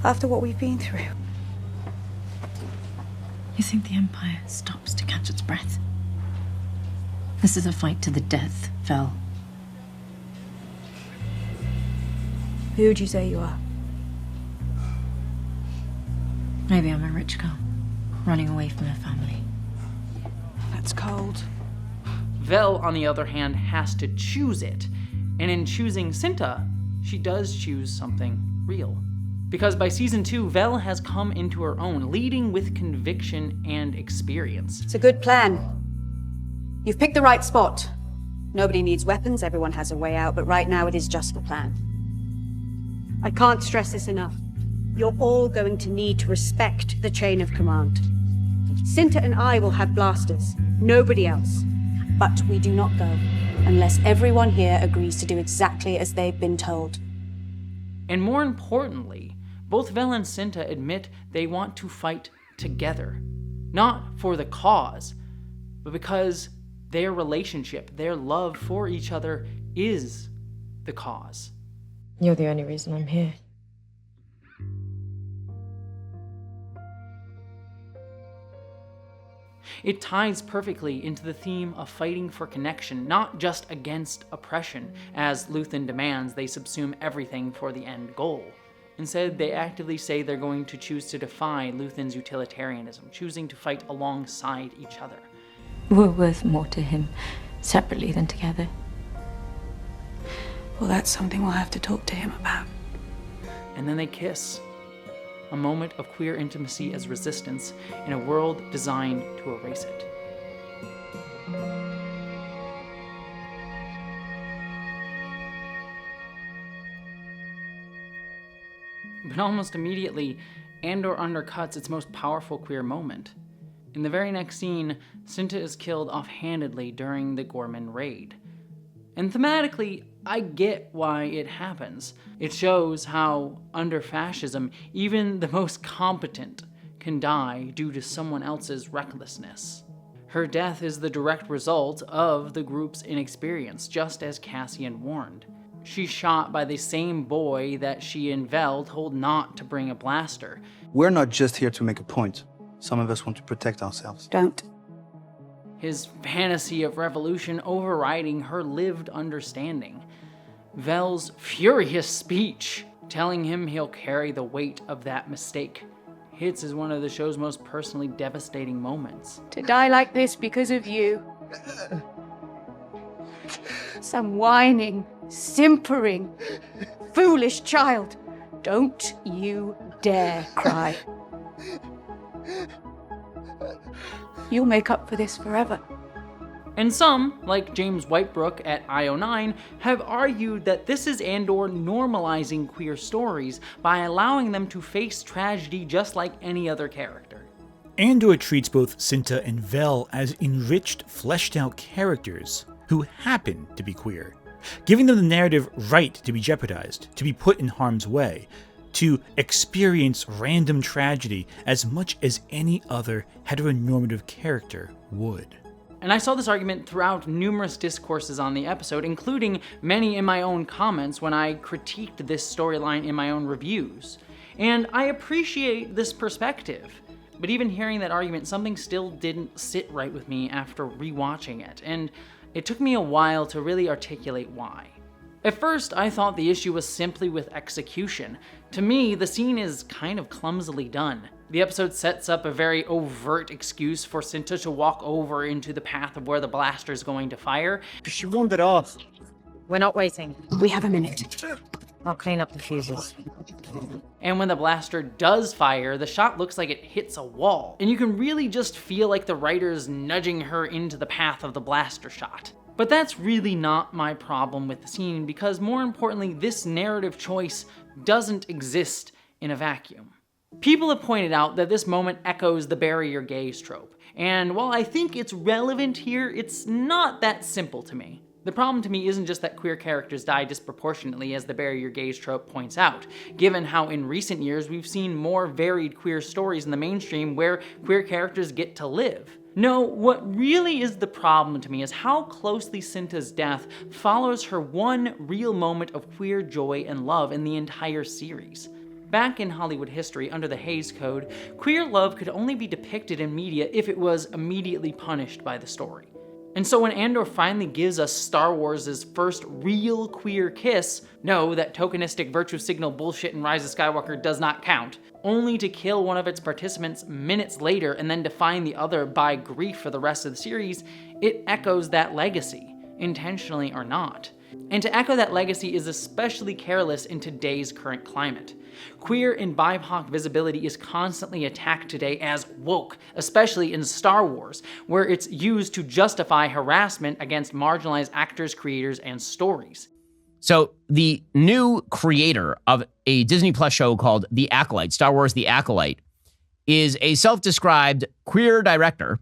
After what we've been through, You think the Empire stops to catch its breath? This is a fight to the death, Vel. who would you say you are? Maybe I'm a rich girl, running away from her family. That's cold. Vel, on the other hand, has to choose it. And in choosing Cinta, she does choose something real. Because by season 2, Vel has come into her own, leading with conviction and experience. It's a good plan. You've picked the right spot. Nobody needs weapons, everyone has a way out, but right now it is just the plan. I can't stress this enough. You're all going to need to respect the chain of command. Cinta and I will have blasters, nobody else. But we do not go unless everyone here agrees to do exactly as they've been told. And more importantly, both Vel and Cinta admit they want to fight together. Not for the cause, but because their relationship, their love for each other is the cause. You're the only reason I'm here. It ties perfectly into the theme of fighting for connection, not just against oppression. As Luthen demands, they subsume everything for the end goal. Instead, they actively say they're going to choose to defy Luthen's utilitarianism, choosing to fight alongside each other. We're worth more to him separately than together. Well, that's something we'll have to talk to him about. And then they kiss. A moment of queer intimacy as resistance in a world designed to erase it. But almost immediately, Andor undercuts its most powerful queer moment. In the very next scene, Cinta is killed offhandedly during the Gorman raid. And thematically, I get why it happens. It shows how, under fascism, even the most competent can die due to someone else's recklessness. Her death is the direct result of the group's inexperience, just as Cassian warned. She's shot by the same boy that she and Vel told not to bring a blaster. We're not just here to make a point. Some of us want to protect ourselves. Don't. His fantasy of revolution overriding her lived understanding. Vel's furious speech, telling him he'll carry the weight of that mistake, hits as one of the show's most personally devastating moments. To die like this because of you. Some whining, simpering, foolish child. Don't you dare cry. You'll make up for this forever. And some, like James Whitebrook at IO9, have argued that this is Andor normalizing queer stories by allowing them to face tragedy just like any other character. Andor treats both Cinta and Vel as enriched, fleshed-out characters who happen to be queer, giving them the narrative right to be jeopardized, to be put in harm's way, to experience random tragedy as much as any other heteronormative character would. And I saw this argument throughout numerous discourses on the episode, including many in my own comments when I critiqued this storyline in my own reviews. And I appreciate this perspective. But even hearing that argument, something still didn't sit right with me after rewatching it, and it took me a while to really articulate why. At first, I thought the issue was simply with execution. To me, the scene is kind of clumsily done. The episode sets up a very overt excuse for Cinta to walk over into the path of where the blaster is going to fire. She wandered off. We're not waiting. We have a minute. I'll clean up the fuses. And when the blaster does fire, the shot looks like it hits a wall. And you can really just feel like the writer's nudging her into the path of the blaster shot. But that's really not my problem with the scene, because more importantly, this narrative choice doesn't exist in a vacuum. People have pointed out that this moment echoes the bury your gays trope, and while I think it's relevant here, it's not that simple to me. The problem to me isn't just that queer characters die disproportionately, as the bury your gays trope points out, given how in recent years we've seen more varied queer stories in the mainstream where queer characters get to live. No, what really is the problem to me is how closely Cinta's death follows her one real moment of queer joy and love in the entire series. Back in Hollywood history, under the Hays Code, queer love could only be depicted in media if it was immediately punished by the story. And so when Andor finally gives us Star Wars' first real queer kiss, no, that tokenistic virtue signal bullshit in Rise of Skywalker does not count, only to kill one of its participants minutes later and then define the other by grief for the rest of the series, it echoes that legacy, intentionally or not. And to echo that legacy is especially careless in today's current climate. Queer and BIPOC visibility is constantly attacked today as woke, especially in Star Wars, where it's used to justify harassment against marginalized actors, creators, and stories. So the new creator of a Disney Plus show called The Acolyte, Star Wars The Acolyte, is a self-described queer director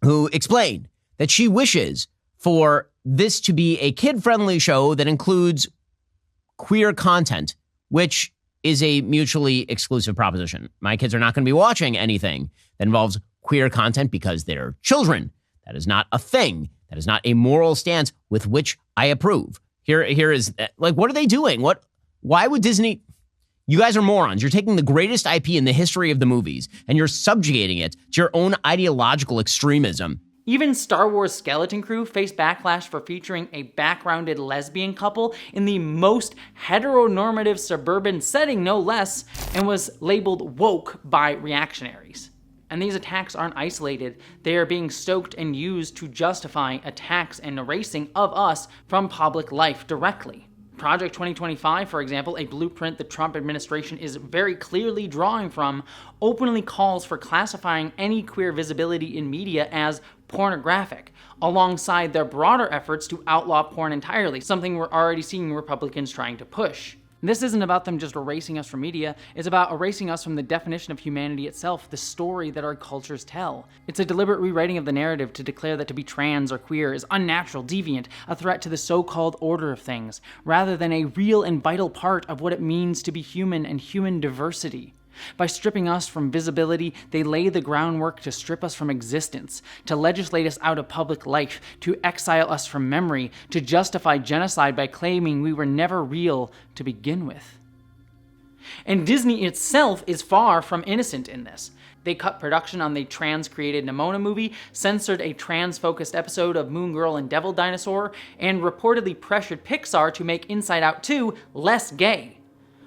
who explained that she wishes for this to be a kid-friendly show that includes queer content, which is a mutually exclusive proposition. My kids are not going to be watching anything that involves queer content because they're children. That is not a thing. That is not a moral stance with which I approve. Here is, like, what are they doing? Why would Disney? You guys are morons. You're taking the greatest IP in the history of the movies, and you're subjugating it to your own ideological extremism. Even Star Wars Skeleton Crew faced backlash for featuring a backgrounded lesbian couple in the most heteronormative suburban setting, no less, and was labeled woke by reactionaries. And these attacks aren't isolated. They are being stoked and used to justify attacks and erasing of us from public life directly. Project 2025, for example, a blueprint the Trump administration is very clearly drawing from, openly calls for classifying any queer visibility in media as pornographic, alongside their broader efforts to outlaw porn entirely, something we're already seeing Republicans trying to push. This isn't about them just erasing us from media, it's about erasing us from the definition of humanity itself, the story that our cultures tell. It's a deliberate rewriting of the narrative to declare that to be trans or queer is unnatural, deviant, a threat to the so-called order of things, rather than a real and vital part of what it means to be human and human diversity. By stripping us from visibility, they lay the groundwork to strip us from existence, to legislate us out of public life, to exile us from memory, to justify genocide by claiming we were never real to begin with. And Disney itself is far from innocent in this. They cut production on the trans-created Nimona movie, censored a trans-focused episode of Moon Girl and Devil Dinosaur, and reportedly pressured Pixar to make Inside Out 2 less gay.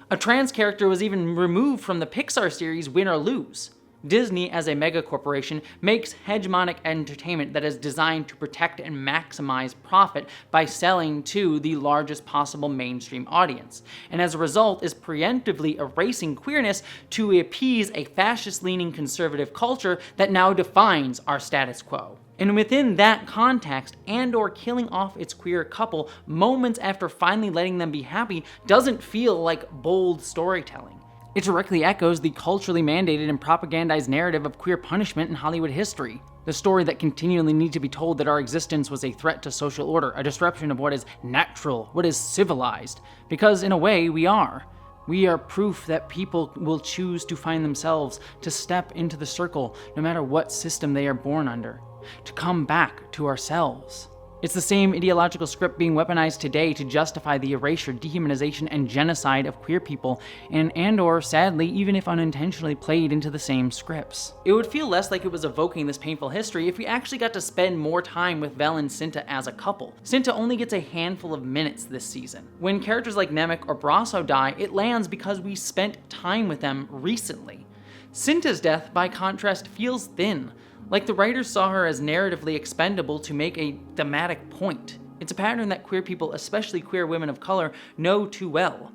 A trans character was even removed from the Pixar series Win or Lose. Disney, as a megacorporation, makes hegemonic entertainment that is designed to protect and maximize profit by selling to the largest possible mainstream audience, and as a result is preemptively erasing queerness to appease a fascist-leaning conservative culture that now defines our status quo. And within that context, Andor killing off its queer couple moments after finally letting them be happy doesn't feel like bold storytelling. It directly echoes the culturally mandated and propagandized narrative of queer punishment in Hollywood history. The story that continually needs to be told that our existence was a threat to social order, a disruption of what is natural, what is civilized. Because in a way, we are. We are proof that people will choose to find themselves, to step into the circle, no matter what system they are born under. To come back to ourselves. It's the same ideological script being weaponized today to justify the erasure, dehumanization, and genocide of queer people, and Andor, sadly, even if unintentionally, played into the same scripts. It would feel less like it was evoking this painful history if we actually got to spend more time with Vel and Cinta as a couple. Cinta only gets a handful of minutes this season. When characters like Nemec or Brasso die, it lands because we spent time with them recently. Cinta's death, by contrast, feels thin. Like the writers saw her as narratively expendable to make a thematic point. It's a pattern that queer people, especially queer women of color, know too well.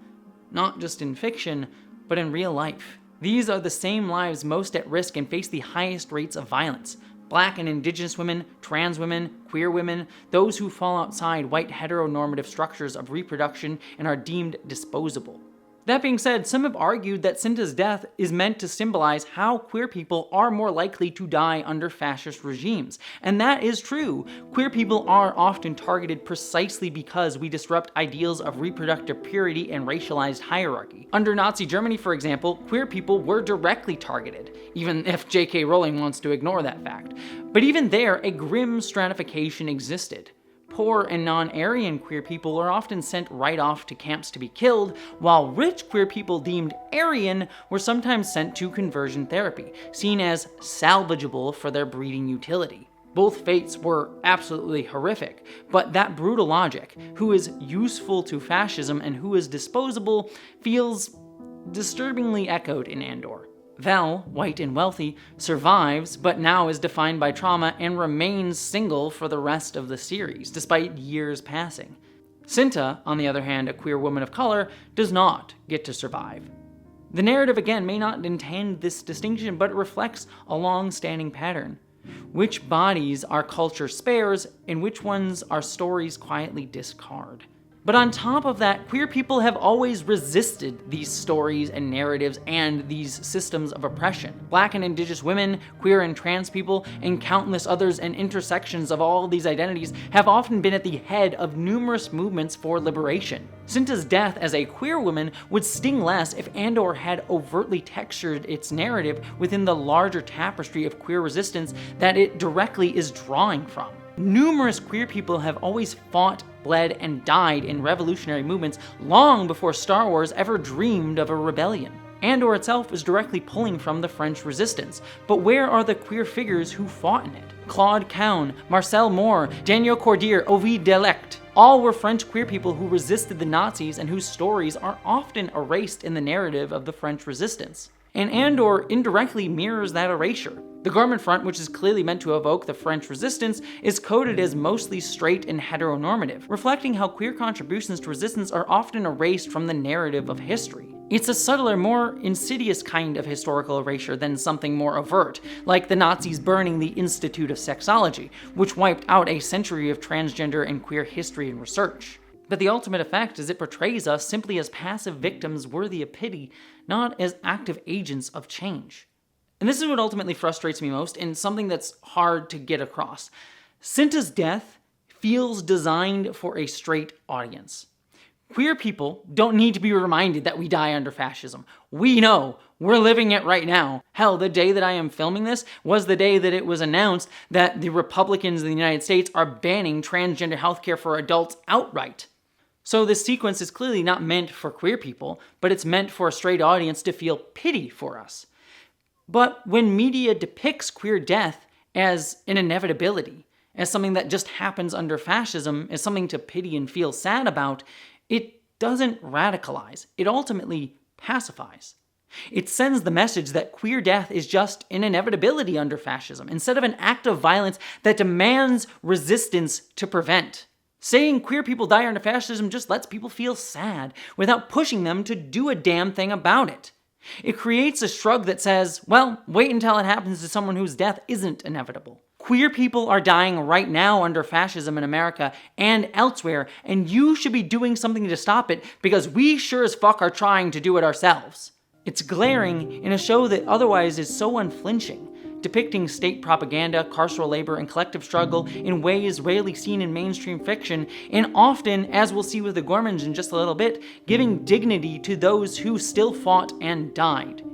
Not just in fiction, but in real life. These are the same lives most at risk and face the highest rates of violence. Black and indigenous women, trans women, queer women, those who fall outside white heteronormative structures of reproduction and are deemed disposable. That being said, some have argued that Cinta's death is meant to symbolize how queer people are more likely to die under fascist regimes. And that is true. Queer people are often targeted precisely because we disrupt ideals of reproductive purity and racialized hierarchy. Under Nazi Germany, for example, queer people were directly targeted, even if J.K. Rowling wants to ignore that fact. But even there, a grim stratification existed. Poor and non-Aryan queer people are often sent right off to camps to be killed, while rich queer people deemed Aryan were sometimes sent to conversion therapy, seen as salvageable for their breeding utility. Both fates were absolutely horrific, but that brutal logic, who is useful to fascism and who is disposable, feels disturbingly echoed in Andor. Vel, white and wealthy, survives, but now is defined by trauma and remains single for the rest of the series, despite years passing. Cinta, on the other hand, a queer woman of color, does not get to survive. The narrative, again, may not intend this distinction, but it reflects a long-standing pattern. Which bodies our culture spares, and which ones our stories quietly discard. But on top of that, queer people have always resisted these stories and narratives and these systems of oppression. Black and indigenous women, queer and trans people, and countless others and intersections of all these identities have often been at the head of numerous movements for liberation. Cinta's death as a queer woman would sting less if Andor had overtly textured its narrative within the larger tapestry of queer resistance that it directly is drawing from. Numerous queer people have always fought bled, and died in revolutionary movements long before Star Wars ever dreamed of a rebellion. Andor itself is directly pulling from the French Resistance, but where are the queer figures who fought in it? Claude Cahun, Marcel Moore, Daniel Cordier, Ovid Delect. All were French queer people who resisted the Nazis and whose stories are often erased in the narrative of the French Resistance. And Andor indirectly mirrors that erasure. The garment front, which is clearly meant to evoke the French Resistance, is coded as mostly straight and heteronormative, reflecting how queer contributions to resistance are often erased from the narrative of history. It's a subtler, more insidious kind of historical erasure than something more overt, like the Nazis burning the Institute of Sexology, which wiped out a century of transgender and queer history and research. But the ultimate effect is it portrays us simply as passive victims worthy of pity, not as active agents of change. And this is what ultimately frustrates me most, and something that's hard to get across. Cinta's death feels designed for a straight audience. Queer people don't need to be reminded that we die under fascism. We know. We're living it right now. Hell, the day that I am filming this was the day that it was announced that the Republicans in the United States are banning transgender healthcare for adults outright. So this sequence is clearly not meant for queer people, but it's meant for a straight audience to feel pity for us. But when media depicts queer death as an inevitability, as something that just happens under fascism, as something to pity and feel sad about, it doesn't radicalize. It ultimately pacifies. It sends the message that queer death is just an inevitability under fascism, instead of an act of violence that demands resistance to prevent. Saying queer people die under fascism just lets people feel sad without pushing them to do a damn thing about it. It creates a shrug that says, well, wait until it happens to someone whose death isn't inevitable. Queer people are dying right now under fascism in America and elsewhere, and you should be doing something to stop it because we sure as fuck are trying to do it ourselves. It's glaring in a show that otherwise is so unflinching, depicting state propaganda, carceral labor, and collective struggle in ways rarely seen in mainstream fiction, and often, as we'll see with the Gormans in just a little bit, giving dignity to those who still fought and died.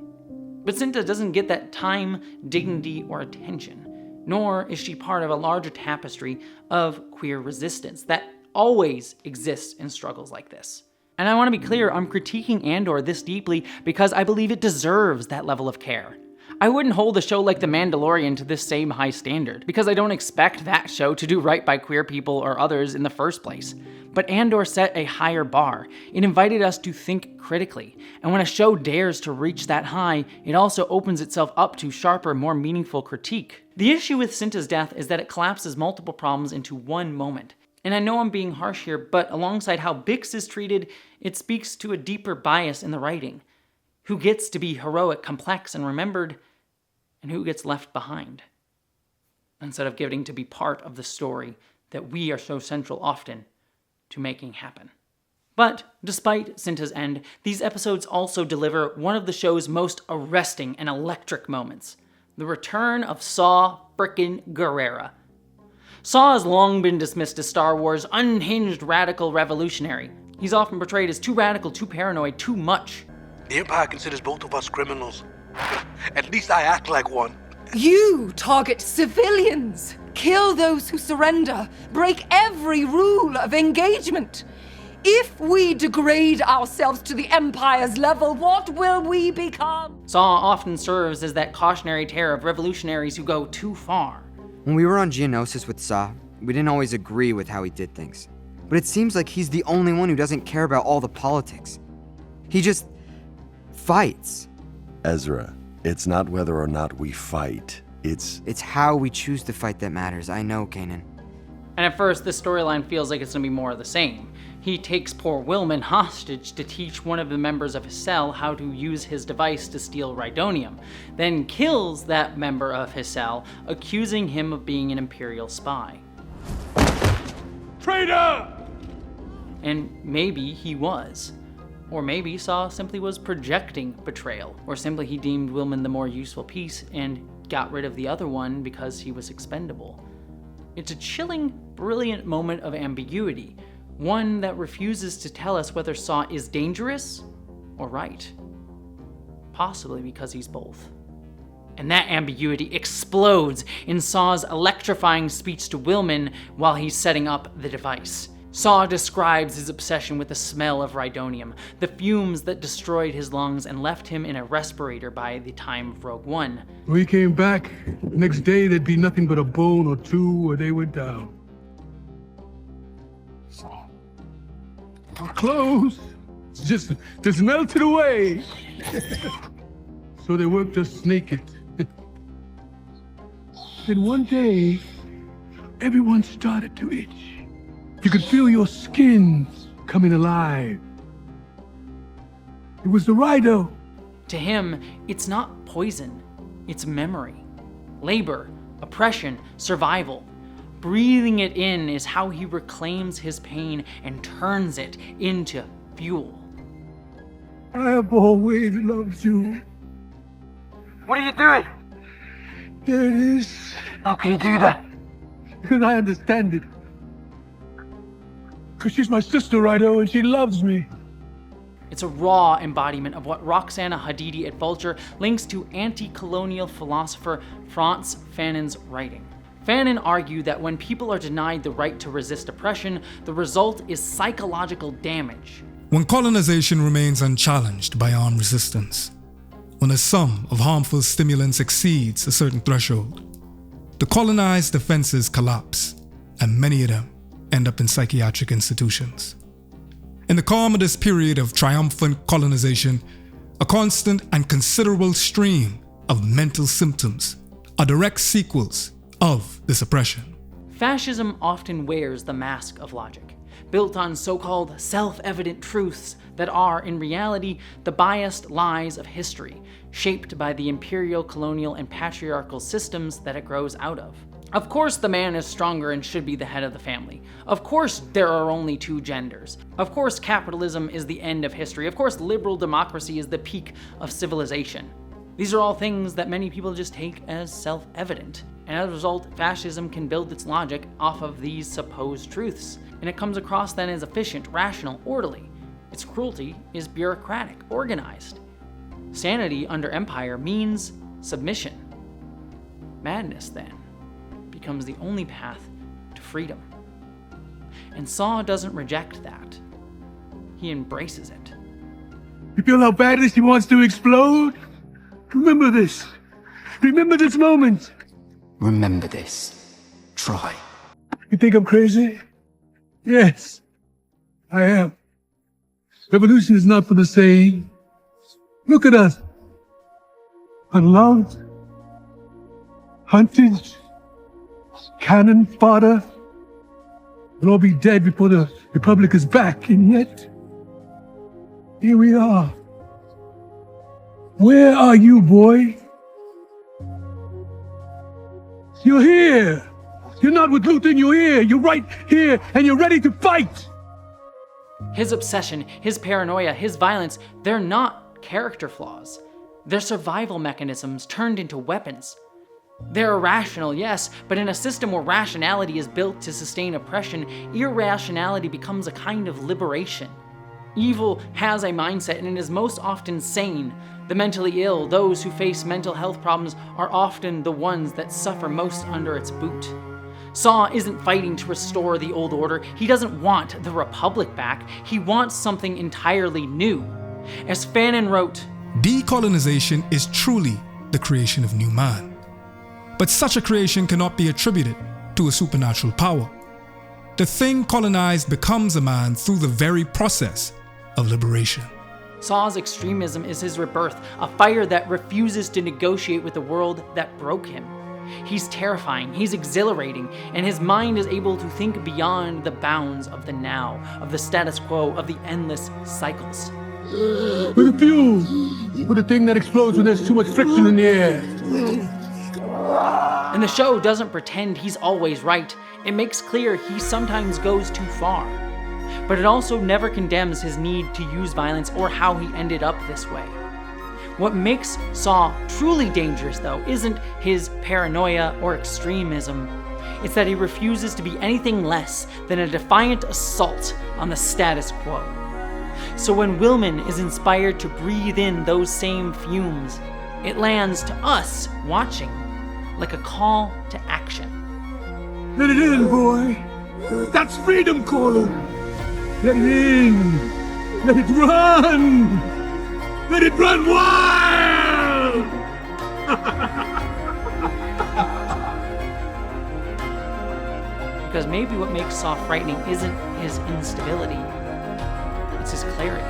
But Cinta doesn't get that time, dignity, or attention, nor is she part of a larger tapestry of queer resistance that always exists in struggles like this. And I want to be clear, I'm critiquing Andor this deeply because I believe it deserves that level of care. I wouldn't hold a show like The Mandalorian to this same high standard, because I don't expect that show to do right by queer people or others in the first place. But Andor set a higher bar. It invited us to think critically, and when a show dares to reach that high, it also opens itself up to sharper, more meaningful critique. The issue with Cinta's death is that it collapses multiple problems into one moment. And I know I'm being harsh here, but alongside how Bix is treated, it speaks to a deeper bias in the writing. Who gets to be heroic, complex, and remembered, and who gets left behind, instead of getting to be part of the story that we are so central often to making happen. But despite Cinta's end, these episodes also deliver one of the show's most arresting and electric moments, the return of Saw frickin' Gerrera. Saw has long been dismissed as Star Wars' unhinged radical revolutionary. He's often portrayed as too radical, too paranoid, too much. The Empire considers both of us criminals. At least I act like one. You target civilians, kill those who surrender, break every rule of engagement. If we degrade ourselves to the Empire's level, what will we become? Saw often serves as that cautionary tale of revolutionaries who go too far. When we were on Geonosis with Saw, we didn't always agree with how he did things. But it seems like he's the only one who doesn't care about all the politics. He just fights. Ezra, it's not whether or not we fight, it's how we choose to fight that matters. I know, Kanan. And at first, this storyline feels like it's gonna be more of the same. He takes poor Willman hostage to teach one of the members of his cell how to use his device to steal Rhydonium, then kills that member of his cell, accusing him of being an Imperial spy. Traitor! And maybe he was. Or maybe Saw simply was projecting betrayal, or simply he deemed Willman the more useful piece and got rid of the other one because he was expendable. It's a chilling, brilliant moment of ambiguity, one that refuses to tell us whether Saw is dangerous or right. Possibly because he's both. And that ambiguity explodes in Saw's electrifying speech to Willman while he's setting up the device. Saw describes his obsession with the smell of rhydonium, the fumes that destroyed his lungs and left him in a respirator by the time of Rogue One. When he came back, the next day there'd be nothing but a bone or two where they went down. Our clothes just melted away. So they worked us naked. Then one day, everyone started to itch. You could feel your skin coming alive. It was the rhino. To him, it's not poison, it's memory. Labor, oppression, survival. Breathing it in is how he reclaims his pain and turns it into fuel. I have always loved you. What are you doing? There it is. How can you do that? Because I understand it. Because she's my sister, Rhino, and she loves me. It's a raw embodiment of what Roxana Hadidi at Vulture links to anti-colonial philosopher Frantz Fanon's writing. Fanon argued that when people are denied the right to resist oppression, the result is psychological damage. When colonization remains unchallenged by armed resistance, when a sum of harmful stimulants exceeds a certain threshold, the colonized defenses collapse, and many of them end up in psychiatric institutions. In the calm of this period of triumphant colonization, a constant and considerable stream of mental symptoms are direct sequels of this oppression. Fascism often wears the mask of logic, built on so-called self-evident truths that are, in reality, the biased lies of history, shaped by the imperial, colonial, and patriarchal systems that it grows out of. Of course the man is stronger and should be the head of the family. Of course there are only two genders. Of course capitalism is the end of history. Of course liberal democracy is the peak of civilization. These are all things that many people just take as self-evident. And as a result, fascism can build its logic off of these supposed truths. And it comes across then as efficient, rational, orderly. Its cruelty is bureaucratic, organized. Sanity under empire means submission. Madness, then, becomes the only path to freedom. And Saw doesn't reject that. He embraces it. You feel how badly she wants to explode? Remember this. Remember this moment. Remember this. Try. You think I'm crazy? Yes, I am. Revolution is not for the sane. Look at us. Unloved, hunted, cannon fodder. We'll all be dead before the Republic is back, and yet, here we are. Where are you, boy? You're here. You're not with Luthen, you're here. You're right here, and you're ready to fight. His obsession, his paranoia, his violence, they're not character flaws. They're survival mechanisms turned into weapons. They're irrational, yes, but in a system where rationality is built to sustain oppression, irrationality becomes a kind of liberation. Evil has a mindset and it is most often sane. The mentally ill, those who face mental health problems, are often the ones that suffer most under its boot. Saw isn't fighting to restore the old order. He doesn't want the Republic back. He wants something entirely new. As Fanon wrote, "Decolonization is truly the creation of new man. But such a creation cannot be attributed to a supernatural power. The thing colonized becomes a man through the very process of liberation." Saw's extremism is his rebirth, a fire that refuses to negotiate with the world that broke him. He's terrifying, he's exhilarating, and his mind is able to think beyond the bounds of the now, of the status quo, of the endless cycles. For the fuel, for the thing that explodes when there's too much friction in the air. And the show doesn't pretend he's always right. It makes clear he sometimes goes too far. But it also never condemns his need to use violence or how he ended up this way. What makes Saw truly dangerous, though, isn't his paranoia or extremism. It's that he refuses to be anything less than a defiant assault on the status quo. So when Willman is inspired to breathe in those same fumes, it lands to us watching like a call to action. Let it in, boy. That's freedom calling. Let it in. Let it run. Let it run wild. Because maybe what makes Saw frightening isn't his instability, it's his clarity.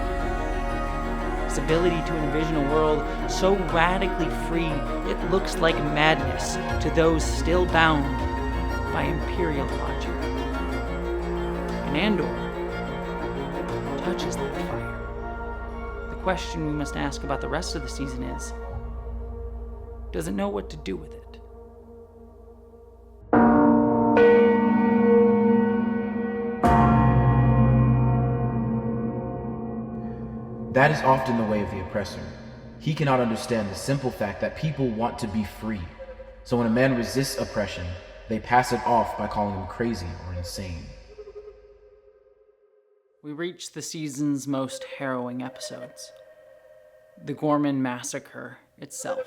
His ability to envision a world so radically free it looks like madness to those still bound by imperial logic. And Andor touches that fire. The question we must ask about the rest of the season is, does it know what to do with it? That is often the way of the oppressor. He cannot understand the simple fact that people want to be free. So when a man resists oppression, they pass it off by calling him crazy or insane. We reach the season's most harrowing episodes. The Gorman Massacre itself.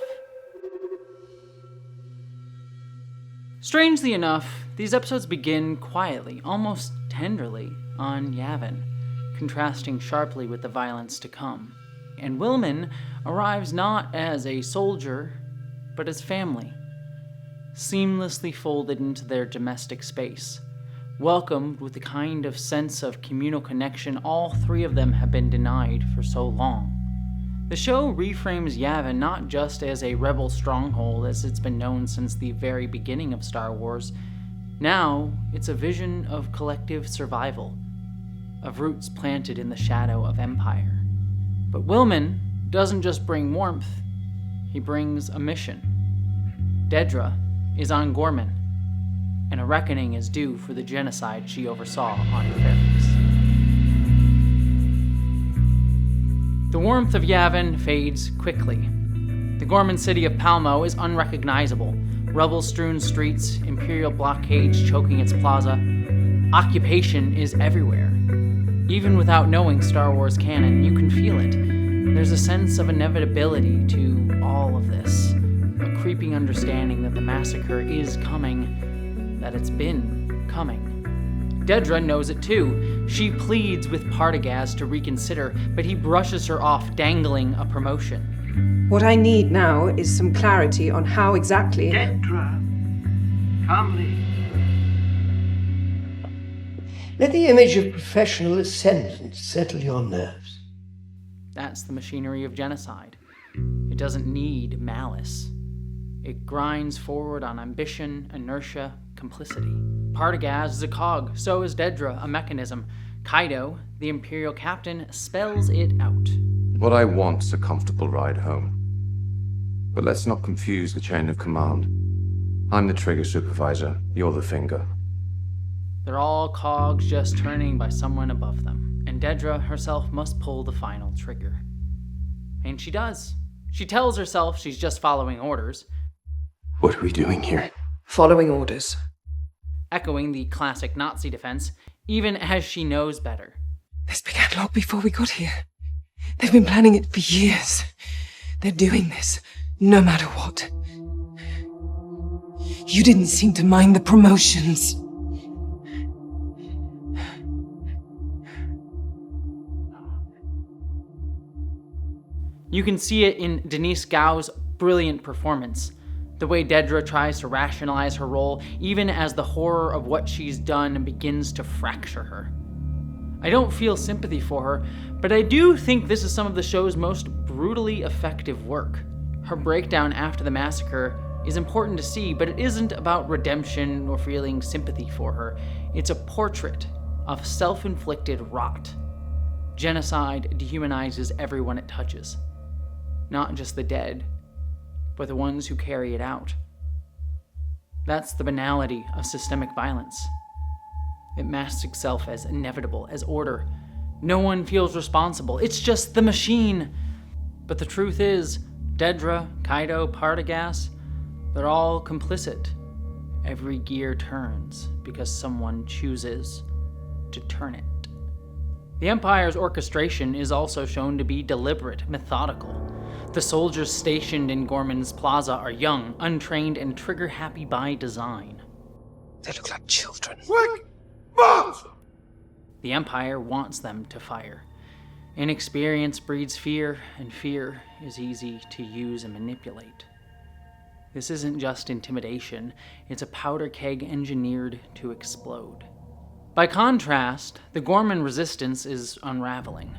Strangely enough, these episodes begin quietly, almost tenderly, on Yavin, contrasting sharply with the violence to come. And Willman arrives not as a soldier, but as family, seamlessly folded into their domestic space, welcomed with the kind of sense of communal connection all three of them have been denied for so long. The show reframes Yavin not just as a rebel stronghold as it's been known since the very beginning of Star Wars. Now, it's a vision of collective survival, of roots planted in the shadow of Empire. But Willman doesn't just bring warmth, he brings a mission. Dedra is on Gorman, and a reckoning is due for the genocide she oversaw on Ferrix. The warmth of Yavin fades quickly. The Gorman city of Palmo is unrecognizable. Rubble-strewn streets, Imperial blockades choking its plaza. Occupation is everywhere. Even without knowing Star Wars canon, you can feel it. There's a sense of inevitability to all of this. A creeping understanding that the massacre is coming, that it's been coming. Dedra knows it too. She pleads with Partagaz to reconsider, but he brushes her off, dangling a promotion. What I need now is some clarity on how exactly... Dedra, calmly. Let the image of professional ascendance settle your nerves. That's the machinery of genocide. It doesn't need malice. It grinds forward on ambition, inertia, complicity. Partagaz is a cog, so is Dedra, a mechanism. Kaido, the Imperial captain, spells it out. What I want's a comfortable ride home. But let's not confuse the chain of command. I'm the trigger supervisor, you're the finger. They're all cogs just turning by someone above them, and Dedra herself must pull the final trigger. And she does. She tells herself she's just following orders. What are we doing here? Following orders. Echoing the classic Nazi defense, even as she knows better. This began long before we got here. They've been planning it for years. They're doing this, no matter what. You didn't seem to mind the promotions. You can see it in Denise Gao's brilliant performance. The way Dedra tries to rationalize her role, even as the horror of what she's done begins to fracture her. I don't feel sympathy for her, but I do think this is some of the show's most brutally effective work. Her breakdown after the massacre is important to see, but it isn't about redemption or feeling sympathy for her. It's a portrait of self-inflicted rot. Genocide dehumanizes everyone it touches. Not just the dead, but the ones who carry it out. That's the banality of systemic violence. It masks itself as inevitable, as order. No one feels responsible. It's just the machine. But the truth is, Dedra, Kaido, Partagaz, they're all complicit. Every gear turns because someone chooses to turn it. The Empire's orchestration is also shown to be deliberate, methodical. The soldiers stationed in Gorman's Plaza are young, untrained, and trigger-happy by design. They look like children. The Empire wants them to fire. Inexperience breeds fear, and fear is easy to use and manipulate. This isn't just intimidation, it's a powder keg engineered to explode. By contrast, the Gorman resistance is unraveling.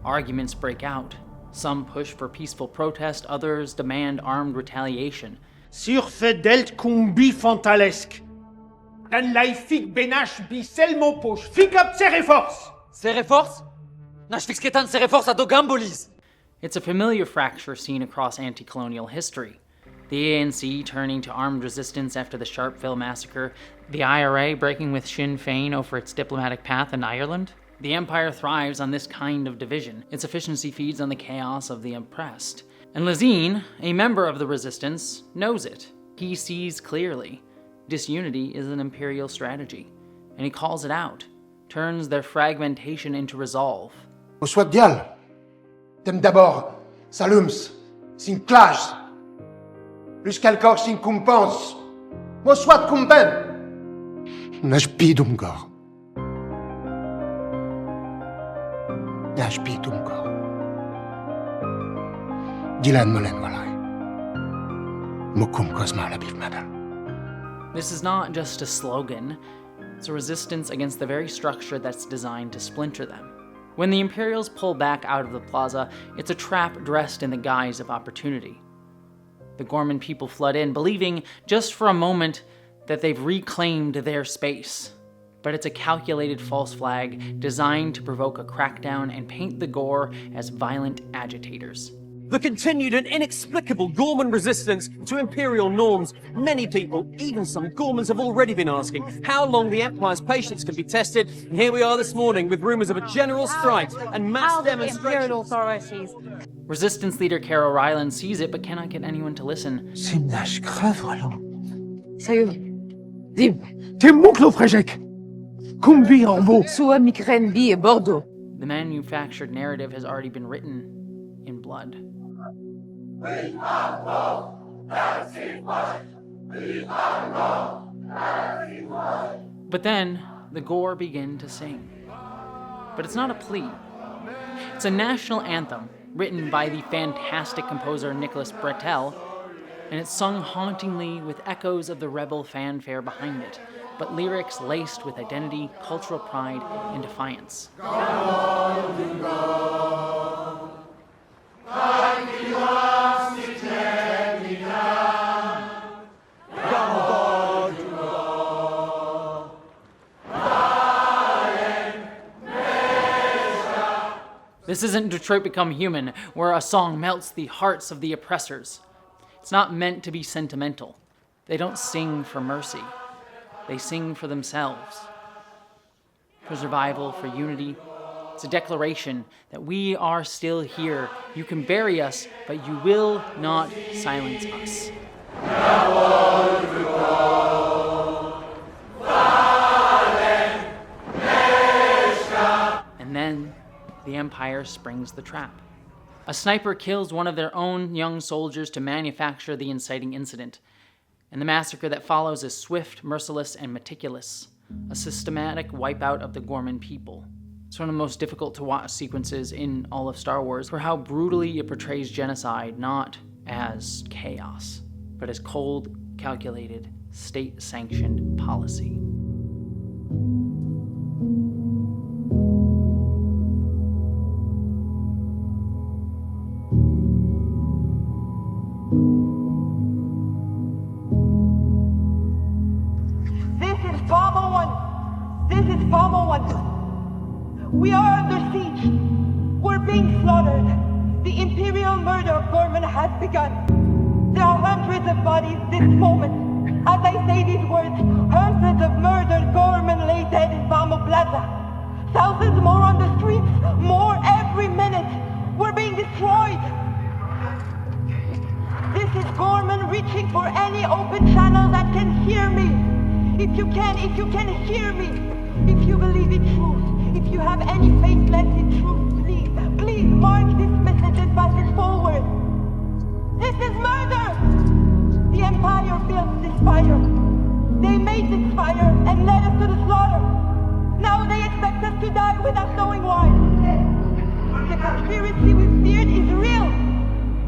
Arguments break out. Some push for peaceful protest, others demand armed retaliation. Surfedelt cum fantalesc. Dan laifik benash bi selmo poch. Fick up Cereforce! Cereforce? Nash fixketan Cereforce a dogambolis! It's a familiar fracture seen across anti-colonial history. The ANC turning to armed resistance after the Sharpeville massacre, the IRA breaking with Sinn Féin over its diplomatic path in Ireland. The Empire thrives on this kind of division. Its efficiency feeds on the chaos of the oppressed. And Lazine, a member of the resistance, knows it. He sees clearly. Disunity is an imperial strategy, and he calls it out, turns their fragmentation into resolve. Au soit dial, dem d'abord, salums, sin clash, jusqu'al cor sin compens, mo soit compen, nash pidum gor. Nash pidum gor. Dilan molen walai. Mukum kosma la biv madal. This is not just a slogan, it's a resistance against the very structure that's designed to splinter them. When the Imperials pull back out of the plaza, it's a trap dressed in the guise of opportunity. The Gorman people flood in, believing just for a moment that they've reclaimed their space. But it's a calculated false flag designed to provoke a crackdown and paint the Gore as violent agitators. The continued and inexplicable Gorman resistance to imperial norms. Many people, even some Gormans, have already been asking how long the Empire's patience can be tested. And here we are this morning with rumors of a general strike and mass demonstrations. Authorities. Resistance leader Carol Ryland sees it but cannot get anyone to listen. Simnash grave Sérieux. Dim. Tim Munklo Frejek. Kumbi en beau. Sua Mikren bi et Bordeaux. The manufactured narrative has already been written in blood. But then, the Gore begin to sing. But it's not a plea. It's a national anthem written by the fantastic composer Nicholas Bretel, and it's sung hauntingly with echoes of the rebel fanfare behind it, but lyrics laced with identity, cultural pride, and defiance. This isn't Detroit Become Human, where a song melts the hearts of the oppressors. It's not meant to be sentimental. They don't sing for mercy. They sing for themselves. For survival, for unity. It's a declaration that we are still here. You can bury us, but you will not silence us. And then the Empire springs the trap. A sniper kills one of their own young soldiers to manufacture the inciting incident. And the massacre that follows is swift, merciless, and meticulous. A systematic wipeout of the Gorman people. It's one of the most difficult to watch sequences in all of Star Wars for how brutally it portrays genocide not as chaos, but as cold, calculated, state-sanctioned policy. We are under siege. We're being slaughtered. The imperial murder of Gorman has begun. There are hundreds of bodies this moment. As I say these words, hundreds of murdered Gorman lay dead in Vamo Plaza. Thousands more on the streets, more every minute. We're being destroyed. This is Gorman reaching for any open channel that can hear me. If you can hear me. If you believe in truth. If you have any faith left in truth, please mark this message and pass it forward. This is murder! The Empire built this fire. They made this fire and led us to the slaughter. conspiracy we feared is real.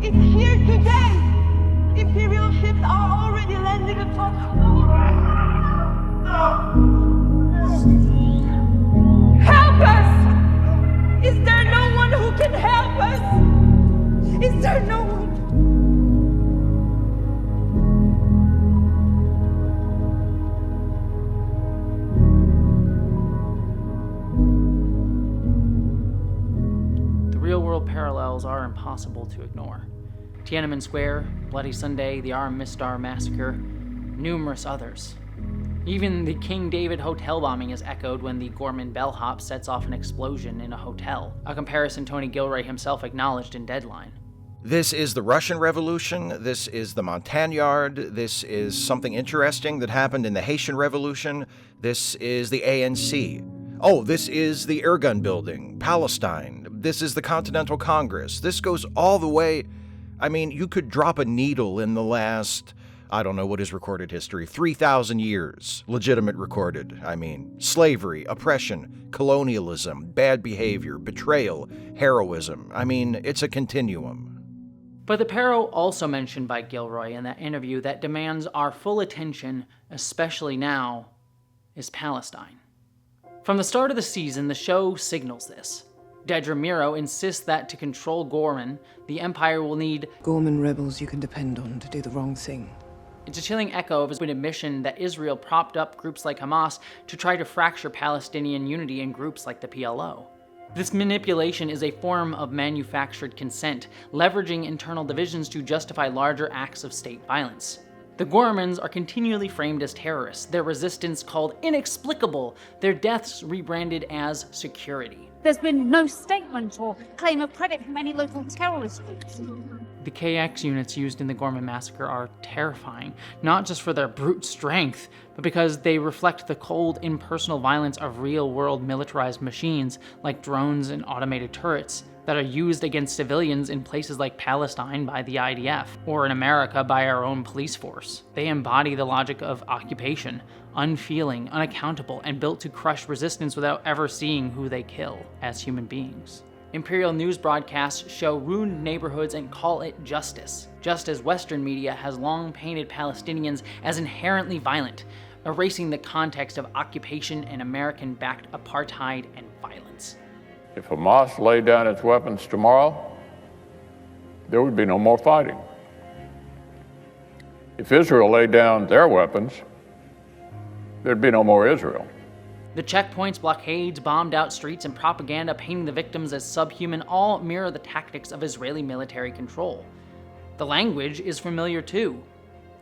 It's here today. Imperial ships are already landing upon. Help us! Is there no one who can help us? Is there no one? The real-world parallels are impossible to ignore. Tiananmen Square, Bloody Sunday, the Armistice Massacre, numerous others. Even the King David hotel bombing is echoed when the Gorman bellhop sets off an explosion in a hotel, a comparison Tony Gilroy himself acknowledged in Deadline. This is the Russian Revolution, this is the Montagnard, this is something interesting that happened in the Haitian Revolution, this is the ANC. Oh, this is the Irgun Building, Palestine, this is the Continental Congress, this goes all the way. I mean, you could drop a needle in the last, I don't know what is recorded history, 3,000 years, legitimate recorded. I mean, slavery, oppression, colonialism, bad behavior, betrayal, heroism. I mean, it's a continuum. But the peril also mentioned by Gilroy in that interview that demands our full attention, especially now, is Palestine. From the start of the season, the show signals this. Dedra Meero insists that to control Gorman, the Empire will need Gorman rebels you can depend on to do the wrong thing. It's a chilling echo of his admission that Israel propped up groups like Hamas to try to fracture Palestinian unity in groups like the PLO. This manipulation is a form of manufactured consent, leveraging internal divisions to justify larger acts of state violence. The Gormans are continually framed as terrorists, their resistance called inexplicable, their deaths rebranded as security. There's been no statement or claim of credit from any local terrorist groups. The KX units used in the Gorman massacre are terrifying, not just for their brute strength, but because they reflect the cold, impersonal violence of real-world militarized machines like drones and automated turrets that are used against civilians in places like Palestine by the IDF, or in America by our own police force. They embody the logic of occupation, unfeeling, unaccountable, and built to crush resistance without ever seeing who they kill as human beings. Imperial news broadcasts show ruined neighborhoods and call it justice, just as Western media has long painted Palestinians as inherently violent, erasing the context of occupation and American-backed apartheid and violence. If Hamas laid down its weapons tomorrow, there would be no more fighting. If Israel laid down their weapons, there'd be no more Israel. The checkpoints, blockades, bombed out streets, and propaganda painting the victims as subhuman all mirror the tactics of Israeli military control. The language is familiar too.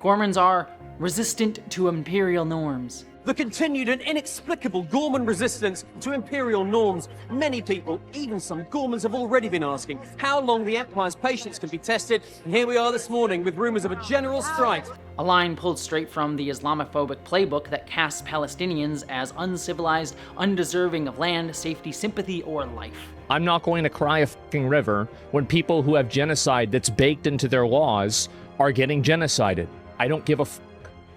Gormans are resistant to imperial norms. The continued and inexplicable Gorman resistance to imperial norms. Many people, even some Gormans, have already been asking how long the Empire's patience can be tested, and here we are this morning with rumors of a general strike. A line pulled straight from the Islamophobic playbook that casts Palestinians as uncivilized, undeserving of land, safety, sympathy, or life. I'm not going to cry a fucking river when people who have genocide that's baked into their laws are getting genocided. I don't give a fuck.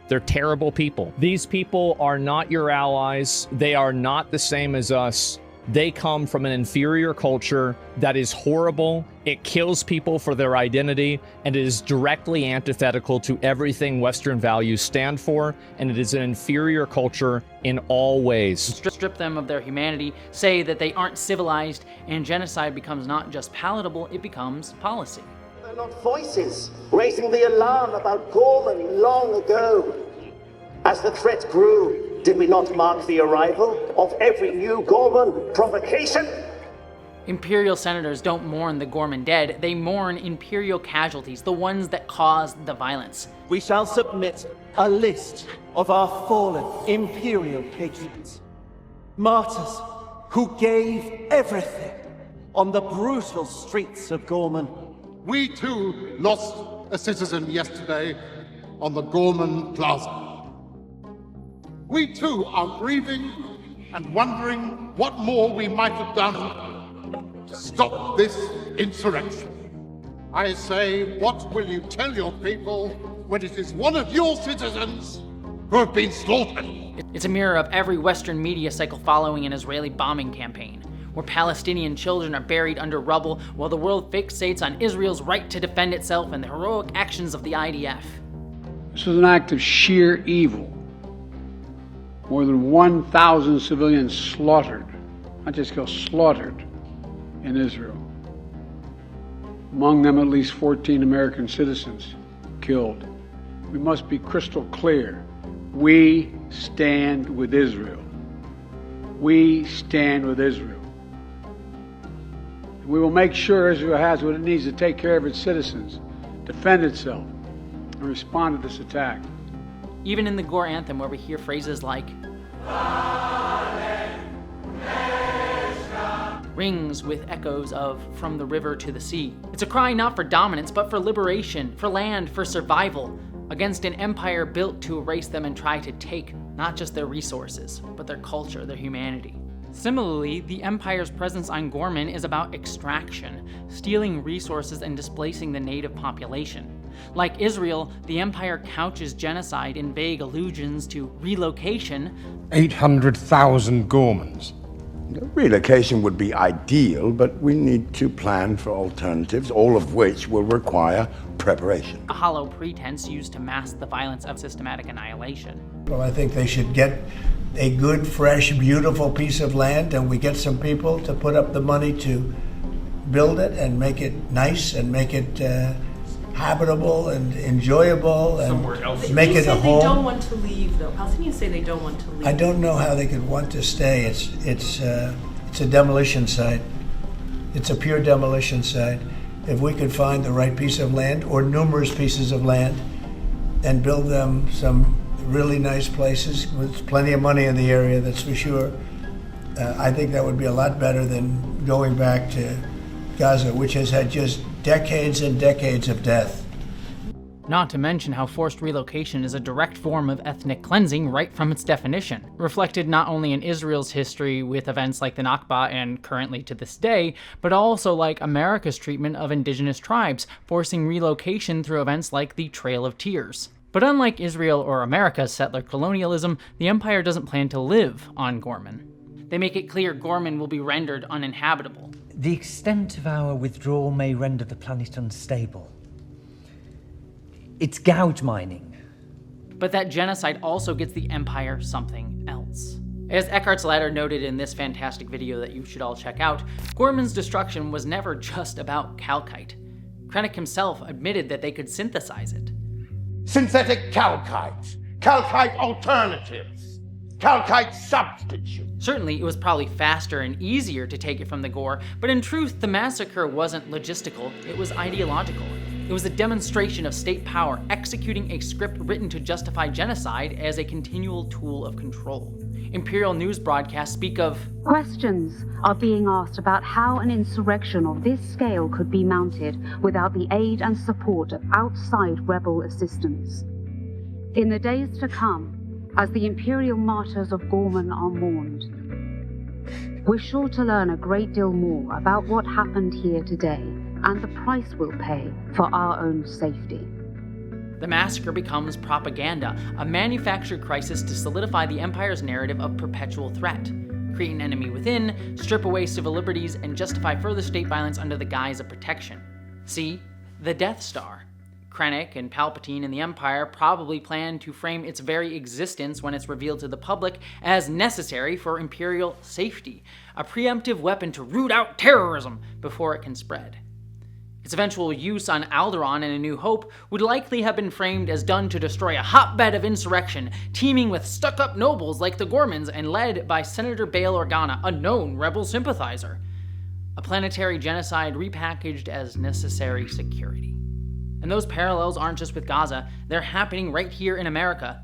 They're terrible people. These people are not your allies. They are not the same as us. They come from an inferior culture that is horrible. It kills people for their identity, and it is directly antithetical to everything Western values stand for, and it is an inferior culture in all ways. Strip them of their humanity, say that they aren't civilized, and genocide becomes not just palatable, it becomes policy. There are not voices raising the alarm about Gorman long ago. As the threat grew, did we not mark the arrival of every new Gorman provocation? Imperial senators don't mourn the Gorman dead, they mourn imperial casualties, the ones that caused the violence. We shall submit a list of our fallen imperial patriots, martyrs who gave everything on the brutal streets of Gorman. We too lost a citizen yesterday on the Gorman Plaza. We too are grieving and wondering what more we might have done to stop this insurrection. I say, what will you tell your people when it is one of your citizens who have been slaughtered? It's a mirror of every Western media cycle following an Israeli bombing campaign. where Palestinian children are buried under rubble while the world fixates on Israel's right to defend itself and the heroic actions of the IDF. This was an act of sheer evil. More than 1,000 civilians slaughtered, not just killed, slaughtered in Israel. Among them, at least 14 American citizens killed. We must be crystal clear. We stand with Israel. We stand with Israel. We will make sure Israel has what it needs to take care of its citizens, defend itself, and respond to this attack. Even in the Gore anthem, where we hear phrases like rings with echoes of "from the river to the sea." It's a cry not for dominance, but for liberation, for land, for survival, against an empire built to erase them and try to take not just their resources, but their culture, their humanity. Similarly, the Empire's presence on Gorman is about extraction, stealing resources and displacing the native population. Like Israel, the Empire couches genocide in vague allusions to relocation. 800,000 Gormans. Relocation would be ideal, but we need to plan for alternatives, all of which will require preparation. A hollow pretense used to mask the violence of systematic annihilation. Well, I think they should get a good, fresh, beautiful piece of land, and we get some people to put up the money to build it and make it nice and make it habitable and enjoyable and make it a home. They don't want to leave, though. Palestinians say they don't want to leave. I don't know how they could want to stay. It's a demolition site. It's a pure demolition site. If we could find the right piece of land or numerous pieces of land and build them some really nice places with plenty of money in the area, that's for sure, I think that would be a lot better than going back to Gaza, which has had just decades and decades of death. Not to mention how forced relocation is a direct form of ethnic cleansing right from its definition, reflected not only in Israel's history with events like the Nakba and currently to this day, but also like America's treatment of indigenous tribes, forcing relocation through events like the Trail of Tears. But unlike Israel or America's settler colonialism, the Empire doesn't plan to live on Gorman. They make it clear Gorman will be rendered uninhabitable. The extent of our withdrawal may render the planet unstable. It's gouge mining. But that genocide also gets the Empire something else. As Eckhart's Ladder noted in this fantastic video that you should all check out, Gorman's destruction was never just about calcite. Krennic himself admitted that they could synthesize it. Synthetic calcite, calcite alternatives, calcite substitutes. Certainly, it was probably faster and easier to take it from the Gore, but in truth, the massacre wasn't logistical, it was ideological. It was a demonstration of state power executing a script written to justify genocide as a continual tool of control. Imperial news broadcasts speak of questions are being asked about how an insurrection of this scale could be mounted without the aid and support of outside rebel assistance. In the days to come, as the Imperial martyrs of Gorman are mourned, we're sure to learn a great deal more about what happened here today and the price we'll pay for our own safety. The massacre becomes propaganda, a manufactured crisis to solidify the Empire's narrative of perpetual threat, create an enemy within, strip away civil liberties, and justify further state violence under the guise of protection. See, the Death Star. Krennic and Palpatine and the Empire probably plan to frame its very existence when it's revealed to the public as necessary for Imperial safety, a preemptive weapon to root out terrorism before it can spread. Its eventual use on Alderaan in A New Hope would likely have been framed as done to destroy a hotbed of insurrection, teeming with stuck-up nobles like the Gormans and led by Senator Bail Organa, a known rebel sympathizer. A planetary genocide repackaged as necessary security. And those parallels aren't just with Gaza, they're happening right here in America.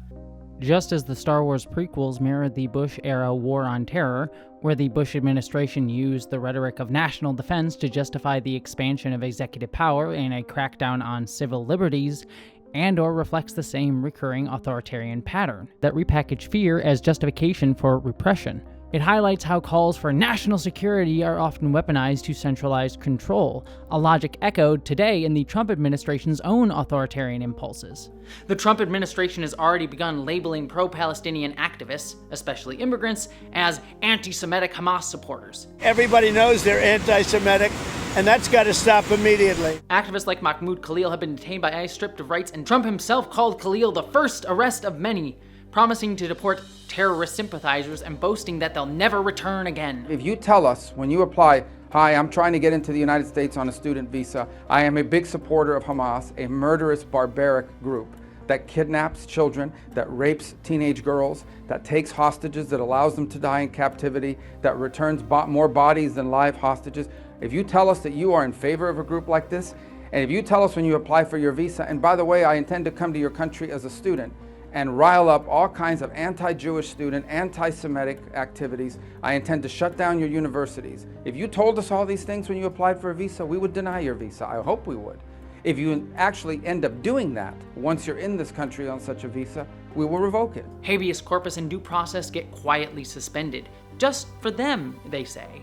Just as the Star Wars prequels mirrored the Bush-era war on terror, where the Bush administration used the rhetoric of national defense to justify the expansion of executive power in a crackdown on civil liberties, Andor reflects the same recurring authoritarian pattern that repackaged fear as justification for repression, It highlights how calls for national security are often weaponized to centralize control, a logic echoed today in the Trump administration's own authoritarian impulses. The Trump administration has already begun labeling pro-Palestinian activists, especially immigrants, as anti-Semitic Hamas supporters. Everybody knows they're anti-Semitic, and that's got to stop immediately. Activists like Mahmoud Khalil have been detained by ICE, stripped of rights, and Trump himself called Khalil the first arrest of many, promising to deport terrorist sympathizers and boasting that they'll never return again. If you tell us when you apply, hi, I'm trying to get into the United States on a student visa, I am a big supporter of Hamas, a murderous, barbaric group that kidnaps children, that rapes teenage girls, that takes hostages, that allows them to die in captivity, that returns more bodies than live hostages. If you tell us that you are in favor of a group like this, and if you tell us when you apply for your visa, and by the way, I intend to come to your country as a student, and rile up all kinds of anti-Jewish student, anti-Semitic activities. I intend to shut down your universities. If you told us all these things when you applied for a visa, we would deny your visa. I hope we would. If you actually end up doing that, once you're in this country on such a visa, we will revoke it. Habeas corpus and due process get quietly suspended. Just for them, they say.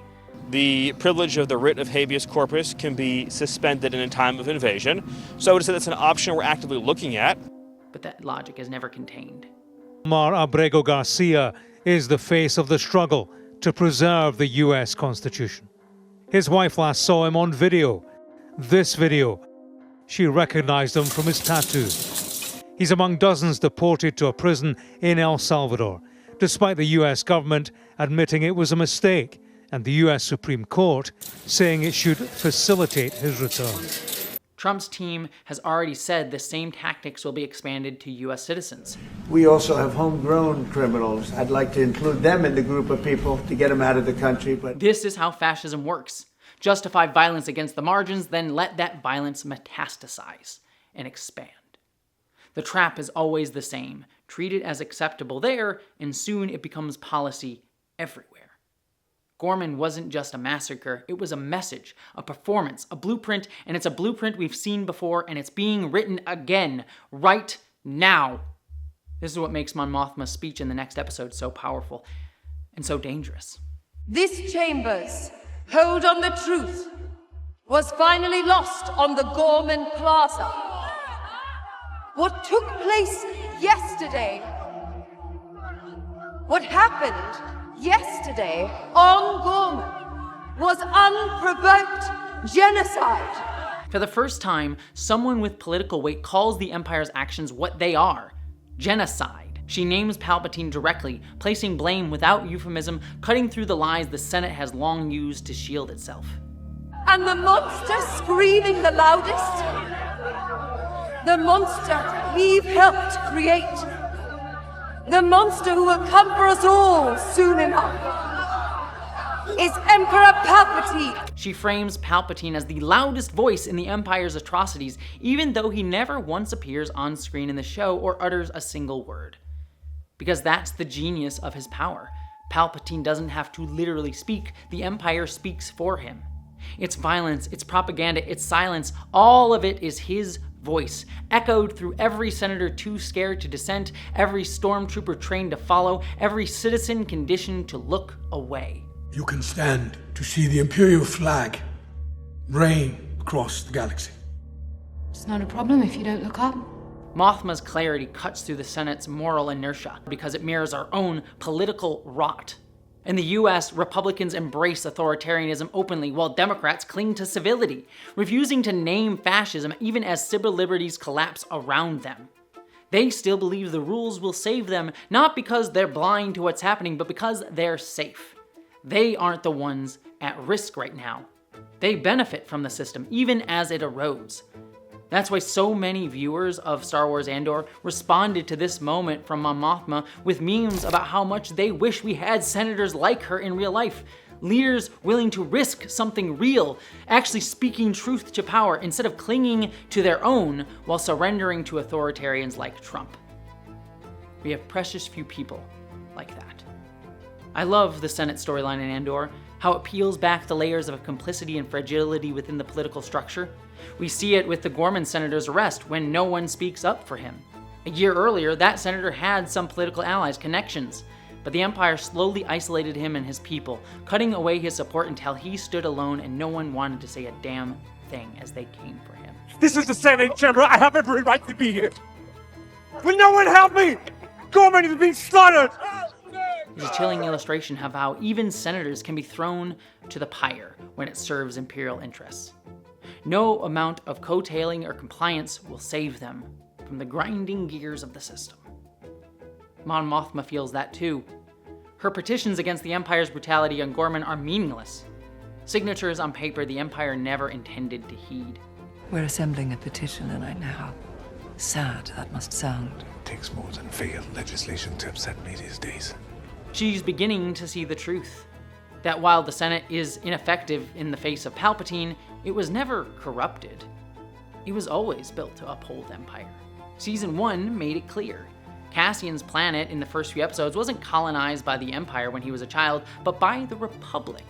The privilege of the writ of habeas corpus can be suspended in a time of invasion. So I would say that's an option we're actively looking at. But that logic is never contained. Omar Abrego Garcia is the face of the struggle to preserve the US Constitution. His wife last saw him on video. This video, she recognized him from his tattoos. He's among dozens deported to a prison in El Salvador, despite the US government admitting it was a mistake and the US Supreme Court saying it should facilitate his return. Trump's team has already said the same tactics will be expanded to US citizens. We also have homegrown criminals. I'd like to include them in the group of people to get them out of the country. But this is how fascism works. Justify violence against the margins, then let that violence metastasize and expand. The trap is always the same. Treat it as acceptable there, and soon it becomes policy everywhere. Gorman wasn't just a massacre, it was a message, a performance, a blueprint, and it's a blueprint we've seen before, and it's being written again, right now. This is what makes Mon Mothma's speech in the next episode so powerful and so dangerous. This chamber's hold on the truth was finally lost on the Gorman Plaza. What took place yesterday, what happened yesterday on Gorman was unprovoked genocide. For the first time, someone with political weight calls the Empire's actions what they are: genocide. She names Palpatine directly, placing blame without euphemism, cutting through the lies the Senate has long used to shield itself. And the monster screaming the loudest, the monster we've helped create, the monster who will come for us all soon enough, is Emperor Palpatine. She frames Palpatine as the loudest voice in the Empire's atrocities, even though he never once appears on screen in the show or utters a single word. Because that's the genius of his power. Palpatine doesn't have to literally speak, the Empire speaks for him. It's violence, it's propaganda, it's silence, all of it is his voice, echoed through every senator too scared to dissent, every stormtrooper trained to follow, every citizen conditioned to look away. You can stand to see the Imperial flag reign across the galaxy. It's not a problem if you don't look up. Mothma's clarity cuts through the Senate's moral inertia because it mirrors our own political rot. In the US, Republicans embrace authoritarianism openly while Democrats cling to civility, refusing to name fascism even as civil liberties collapse around them. They still believe the rules will save them, not because they're blind to what's happening, but because they're safe. They aren't the ones at risk right now. They benefit from the system, even as it erodes. That's why so many viewers of Star Wars Andor responded to this moment from Mon Mothma with memes about how much they wish we had senators like her in real life. Leaders willing to risk something real, actually speaking truth to power instead of clinging to their own while surrendering to authoritarians like Trump. We have precious few people like that. I love the Senate storyline in Andor, how it peels back the layers of complicity and fragility within the political structure. We see it with the Gorman senator's arrest when no one speaks up for him. A year earlier, that senator had some political allies, connections, But the Empire slowly isolated him and his people, cutting away his support until he stood alone and no one wanted to say a damn thing as they came for him. This is the Senate chamber. I have every right to be here. Will no one help me? Gorman is being slaughtered! It's a chilling illustration of how even senators can be thrown to the pyre when it serves imperial interests. No amount of coattailing or compliance will save them from the grinding gears of the system. Mon Mothma feels that too. Her petitions against the Empire's brutality on Gorman are meaningless. Signatures on paper the Empire never intended to heed. We're assembling a petition, and I know how sad that must sound. It takes more than failed legislation to upset me these days. She's beginning to see the truth. That while the Senate is ineffective in the face of Palpatine, it was never corrupted. It was always built to uphold Empire. Season 1 made it clear. Cassian's planet in the first few episodes wasn't colonized by the Empire when he was a child, but by the Republic.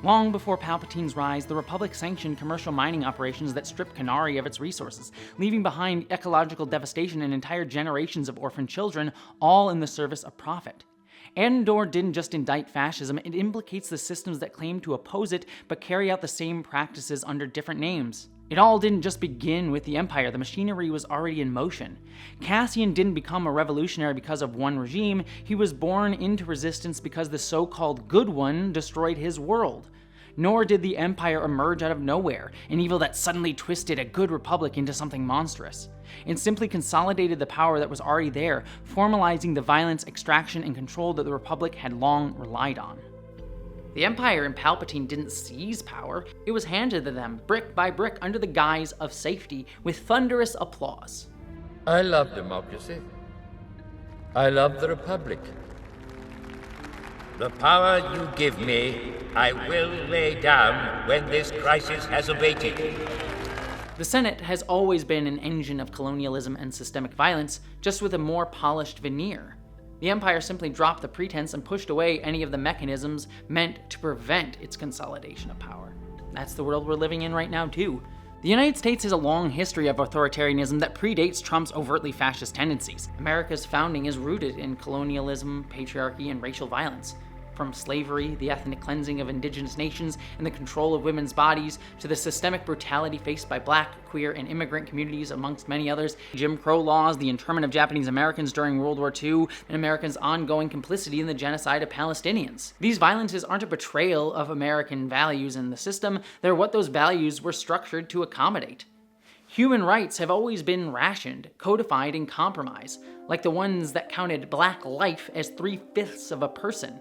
Long before Palpatine's rise, the Republic sanctioned commercial mining operations that stripped Kenari of its resources, leaving behind ecological devastation and entire generations of orphaned children, all in the service of profit. Andor didn't just indict fascism, it implicates the systems that claim to oppose it but carry out the same practices under different names. It all didn't just begin with the Empire, the machinery was already in motion. Cassian didn't become a revolutionary because of one regime, he was born into resistance because the so-called good one destroyed his world. Nor did the Empire emerge out of nowhere, an evil that suddenly twisted a good republic into something monstrous. It simply consolidated the power that was already there, formalizing the violence, extraction, and control that the Republic had long relied on. The Empire and Palpatine didn't seize power, it was handed to them, brick by brick, under the guise of safety, with thunderous applause. I love democracy. I love the Republic. The power you give me, I will lay down when this crisis has abated. The Senate has always been an engine of colonialism and systemic violence, just with a more polished veneer. The Empire simply dropped the pretense and pushed away any of the mechanisms meant to prevent its consolidation of power. That's the world we're living in right now, too. The United States has a long history of authoritarianism that predates Trump's overtly fascist tendencies. America's founding is rooted in colonialism, patriarchy, and racial violence. From slavery, the ethnic cleansing of indigenous nations, and the control of women's bodies, to the systemic brutality faced by black, queer, and immigrant communities, amongst many others, Jim Crow laws, the internment of Japanese Americans during World War II, and Americans' ongoing complicity in the genocide of Palestinians. These violences aren't a betrayal of American values in the system, they're what those values were structured to accommodate. Human rights have always been rationed, codified, and compromised, like the ones that counted black life as 3/5 of a person,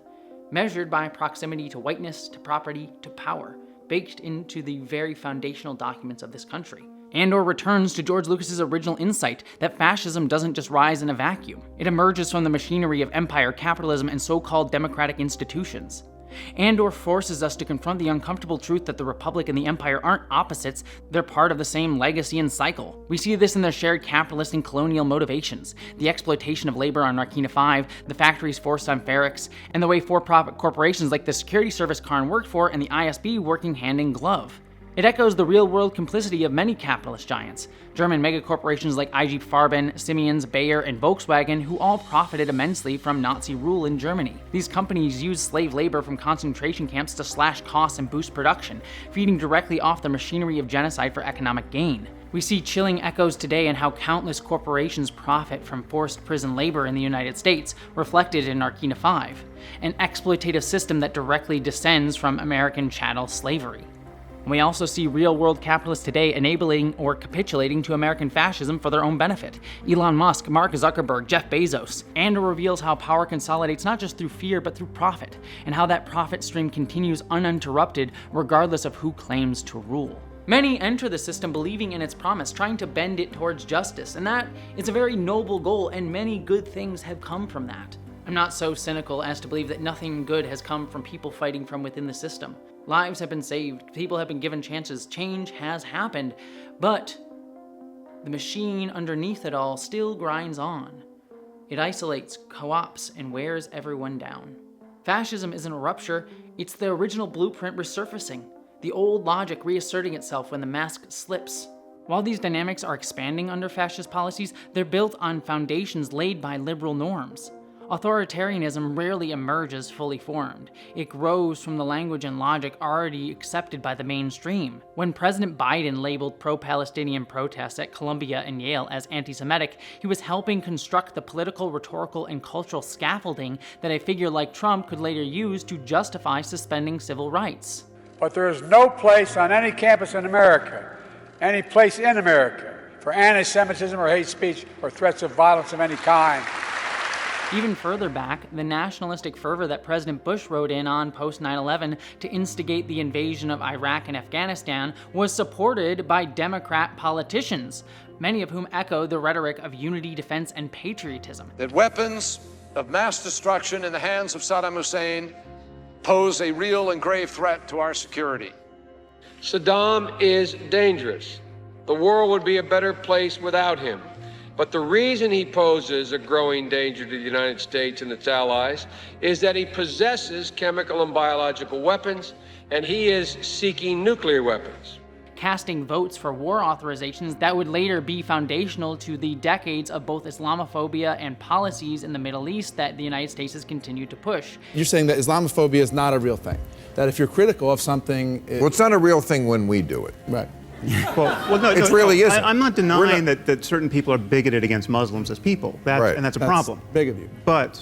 measured by proximity to whiteness, to property, to power, baked into the very foundational documents of this country. Andor returns to George Lucas's original insight that fascism doesn't just rise in a vacuum. It emerges from the machinery of empire, capitalism, and so-called democratic institutions. Andor forces us to confront the uncomfortable truth that the Republic and the Empire aren't opposites, they're part of the same legacy and cycle. We see this in their shared capitalist and colonial motivations, the exploitation of labor on Narkina 5, the factories forced on Ferrix, and the way for-profit corporations like the security service Karn worked for and the ISB working hand in glove. It echoes the real-world complicity of many capitalist giants, German megacorporations like IG Farben, Siemens, Bayer, and Volkswagen, who all profited immensely from Nazi rule in Germany. These companies used slave labor from concentration camps to slash costs and boost production, feeding directly off the machinery of genocide for economic gain. We see chilling echoes today in how countless corporations profit from forced prison labor in the United States, reflected in Narkina 5, an exploitative system that directly descends from American chattel slavery. We also see real-world capitalists today enabling or capitulating to American fascism for their own benefit. Elon Musk, Mark Zuckerberg, Jeff Bezos. Andor reveals how power consolidates not just through fear but through profit, and how that profit stream continues uninterrupted regardless of who claims to rule. Many enter the system believing in its promise, trying to bend it towards justice, and that is a very noble goal, and many good things have come from that. I'm not so cynical as to believe that nothing good has come from people fighting from within the system. Lives have been saved, people have been given chances, change has happened, but the machine underneath it all still grinds on. It isolates, co-ops, and wears everyone down. Fascism isn't a rupture, it's the original blueprint resurfacing, the old logic reasserting itself when the mask slips. While these dynamics are expanding under fascist policies, they're built on foundations laid by liberal norms. Authoritarianism rarely emerges fully formed. It grows from the language and logic already accepted by the mainstream. When President Biden labeled pro-Palestinian protests at Columbia and Yale as anti-Semitic, he was helping construct the political, rhetorical, and cultural scaffolding that a figure like Trump could later use to justify suspending civil rights. But there is no place on any campus in America, any place in America, for anti-Semitism or hate speech or threats of violence of any kind. Even further back, the nationalistic fervor that President Bush rode in on post 9/11 to instigate the invasion of Iraq and Afghanistan was supported by Democrat politicians, many of whom echoed the rhetoric of unity, defense, and patriotism. That weapons of mass destruction in the hands of Saddam Hussein pose a real and grave threat to our security. Saddam is dangerous. The world would be a better place without him. But the reason he poses a growing danger to the United States and its allies is that he possesses chemical and biological weapons, and he is seeking nuclear weapons. Casting votes for war authorizations that would later be foundational to the decades of both Islamophobia and policies in the Middle East that the United States has continued to push. You're saying that Islamophobia is not a real thing, that if you're critical of something... Well, it's not a real thing when we do it. Right. Well, no, it really isn't. I'm not denying that certain people are bigoted against Muslims as people, and that's a problem. Big of you. But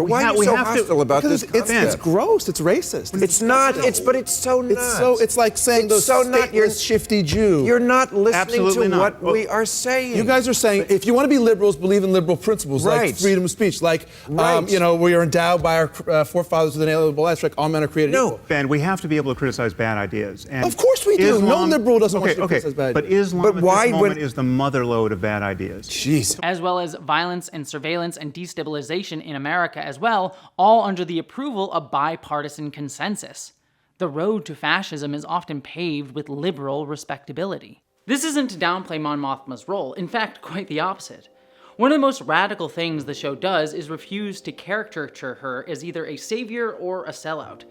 why are you so hostile about this concept? It's gross. It's racist. It's not. But it's so not. It's like saying those stateless, shifty Jew. You're not listening Absolutely to not. what we are saying. You guys are saying if you want to be liberals, believe in liberal principles like freedom of speech, like we are endowed by our forefathers with an inalienable rights, like all men are created equal. Ben, we have to be able to criticize bad ideas. And of course we do. No liberal doesn't want to criticize bad ideas. But Islam at this moment is the motherlode of bad ideas. Jeez. As well as violence and surveillance and destabilization in America as well, all under the approval of bipartisan consensus. The road to fascism is often paved with liberal respectability. This isn't to downplay Mon Mothma's role, in fact, quite the opposite. One of the most radical things the show does is refuse to caricature her as either a savior or a sellout.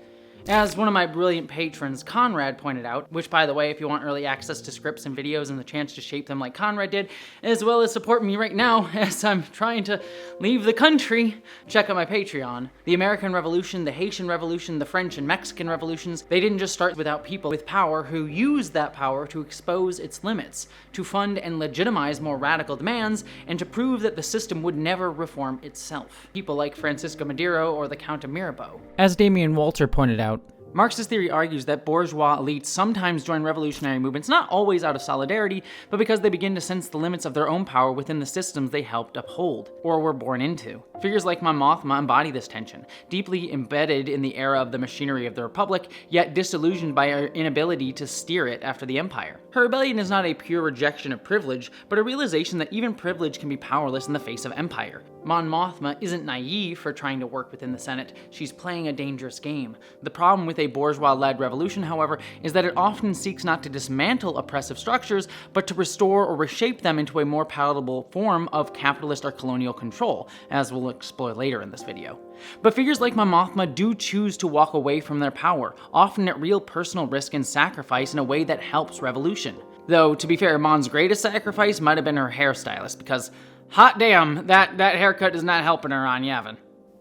As one of my brilliant patrons, Conrad, pointed out, which by the way, if you want early access to scripts and videos and the chance to shape them like Conrad did, as well as support me right now as I'm trying to leave the country, check out my Patreon. The American Revolution, the Haitian Revolution, the French and Mexican revolutions, they didn't just start without people with power who used that power to expose its limits, to fund and legitimize more radical demands, and to prove that the system would never reform itself. People like Francisco Madero or the Count of Mirabeau. As Damian Walter pointed out, Marxist theory argues that bourgeois elites sometimes join revolutionary movements not always out of solidarity, but because they begin to sense the limits of their own power within the systems they helped uphold, or were born into. Figures like Mon Mothma embody this tension, deeply embedded in the era of the machinery of the Republic, yet disillusioned by her inability to steer it after the Empire. Her rebellion is not a pure rejection of privilege, but a realization that even privilege can be powerless in the face of empire. Mon Mothma isn't naive for trying to work within the Senate, she's playing a dangerous game. The problem with a bourgeois-led revolution, however, is that it often seeks not to dismantle oppressive structures, but to restore or reshape them into a more palatable form of capitalist or colonial control, as we'll explore later in this video. But figures like Mon Mothma do choose to walk away from their power, often at real personal risk and sacrifice in a way that helps revolution. Though, to be fair, Mon's greatest sacrifice might have been her hairstylist, because hot damn, that haircut is not helping her on Yavin.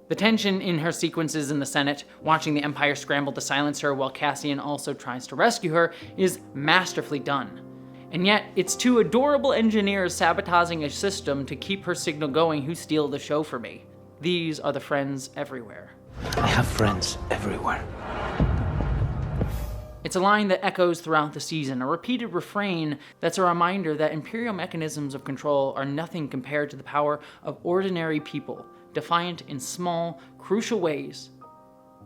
The tension in her sequences in the Senate, watching the Empire scramble to silence her while Cassian also tries to rescue her, is masterfully done. And yet, it's two adorable engineers sabotaging a system to keep her signal going who steal the show for me. These are the friends everywhere. I have friends everywhere. It's a line that echoes throughout the season, a repeated refrain that's a reminder that imperial mechanisms of control are nothing compared to the power of ordinary people, defiant in small, crucial ways,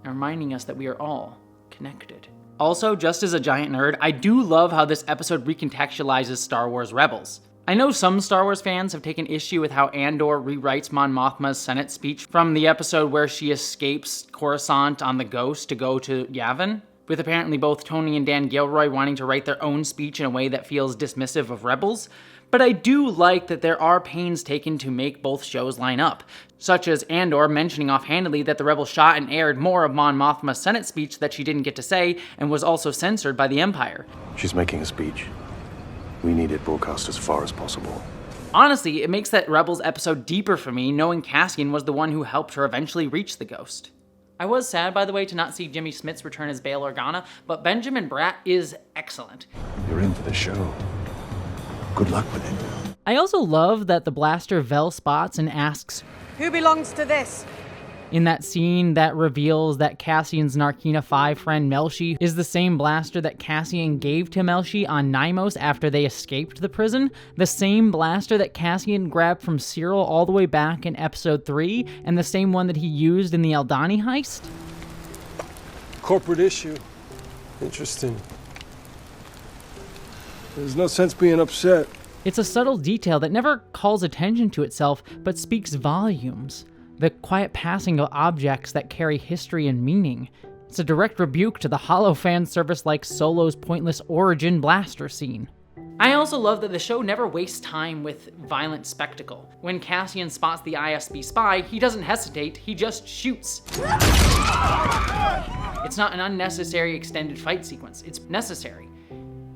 and reminding us that we are all connected. Also, just as a giant nerd, I do love how this episode recontextualizes Star Wars Rebels. I know some Star Wars fans have taken issue with how Andor rewrites Mon Mothma's Senate speech from the episode where she escapes Coruscant on the Ghost to go to Yavin, with apparently both Tony and Dan Gilroy wanting to write their own speech in a way that feels dismissive of Rebels. But I do like that there are pains taken to make both shows line up, such as Andor mentioning offhandedly that the Rebels shot and aired more of Mon Mothma's Senate speech that she didn't get to say and was also censored by the Empire. She's making a speech. We need it broadcast as far as possible. Honestly, it makes that Rebels episode deeper for me, knowing Cassian was the one who helped her eventually reach the Ghost. I was sad, by the way, to not see Jimmy Smits return as Bail Organa, but Benjamin Bratt is excellent. You're in for the show. Good luck with it. I also love that the blaster Vel spots and asks, "Who belongs to this?" in that scene that reveals that Cassian's Narkina 5 friend Melshi is the same blaster that Cassian gave to Melshi on Nymos after they escaped the prison, the same blaster that Cassian grabbed from Cyril all the way back in episode 3, and the same one that he used in the Aldani heist. Corporate issue. Interesting. There's no sense being upset. It's a subtle detail that never calls attention to itself, but speaks volumes. The quiet passing of objects that carry history and meaning. It's a direct rebuke to the hollow fan service like Solo's pointless origin blaster scene. I also love that the show never wastes time with violent spectacle. When Cassian spots the ISB spy, he doesn't hesitate, he just shoots. It's not an unnecessary extended fight sequence, it's necessary.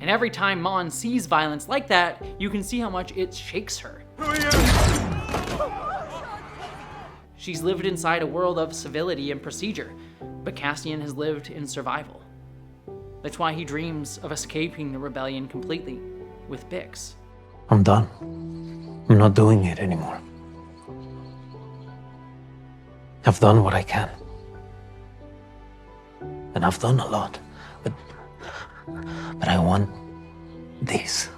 And every time Mon sees violence like that, you can see how much it shakes her. She's lived inside a world of civility and procedure, but Cassian has lived in survival. That's why he dreams of escaping the rebellion completely, with Bix. I'm done. I'm not doing it anymore. I've done what I can. And I've done a lot, but I want this.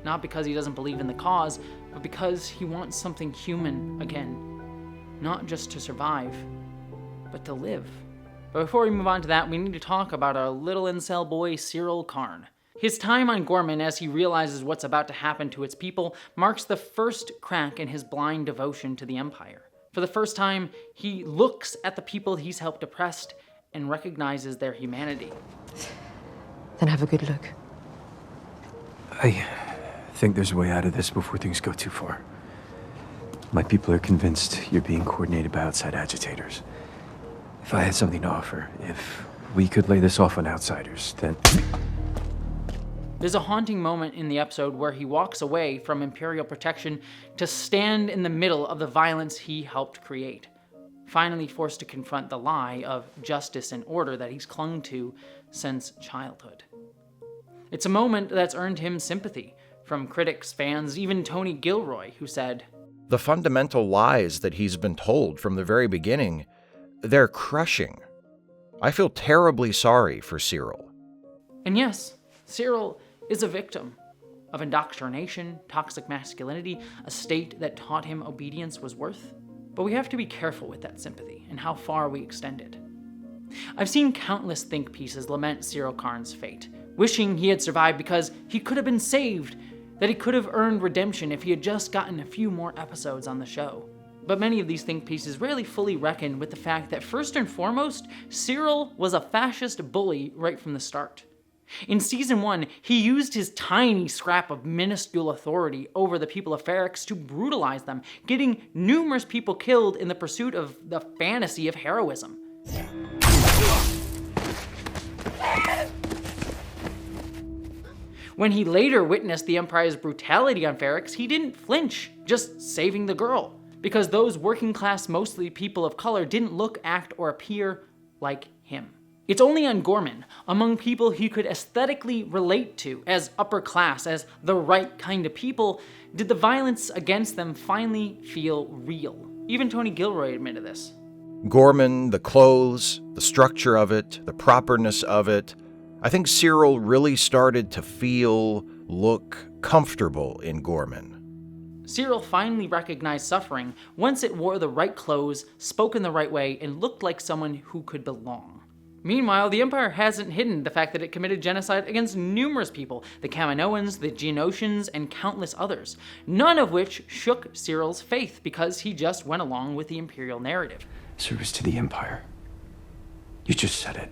Not because he doesn't believe in the cause, but because he wants something human again. Not just to survive, but to live. But before we move on to that, we need to talk about our little incel boy, Cyril Karn. His time on Gorman, as he realizes what's about to happen to its people, marks the first crack in his blind devotion to the Empire. For the first time, he looks at the people he's helped oppress and recognizes their humanity. Then have a good look. I think there's a way out of this before things go too far. My people are convinced you're being coordinated by outside agitators. If I had something to offer, if we could lay this off on outsiders, then... There's a haunting moment in the episode where he walks away from Imperial protection to stand in the middle of the violence he helped create, finally forced to confront the lie of justice and order that he's clung to since childhood. It's a moment that's earned him sympathy from critics, fans, even Tony Gilroy, who said, "The fundamental lies that he's been told from the very beginning, they're crushing. I feel terribly sorry for Cyril." And yes, Cyril is a victim of indoctrination, toxic masculinity, a state that taught him obedience was worth. But we have to be careful with that sympathy and how far we extend it. I've seen countless think pieces lament Cyril Karn's fate, wishing he had survived because he could have been saved, that he could have earned redemption if he had just gotten a few more episodes on the show. But many of these think pieces rarely fully reckon with the fact that first and foremost, Cyril was a fascist bully right from the start. In Season 1, he used his tiny scrap of minuscule authority over the people of Ferrix to brutalize them, getting numerous people killed in the pursuit of the fantasy of heroism. When he later witnessed the Empire's brutality on Ferrix, he didn't flinch, just saving the girl, because those working class, mostly people of color, didn't look, act, or appear like him. It's only on Gorman, among people he could aesthetically relate to as upper class, as the right kind of people, did the violence against them finally feel real. Even Tony Gilroy admitted this. Gorman, the clothes, the structure of it, the properness of it, I think Cyril really started to feel, look comfortable in Gorman. Cyril finally recognized suffering once it wore the right clothes, spoke in the right way, and looked like someone who could belong. Meanwhile, the Empire hasn't hidden the fact that it committed genocide against numerous people, the Kaminoans, the Geonosians, and countless others, none of which shook Cyril's faith because he just went along with the Imperial narrative. Service to the Empire. You just said it.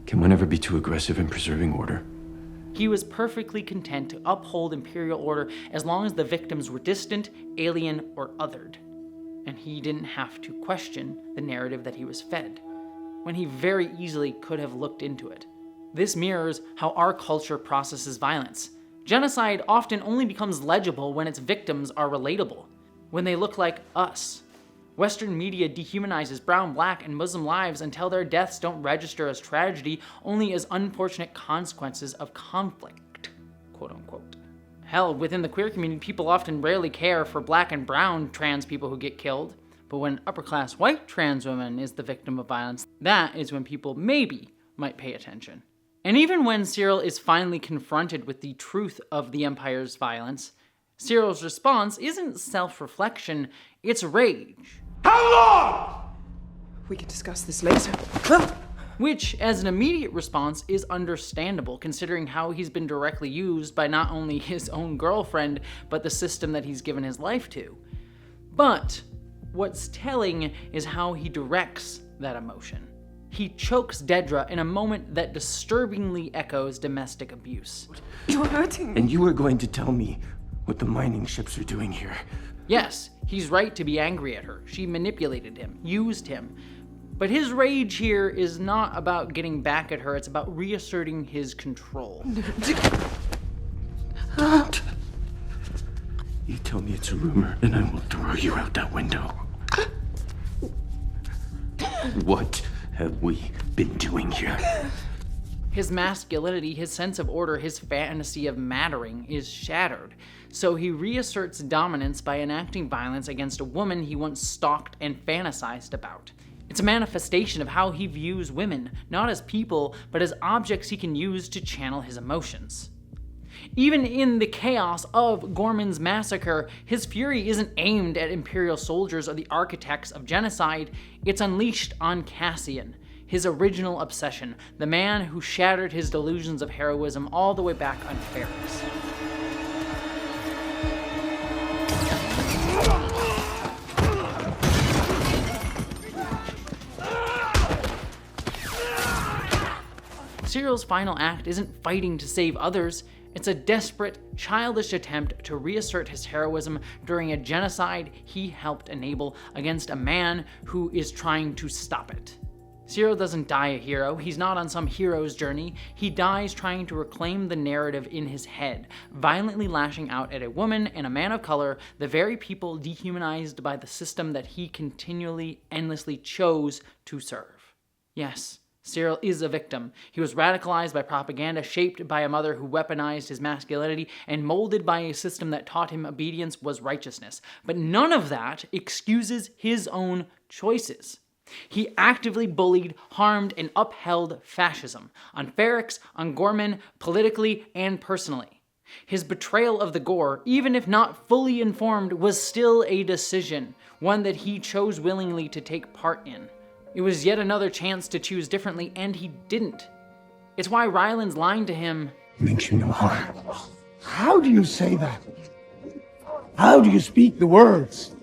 Can one ever be too aggressive in preserving order? He was perfectly content to uphold Imperial order as long as the victims were distant, alien, or othered. And he didn't have to question the narrative that he was fed, when he very easily could have looked into it. This mirrors how our culture processes violence. Genocide often only becomes legible when its victims are relatable, when they look like us. Western media dehumanizes brown, black, and Muslim lives until their deaths don't register as tragedy, only as unfortunate consequences of conflict, quote unquote. Hell, within the queer community, people often rarely care for black and brown trans people who get killed, but when upper-class white trans women is the victim of violence, that is when people maybe might pay attention. And even when Cyril is finally confronted with the truth of the Empire's violence, Cyril's response isn't self-reflection, it's rage. How long? We can discuss this later. Which, as an immediate response, is understandable, considering how he's been directly used by not only his own girlfriend, but the system that he's given his life to. But what's telling is how he directs that emotion. He chokes Dedra in a moment that disturbingly echoes domestic abuse. You're hurting me. And you are going to tell me what the mining ships are doing here. Yes, he's right to be angry at her. She manipulated him, used him. But his rage here is not about getting back at her, it's about reasserting his control. You tell me it's a rumor, and I will throw you out that window. What have we been doing here? His masculinity, his sense of order, his fantasy of mattering is shattered. So he reasserts dominance by enacting violence against a woman he once stalked and fantasized about. It's a manifestation of how he views women, not as people, but as objects he can use to channel his emotions. Even in the chaos of Gorman's massacre, his fury isn't aimed at Imperial soldiers or the architects of genocide, it's unleashed on Cassian, his original obsession, the man who shattered his delusions of heroism all the way back on Ferris. Cyril's final act isn't fighting to save others, it's a desperate, childish attempt to reassert his heroism during a genocide he helped enable against a man who is trying to stop it. Cyril doesn't die a hero, he's not on some hero's journey, he dies trying to reclaim the narrative in his head, violently lashing out at a woman and a man of color, the very people dehumanized by the system that he continually, endlessly chose to serve. Yes, Cyril is a victim. He was radicalized by propaganda, shaped by a mother who weaponized his masculinity, and molded by a system that taught him obedience was righteousness. But none of that excuses his own choices. He actively bullied, harmed, and upheld fascism on Ferrix, on Gorman, politically and personally. His betrayal of the Gore, even if not fully informed, was still a decision, one that he chose willingly to take part in. It was yet another chance to choose differently, and he didn't. It's why Ryland's line to him makes you no harm. How do you say that? How do you speak the words?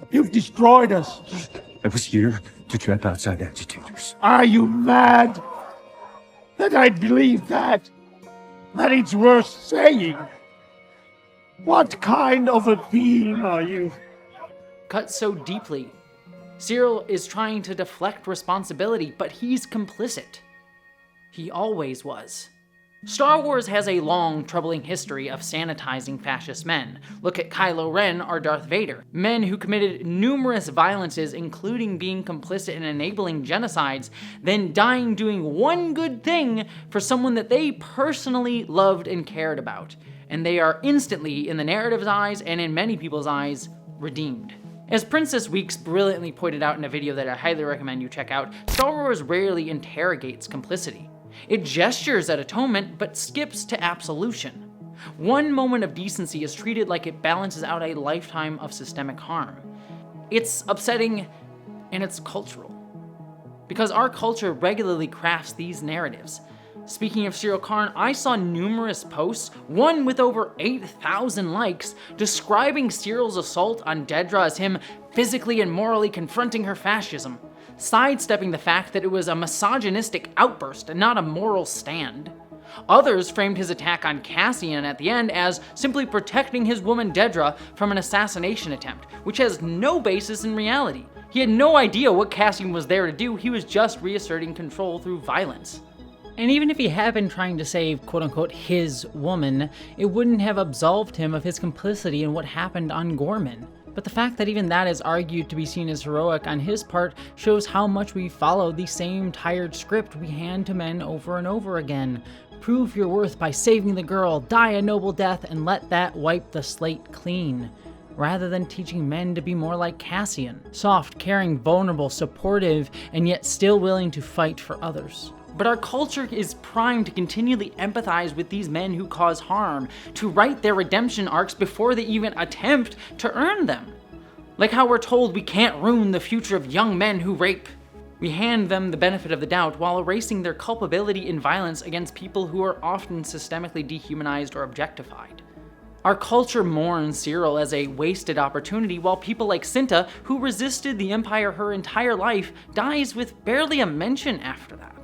You've destroyed us. I was here to trap outside agitators. Are you mad? That I'd believe that? That it's worth saying? What kind of a being are you? Cut so deeply. Cyril is trying to deflect responsibility, but he's complicit. He always was. Star Wars has a long, troubling history of sanitizing fascist men. Look at Kylo Ren or Darth Vader. Men who committed numerous violences, including being complicit in enabling genocides, then dying doing one good thing for someone that they personally loved and cared about. And they are instantly, in the narrative's eyes and in many people's eyes, redeemed. As Princess Weeks brilliantly pointed out in a video that I highly recommend you check out, Star Wars rarely interrogates complicity. It gestures at atonement, but skips to absolution. One moment of decency is treated like it balances out a lifetime of systemic harm. It's upsetting, and it's cultural. Because our culture regularly crafts these narratives. Speaking of Cyril Karn, I saw numerous posts, one with over 8,000 likes, describing Cyril's assault on Dedra as him physically and morally confronting her fascism, sidestepping the fact that it was a misogynistic outburst and not a moral stand. Others framed his attack on Cassian at the end as simply protecting his woman Dedra from an assassination attempt, which has no basis in reality. He had no idea what Cassian was there to do, he was just reasserting control through violence. And even if he had been trying to save quote-unquote his woman, it wouldn't have absolved him of his complicity in what happened on Gorman. But the fact that even that is argued to be seen as heroic on his part shows how much we follow the same tired script we hand to men over and over again. Prove your worth by saving the girl, die a noble death, and let that wipe the slate clean. Rather than teaching men to be more like Cassian, soft, caring, vulnerable, supportive, and yet still willing to fight for others. But our culture is primed to continually empathize with these men who cause harm, to write their redemption arcs before they even attempt to earn them. Like how we're told we can't ruin the future of young men who rape. We hand them the benefit of the doubt while erasing their culpability in violence against people who are often systemically dehumanized or objectified. Our culture mourns Cyril as a wasted opportunity, while people like Cinta, who resisted the Empire her entire life, dies with barely a mention after that.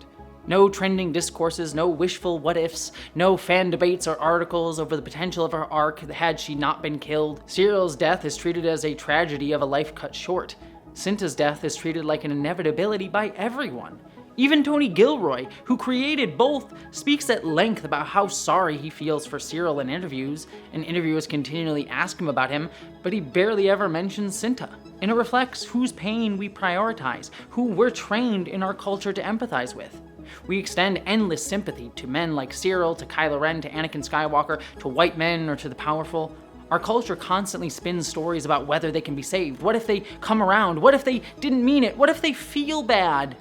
No trending discourses, no wishful what-ifs, no fan debates or articles over the potential of her arc had she not been killed. Cyril's death is treated as a tragedy of a life cut short. Cinta's death is treated like an inevitability by everyone. Even Tony Gilroy, who created both, speaks at length about how sorry he feels for Cyril in interviews, and interviewers continually ask him about him, but he barely ever mentions Cinta. And it reflects whose pain we prioritize, who we're trained in our culture to empathize with. We extend endless sympathy to men like Cyril, to Kylo Ren, to Anakin Skywalker, to white men, or to the powerful. Our culture constantly spins stories about whether they can be saved. What if they come around? What if they didn't mean it? What if they feel bad?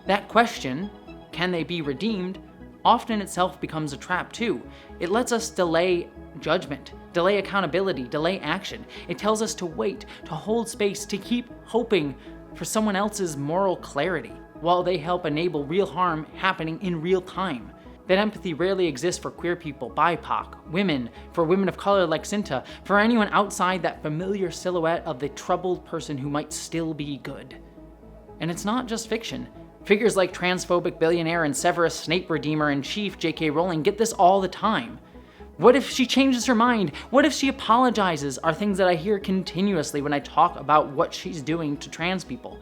That question, can they be redeemed, often itself becomes a trap too. It lets us delay judgment, delay accountability, delay action. It tells us to wait, to hold space, to keep hoping for someone else's moral clarity, while they help enable real harm happening in real time. That empathy rarely exists for queer people, BIPOC, women, for women of color like Cinta, for anyone outside that familiar silhouette of the troubled person who might still be good. And it's not just fiction. Figures like transphobic billionaire and Severus Snape Redeemer-in-Chief J.K. Rowling get this all the time. What if she changes her mind? What if she apologizes? Are things that I hear continuously when I talk about what she's doing to trans people.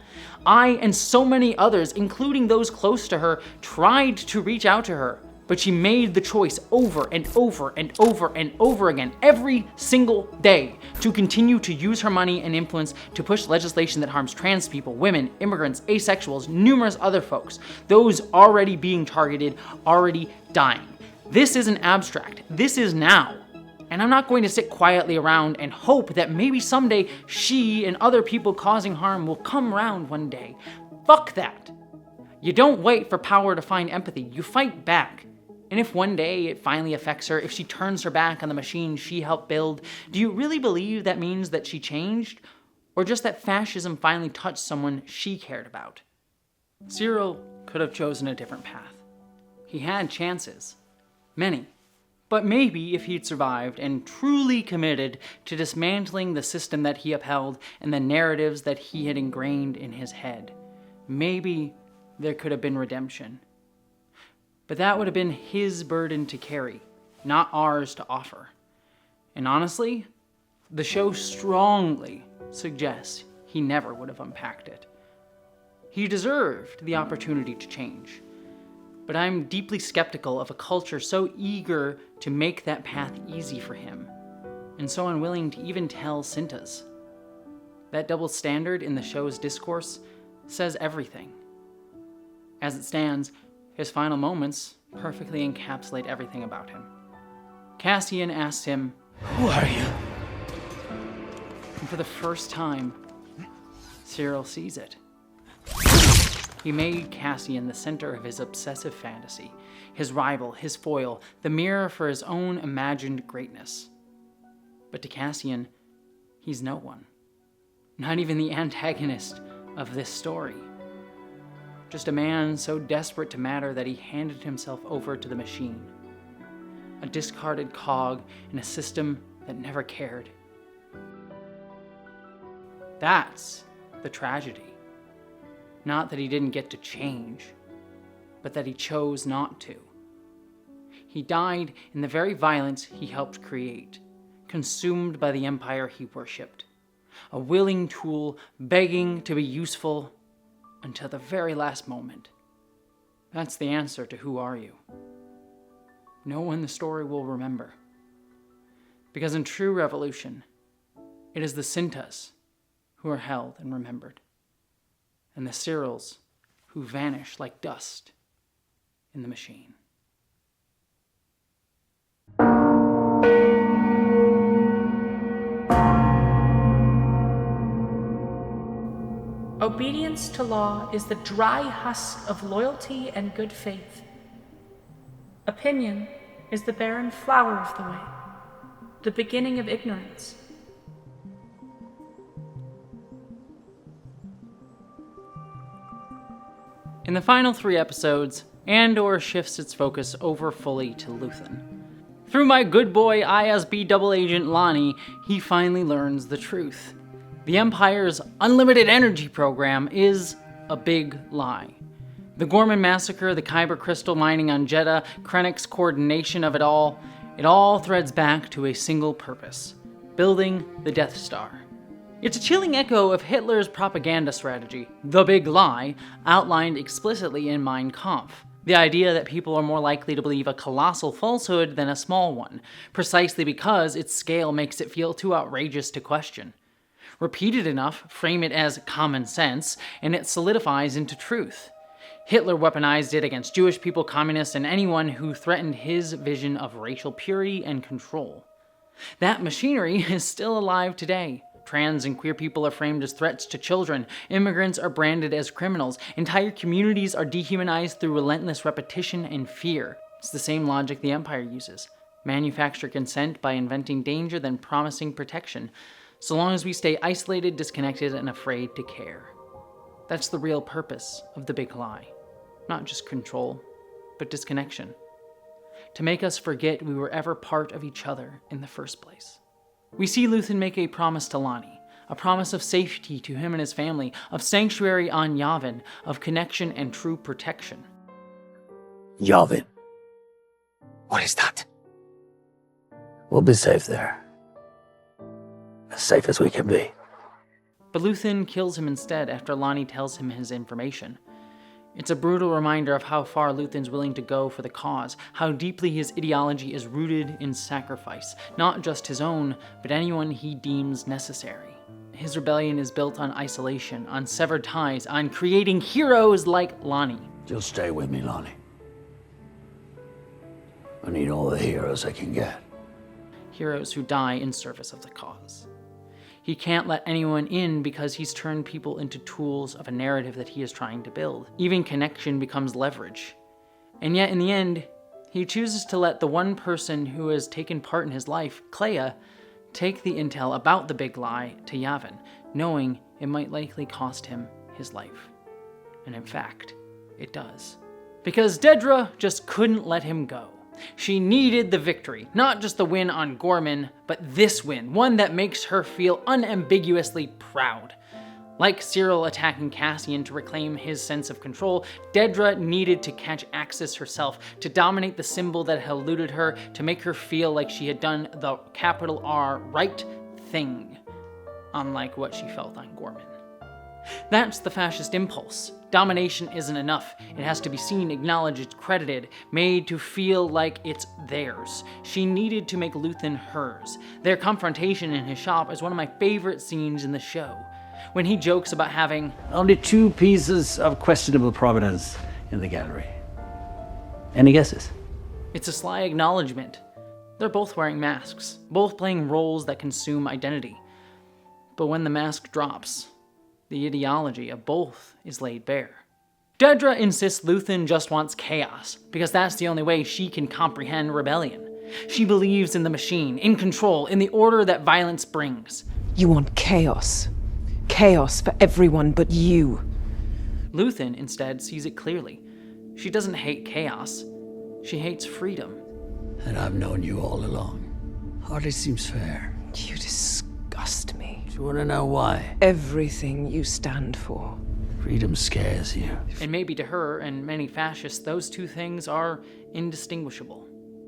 I and so many others, including those close to her, tried to reach out to her, but she made the choice over and over and over and over again, every single day, to continue to use her money and influence to push legislation that harms trans people, women, immigrants, asexuals, numerous other folks, those already being targeted, already dying. This isn't abstract, this is now. And I'm not going to sit quietly around and hope that maybe someday she and other people causing harm will come around one day. Fuck that. You don't wait for power to find empathy, you fight back. And if one day it finally affects her, if she turns her back on the machine she helped build, do you really believe that means that she changed? Or just that fascism finally touched someone she cared about? Cyril could have chosen a different path. He had chances. Many. But maybe if he'd survived and truly committed to dismantling the system that he upheld and the narratives that he had ingrained in his head, maybe there could have been redemption. But that would have been his burden to carry, not ours to offer. And honestly, the show strongly suggests he never would have unpacked it. He deserved the opportunity to change. But I'm deeply skeptical of a culture so eager to make that path easy for him, and so unwilling to even tell Cinta's. That double standard in the show's discourse says everything. As it stands, his final moments perfectly encapsulate everything about him. Cassian asks him, "Who are you?" And for the first time, Cyril sees it. He made Cassian the center of his obsessive fantasy, his rival, his foil, the mirror for his own imagined greatness. But to Cassian, he's no one. Not even the antagonist of this story. Just a man so desperate to matter that he handed himself over to the machine. A discarded cog in a system that never cared. That's the tragedy. Not that he didn't get to change, but that he chose not to. He died in the very violence he helped create, consumed by the empire he worshipped. A willing tool begging to be useful until the very last moment. That's the answer to who are you. No one the story will remember. Because in true revolution, it is the Cintas who are held and remembered, and the Cyrils who vanish like dust in the machine. Obedience to law is the dry husk of loyalty and good faith. Opinion is the barren flower of the way, the beginning of ignorance. In the final 3 episodes, Andor shifts its focus over fully to Luthen. Through my good boy ISB double agent Lonnie, he finally learns the truth. The Empire's unlimited energy program is a big lie. The Gorman massacre, the Kyber crystal mining on Jedha, Krennic's coordination of it all threads back to a single purpose: building the Death Star. It's a chilling echo of Hitler's propaganda strategy, the big lie, outlined explicitly in Mein Kampf. The idea that people are more likely to believe a colossal falsehood than a small one, precisely because its scale makes it feel too outrageous to question. Repeated enough, frame it as common sense, and it solidifies into truth. Hitler weaponized it against Jewish people, communists, and anyone who threatened his vision of racial purity and control. That machinery is still alive today. Trans and queer people are framed as threats to children. Immigrants are branded as criminals. Entire communities are dehumanized through relentless repetition and fear. It's the same logic the Empire uses. Manufacture consent by inventing danger, then promising protection, so long as we stay isolated, disconnected, and afraid to care. That's the real purpose of the big lie. Not just control, but disconnection. To make us forget we were ever part of each other in the first place. We see Luthen make a promise to Lonnie, a promise of safety to him and his family, of sanctuary on Yavin, of connection and true protection. Yavin. What is that? We'll be safe there. As safe as we can be. But Luthen kills him instead after Lonnie tells him his information. It's a brutal reminder of how far Luthen's willing to go for the cause, how deeply his ideology is rooted in sacrifice, not just his own, but anyone he deems necessary. His rebellion is built on isolation, on severed ties, on creating heroes like Lonnie. Just stay with me, Lonnie. I need all the heroes I can get. Heroes who die in service of the cause. He can't let anyone in because he's turned people into tools of a narrative that he is trying to build. Even connection becomes leverage. And yet, in the end, he chooses to let the one person who has taken part in his life, Clea, take the intel about the big lie to Yavin, knowing it might likely cost him his life. And in fact, it does. Because Dedra just couldn't let him go. She needed the victory, not just the win on Gorman, but this win, one that makes her feel unambiguously proud. Like Cyril attacking Cassian to reclaim his sense of control, Dedra needed to catch Axis herself, to dominate the symbol that had eluded her, to make her feel like she had done the capital R right thing, unlike what she felt on Gorman. That's the fascist impulse. Domination isn't enough. It has to be seen, acknowledged, credited, made to feel like it's theirs. She needed to make Luthen hers. Their confrontation in his shop is one of my favorite scenes in the show, when he jokes about having only 2 pieces of questionable provenance in the gallery. Any guesses? It's a sly acknowledgement. They're both wearing masks, both playing roles that consume identity. But when the mask drops, the ideology of both is laid bare. Dedra insists Luthen just wants chaos, because that's the only way she can comprehend rebellion. She believes in the machine, in control, in the order that violence brings. You want chaos. Chaos for everyone but you. Luthen, instead, sees it clearly. She doesn't hate chaos. She hates freedom. And I've known you all along. Hardly seems fair. You disgust me. Do you want to know why? Everything you stand for. Freedom scares you. And maybe to her and many fascists, those two things are indistinguishable.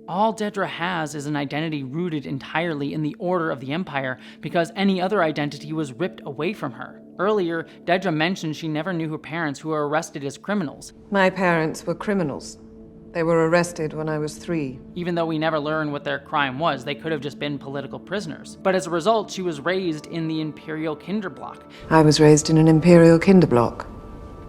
All Dedra has is an identity rooted entirely in the order of the Empire because any other identity was ripped away from her. Earlier, Dedra mentioned she never knew her parents who were arrested as criminals. My parents were criminals. They were arrested when I was 3. Even though we never learn what their crime was, they could have just been political prisoners. But as a result, she was raised in the Imperial Kinderblock. I was raised in an Imperial Kinderblock.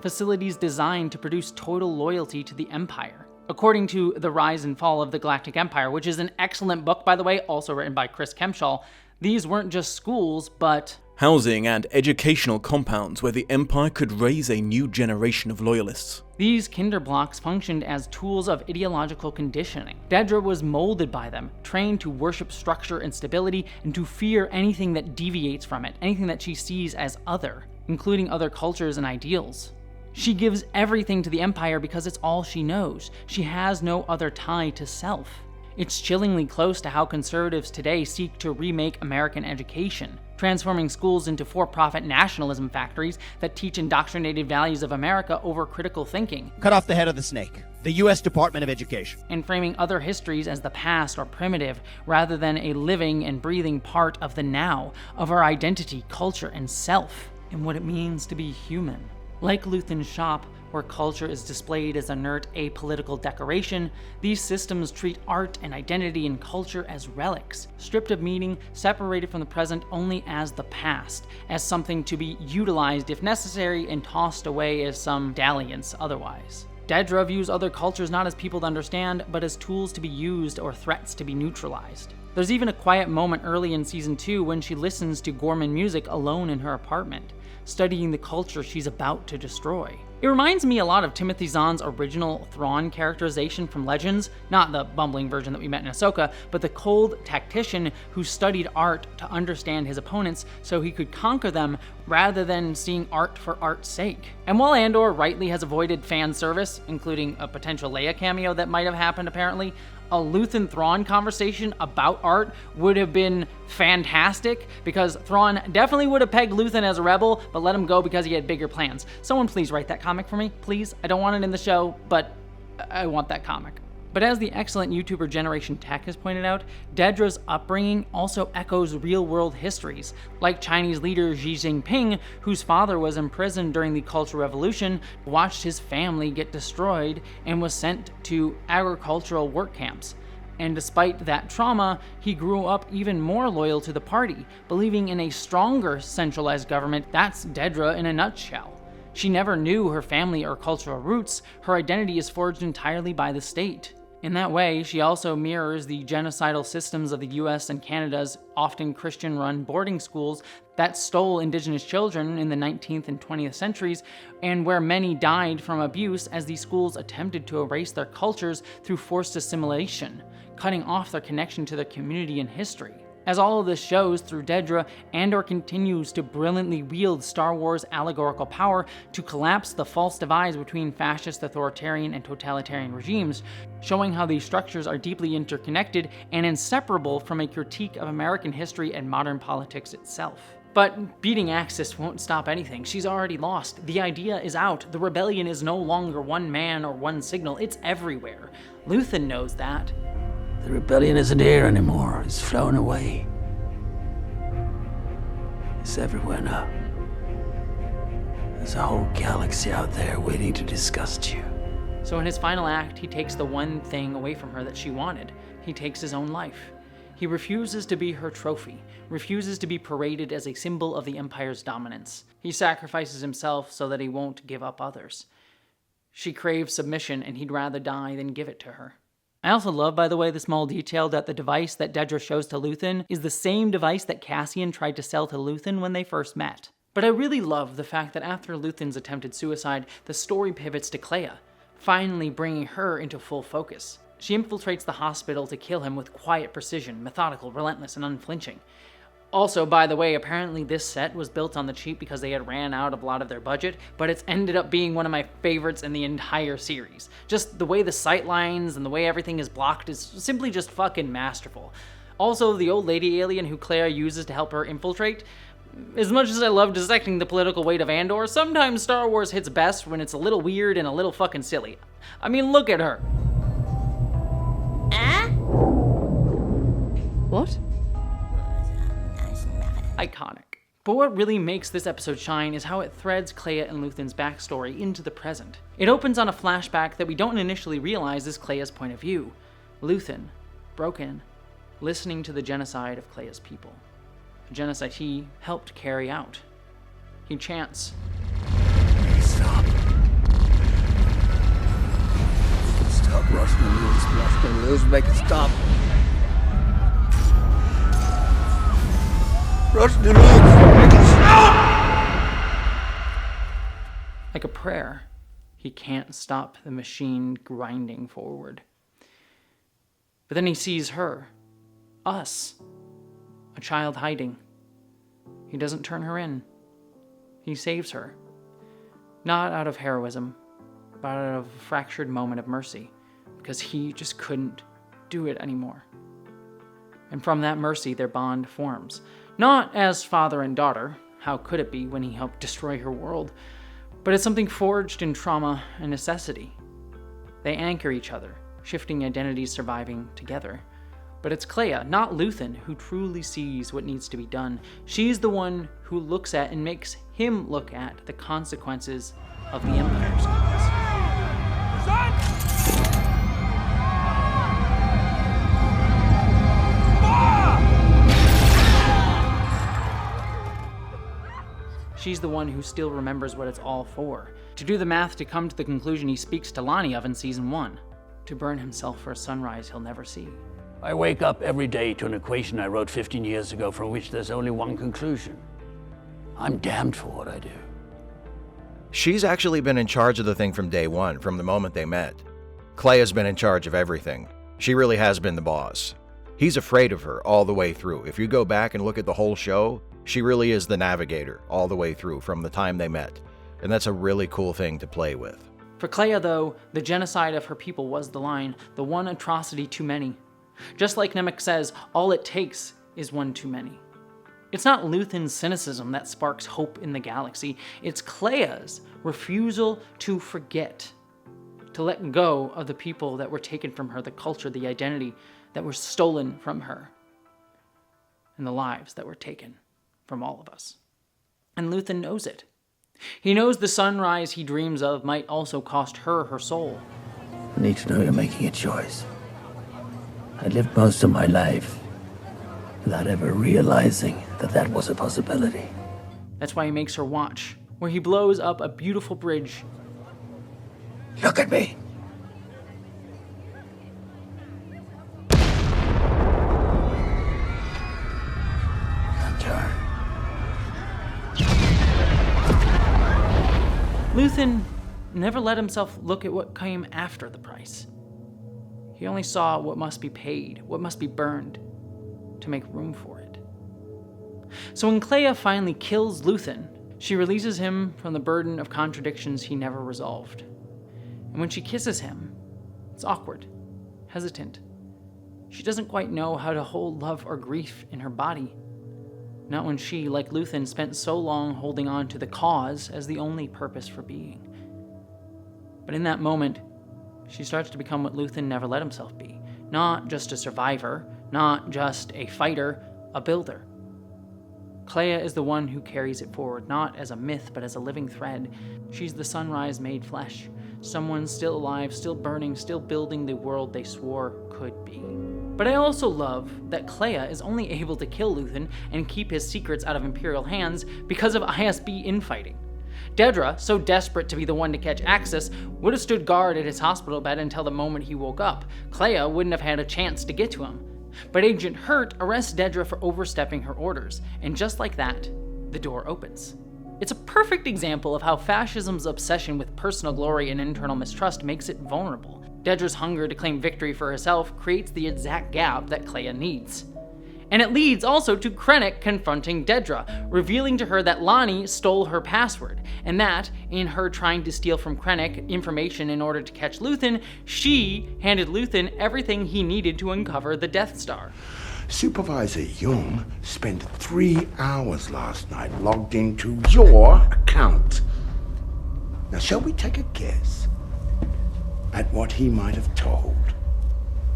Facilities designed to produce total loyalty to the Empire. According to The Rise and Fall of the Galactic Empire, which is an excellent book, by the way, also written by Chris Kempshall, these weren't just schools, but housing and educational compounds where the Empire could raise a new generation of loyalists. These Kinderblocks functioned as tools of ideological conditioning. Dedra was molded by them, trained to worship structure and stability, and to fear anything that deviates from it, anything that she sees as other, including other cultures and ideals. She gives everything to the Empire because it's all she knows. She has no other tie to self. It's chillingly close to how conservatives today seek to remake American education, transforming schools into for-profit nationalism factories that teach indoctrinated values of America over critical thinking. Cut off the head of the snake. The U.S. Department of Education. And framing other histories as the past or primitive, rather than a living and breathing part of the now, of our identity, culture, and self, and what it means to be human. Like Luthen's shop, where culture is displayed as inert, apolitical decoration, these systems treat art and identity and culture as relics, stripped of meaning, separated from the present only as the past, as something to be utilized if necessary and tossed away as some dalliance otherwise. Dedra views other cultures not as people to understand, but as tools to be used or threats to be neutralized. There's even a quiet moment early in Season 2 when she listens to Gorman music alone in her apartment, studying the culture she's about to destroy. It reminds me a lot of Timothy Zahn's original Thrawn characterization from Legends, not the bumbling version that we met in Ahsoka, but the cold tactician who studied art to understand his opponents so he could conquer them rather than seeing art for art's sake. And while Andor rightly has avoided fan service, including a potential Leia cameo that might have happened apparently, a Luthen Thrawn conversation about art would have been fantastic because Thrawn definitely would have pegged Luthen as a rebel, but let him go because he had bigger plans. Someone please write that comic for me, please. I don't want it in the show, but I want that comic. But as the excellent YouTuber Generation Tech has pointed out, Dedra's upbringing also echoes real-world histories, like Chinese leader Xi Jinping, whose father was imprisoned during the Cultural Revolution, watched his family get destroyed, and was sent to agricultural work camps. And despite that trauma, he grew up even more loyal to the party, believing in a stronger centralized government. That's Dedra in a nutshell. She never knew her family or cultural roots. Her identity is forged entirely by the state. In that way, she also mirrors the genocidal systems of the US and Canada's often Christian-run boarding schools that stole Indigenous children in the 19th and 20th centuries, and where many died from abuse as these schools attempted to erase their cultures through forced assimilation, cutting off their connection to their community and history. As all of this shows through Dedra, Andor continues to brilliantly wield Star Wars allegorical power to collapse the false divides between fascist, authoritarian, and totalitarian regimes, showing how these structures are deeply interconnected and inseparable from a critique of American history and modern politics itself. But beating Axis won't stop anything. She's already lost. The idea is out. The rebellion is no longer one man or one signal. It's everywhere. Luthen knows that. The rebellion isn't here anymore. It's flown away. It's everywhere now. There's a whole galaxy out there waiting to disgust you. So in his final act, he takes the one thing away from her that she wanted. He takes his own life. He refuses to be her trophy, refuses to be paraded as a symbol of the Empire's dominance. He sacrifices himself so that he won't give up others. She craves submission, and he'd rather die than give it to her. I also love, by the way, the small detail that the device that Dedra shows to Luthen is the same device that Cassian tried to sell to Luthen when they first met. But I really love the fact that after Luthen's attempted suicide, the story pivots to Clea, finally bringing her into full focus. She infiltrates the hospital to kill him with quiet precision, methodical, relentless, and unflinching. Also, by the way, apparently this set was built on the cheap because they had ran out of a lot of their budget, but it's ended up being one of my favorites in the entire series. Just the way the sight lines and the way everything is blocked is simply just fucking masterful. Also, the old lady alien who Clea uses to help her infiltrate. As much as I love dissecting the political weight of Andor, sometimes Star Wars hits best when it's a little weird and a little fucking silly. I mean, look at her. What? Iconic. But what really makes this episode shine is how it threads Clea and Luthen's backstory into the present. It opens on a flashback that we don't initially realize is Clea's point of view. Luthen, broken, listening to the genocide of Clea's people. A genocide he helped carry out. He chants, Stop. Stop, Russian news, make it stop. Russian news, make it stop! Like a prayer, he can't stop the machine grinding forward. But then he sees her, us, a child hiding. He doesn't turn her in. He saves her. Not out of heroism, but out of a fractured moment of mercy, because he just couldn't do it anymore. And from that mercy, their bond forms. Not as father and daughter, how could it be when he helped destroy her world, but as something forged in trauma and necessity. They anchor each other, shifting identities surviving together. But it's Clea, not Luthen, who truly sees what needs to be done. She's the one who looks at and makes him look at the consequences of the Empire's cause. She's the one who still remembers what it's all for. To do the math to come to the conclusion he speaks to Lonnie of in Season 1. To burn himself for a sunrise he'll never see. I wake up every day to an equation I wrote 15 years ago from which there's only one conclusion. I'm damned for what I do. She's actually been in charge of the thing from day one, from the moment they met. Clea's been in charge of everything. She really has been the boss. He's afraid of her all the way through. If you go back and look at the whole show, she really is the navigator all the way through from the time they met. And that's a really cool thing to play with. For Clea, though, the genocide of her people was the line, the one atrocity too many. Just like Nemec says, all it takes is one too many. It's not Luthen's cynicism that sparks hope in the galaxy. It's Clea's refusal to forget, to let go of the people that were taken from her, the culture, the identity that were stolen from her, and the lives that were taken from all of us. And Luthen knows it. He knows the sunrise he dreams of might also cost her her soul. I need to know you're making a choice. I lived most of my life without ever realizing that that was a possibility. That's why he makes her watch, where he blows up a beautiful bridge. Look at me. Luthen never let himself look at what came after the price. He only saw what must be paid, what must be burned, to make room for it. So when Clea finally kills Luthen, she releases him from the burden of contradictions he never resolved. And when she kisses him, it's awkward, hesitant. She doesn't quite know how to hold love or grief in her body. Not when she, like Luthen, spent so long holding on to the cause as the only purpose for being. But in that moment, she starts to become what Luthen never let himself be. Not just a survivor, not just a fighter, a builder. Clea is the one who carries it forward, not as a myth, but as a living thread. She's the sunrise made flesh. Someone still alive, still burning, still building the world they swore could be. But I also love that Clea is only able to kill Luthen and keep his secrets out of Imperial hands because of ISB infighting. Dedra, so desperate to be the one to catch Axis, would have stood guard at his hospital bed until the moment he woke up. Clea wouldn't have had a chance to get to him. But Agent Hurt arrests Dedra for overstepping her orders, and just like that, the door opens. It's a perfect example of how fascism's obsession with personal glory and internal mistrust makes it vulnerable. Dedra's hunger to claim victory for herself creates the exact gap that Clea needs. And it leads also to Krennic confronting Dedra, revealing to her that Lonnie stole her password, and that, in her trying to steal from Krennic information in order to catch Luthen, she handed Luthen everything he needed to uncover the Death Star. Supervisor Jung spent 3 hours last night logged into your account. Now, shall we take a guess at what he might have told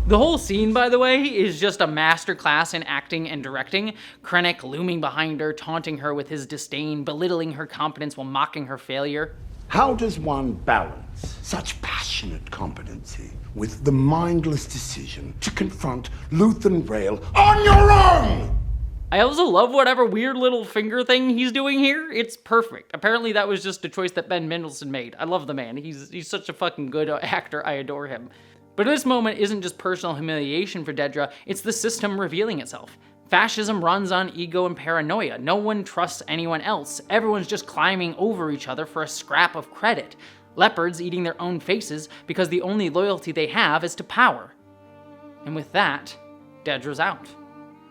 The whole scene, by the way, is just a masterclass in acting and directing. Krennic looming behind her, taunting her with his disdain, belittling her competence while mocking her failure. How does one balance such passionate competency with the mindless decision to confront Lutheran Rail on your own? I also love whatever weird little finger thing he's doing here. It's perfect. Apparently that was just a choice that Ben Mendelsohn made. I love the man. He's such a fucking good actor. I adore him. But this moment isn't just personal humiliation for Dedra, it's the system revealing itself. Fascism runs on ego and paranoia. No one trusts anyone else. Everyone's just climbing over each other for a scrap of credit. Leopards eating their own faces because the only loyalty they have is to power. And with that, Dedra's out.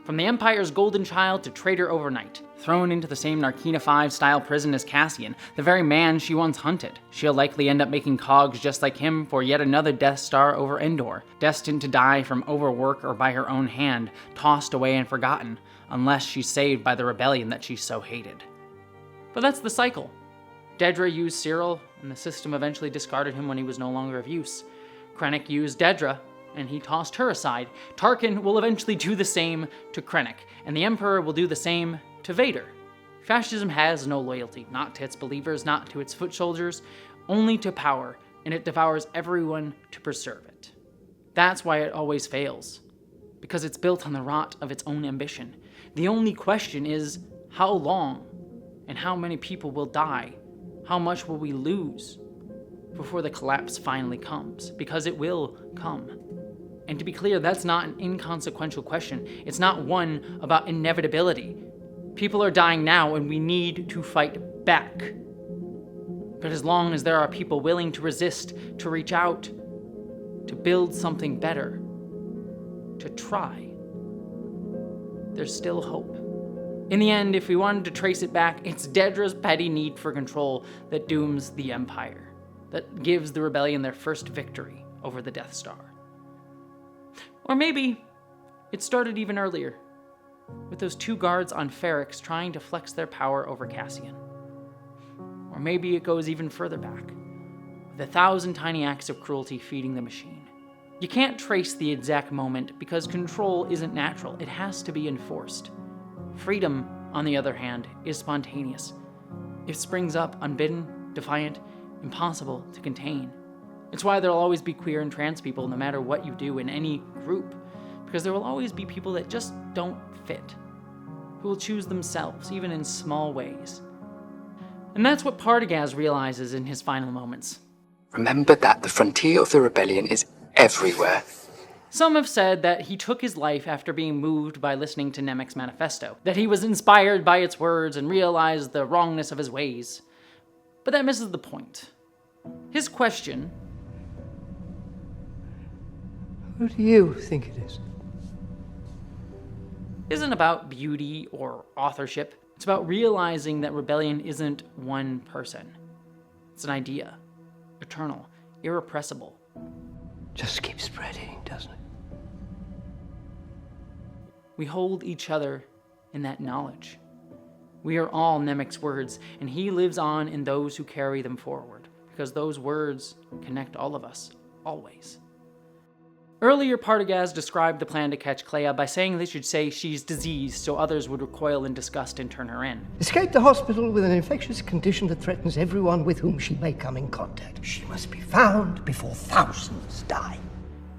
From the Empire's golden child to traitor overnight, thrown into the same Narkina 5-style prison as Cassian, the very man she once hunted. She'll likely end up making cogs just like him for yet another Death Star over Andor, destined to die from overwork or by her own hand, tossed away and forgotten, unless she's saved by the rebellion that she so hated. But that's the cycle. Dedra used Cyril, and the system eventually discarded him when he was no longer of use. Krennic used Dedra, and he tossed her aside. Tarkin will eventually do the same to Krennic, and the Emperor will do the same to Vader. Fascism has no loyalty, not to its believers, not to its foot soldiers, only to power, and it devours everyone to preserve it. That's why it always fails, because it's built on the rot of its own ambition. The only question is, how long, and how many people will die? How much will we lose before the collapse finally comes? Because it will come. And to be clear, that's not an inconsequential question. It's not one about inevitability. People are dying now, and we need to fight back. But as long as there are people willing to resist, to reach out, to build something better, to try, there's still hope. In the end, if we wanted to trace it back, it's Dedra's petty need for control that dooms the Empire, that gives the rebellion their first victory over the Death Star. Or maybe it started even earlier, with those two guards on Ferrix trying to flex their power over Cassian. Or maybe it goes even further back, with 1,000 tiny acts of cruelty feeding the machine. You can't trace the exact moment because control isn't natural, it has to be enforced. Freedom, on the other hand, is spontaneous. It springs up unbidden, defiant, impossible to contain. It's why there'll always be queer and trans people no matter what you do in any group, because there will always be people that just don't fit, who will choose themselves, even in small ways. And that's what Partagaz realizes in his final moments. Remember that the frontier of the rebellion is everywhere. Some have said that he took his life after being moved by listening to Nemec's manifesto, that he was inspired by its words and realized the wrongness of his ways. But that misses the point. His question, who do you think it is? Isn't about beauty or authorship. It's about realizing that rebellion isn't one person. It's an idea, eternal, irrepressible. Just keeps spreading, doesn't it? We hold each other in that knowledge. We are all Nemec's words, and he lives on in those who carry them forward, because those words connect all of us, always. Earlier, Partagaz described the plan to catch Clea by saying they should say she's diseased so others would recoil in disgust and turn her in. Escaped the hospital with an infectious condition that threatens everyone with whom she may come in contact. She must be found before thousands die.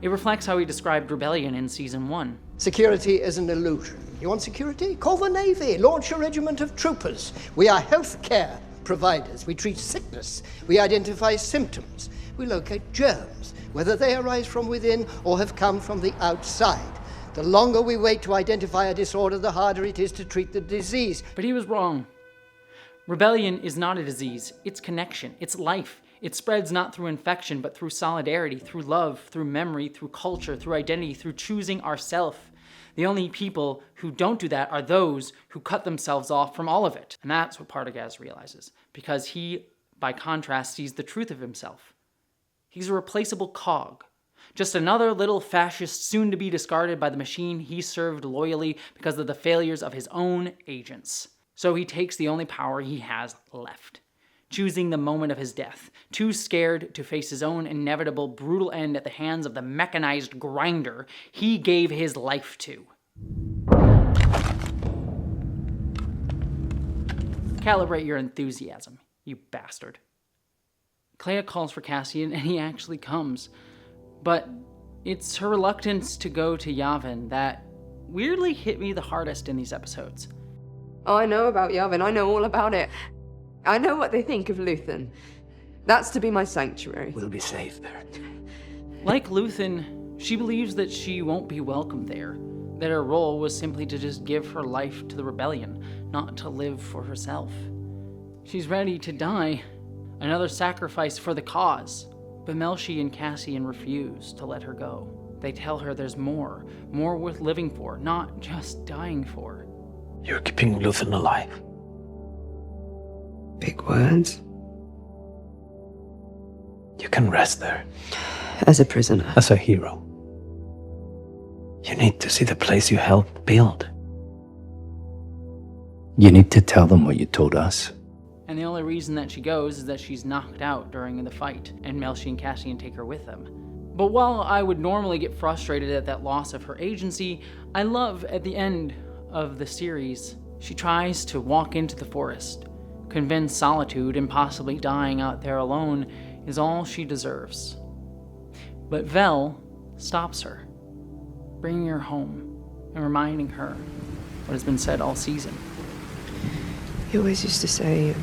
It reflects how he described rebellion in Season 1. Security is an illusion. You want security? Call the Navy. Launch a regiment of troopers. We are health care providers. We treat sickness. We identify symptoms. We locate germs, whether they arise from within or have come from the outside. The longer we wait to identify a disorder, the harder it is to treat the disease. But he was wrong. Rebellion is not a disease. It's connection. It's life. It spreads not through infection, but through solidarity, through love, through memory, through culture, through identity, through choosing ourself. The only people who don't do that are those who cut themselves off from all of it. And that's what Partagaz realizes, because he, by contrast, sees the truth of himself. He's a replaceable cog. Just another little fascist soon to be discarded by the machine he served loyally because of the failures of his own agents. So he takes the only power he has left. choosing the moment of his death, too scared to face his own inevitable brutal end at the hands of the mechanized grinder he gave his life to. Calibrate your enthusiasm, you bastard. Clea calls for Cassian, and he actually comes. But it's her reluctance to go to Yavin that weirdly hit me the hardest in these episodes. Oh, I know about Yavin. I know all about it. I know what they think of Luthen. That's to be my sanctuary. We'll be safe there. Like Luthen, she believes that she won't be welcome there, that her role was simply to just give her life to the rebellion, not to live for herself. She's ready to die, another sacrifice for the cause, but Melshi and Cassian refuse to let her go. They tell her there's more worth living for, not just dying for. You're keeping Luthen alive. Big words. You can rest there. As a prisoner. As a hero. You need to see the place you helped build. You need to tell them what you told us. And the only reason that she goes is that she's knocked out during the fight, and Melshi and Cassian take her with them. But while I would normally get frustrated at that loss of her agency, I love at the end of the series, she tries to walk into the forest, convinced solitude and possibly dying out there alone is all she deserves. But Vel stops her, bringing her home and reminding her what has been said all season. You always used to say,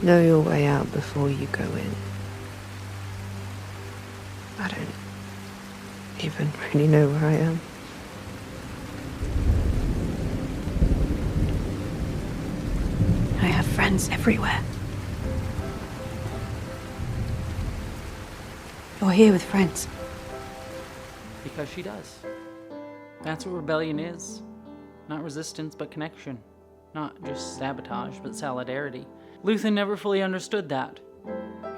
know your way out before you go in. I don't even really know where I am. I have friends everywhere. You're here with friends. Because she does. That's what rebellion is. Not resistance, but connection. Not just sabotage, but solidarity. Luthen never fully understood that.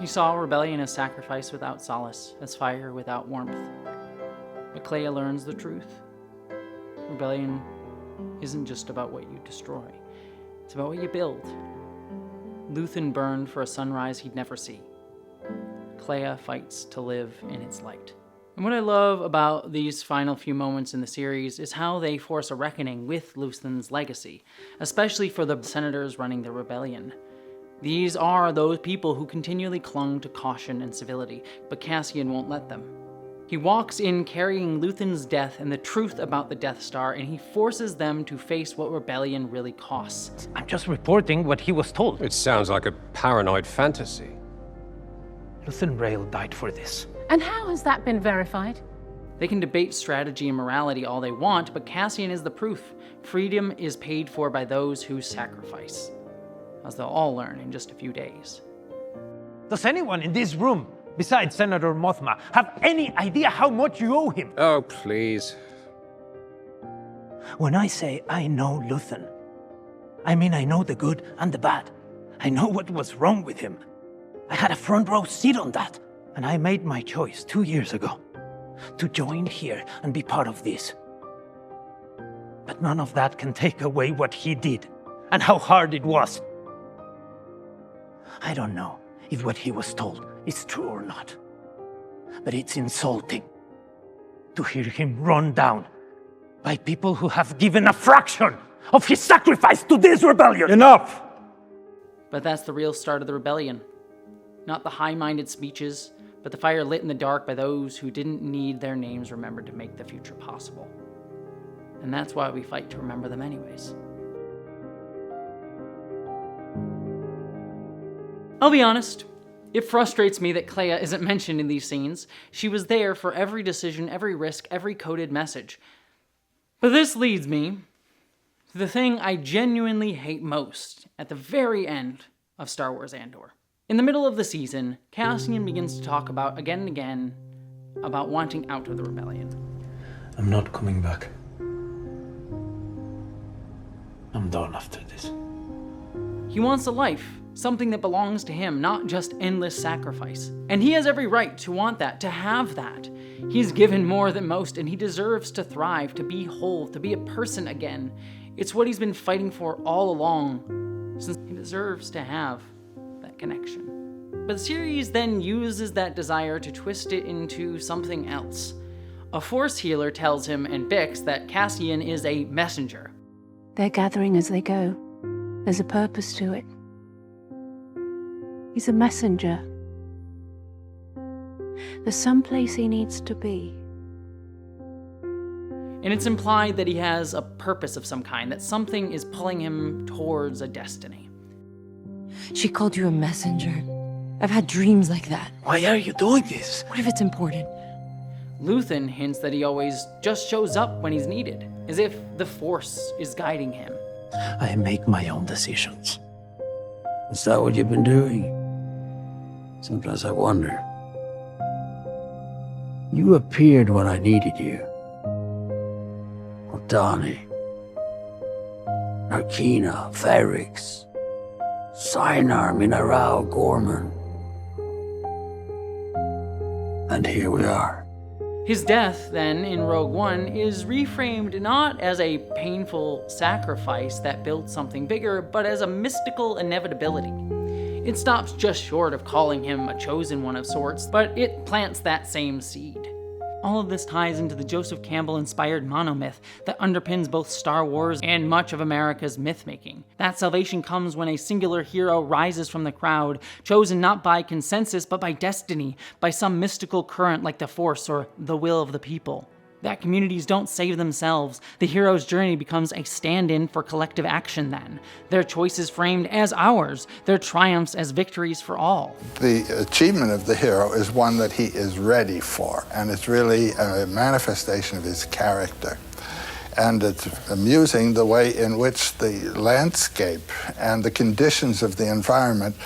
He saw rebellion as sacrifice without solace, as fire without warmth. But Clea learns the truth. Rebellion isn't just about what you destroy. It's about what you build. Luthen burned for a sunrise he'd never see. Clea fights to live in its light. And what I love about these final few moments in the series is how they force a reckoning with Luthen's legacy, especially for the senators running the rebellion. These are those people who continually clung to caution and civility, but Cassian won't let them. He walks in carrying Luthen's death and the truth about the Death Star, and he forces them to face what rebellion really costs. I'm just reporting what he was told. It sounds like a paranoid fantasy. Luthen Rael died for this. And how has that been verified? They can debate strategy and morality all they want, but Cassian is the proof. Freedom is paid for by those who sacrifice, as they'll all learn in just a few days. Does anyone in this room, besides Senator Mothma, have any idea how much you owe him? Oh, please. When I say I know Luthen, I mean I know the good and the bad. I know what was wrong with him. I had a front row seat on that, and I made my choice 2 years ago to join here and be part of this. But none of that can take away what he did and how hard it was. I don't know if what he was told is true or not, but it's insulting to hear him run down by people who have given a fraction of his sacrifice to this rebellion. Enough! But that's the real start of the rebellion. Not the high-minded speeches, but the fire lit in the dark by those who didn't need their names remembered to make the future possible. And that's why we fight to remember them anyways. I'll be honest, it frustrates me that Clea isn't mentioned in these scenes. She was there for every decision, every risk, every coded message. But this leads me to the thing I genuinely hate most at the very end of Star Wars Andor. In the middle of the season, Cassian begins to talk about, again and again, about wanting out of the rebellion. I'm not coming back. I'm done after this. He wants a life, something that belongs to him, not just endless sacrifice. And he has every right to want that, to have that. He's given more than most, and he deserves to thrive, to be whole, to be a person again. It's what he's been fighting for all along. since he deserves to have that connection. But the series then uses that desire to twist it into something else. A Force healer tells him and Bix that Cassian is a messenger. They're gathering as they go. There's a purpose to it. He's a messenger. There's some place he needs to be. And it's implied that he has a purpose of some kind, that something is pulling him towards a destiny. She called you a messenger. I've had dreams like that. Why are you doing this? What if it's important? Luthen hints that he always just shows up when he's needed, as if the Force is guiding him. I make my own decisions. Is that what you've been doing? Sometimes I wonder. You appeared when I needed you. Otani, Narkina, Ferrix, Sinar, Minarao, Gorman. And here we are. His death, then, in Rogue One, is reframed not as a painful sacrifice that built something bigger, but as a mystical inevitability. It stops just short of calling him a chosen one of sorts, but it plants that same seed. All of this ties into the Joseph Campbell-inspired monomyth that underpins both Star Wars and much of America's myth-making. That salvation comes when a singular hero rises from the crowd, chosen not by consensus but by destiny, by some mystical current like the Force or the will of the people. That communities don't save themselves. The hero's journey becomes a stand-in for collective action then. Their choices framed as ours, their triumphs as victories for all. The achievement of the hero is one that he is ready for, and it's really a manifestation of his character. And it's amusing the way in which the landscape and the conditions of the environment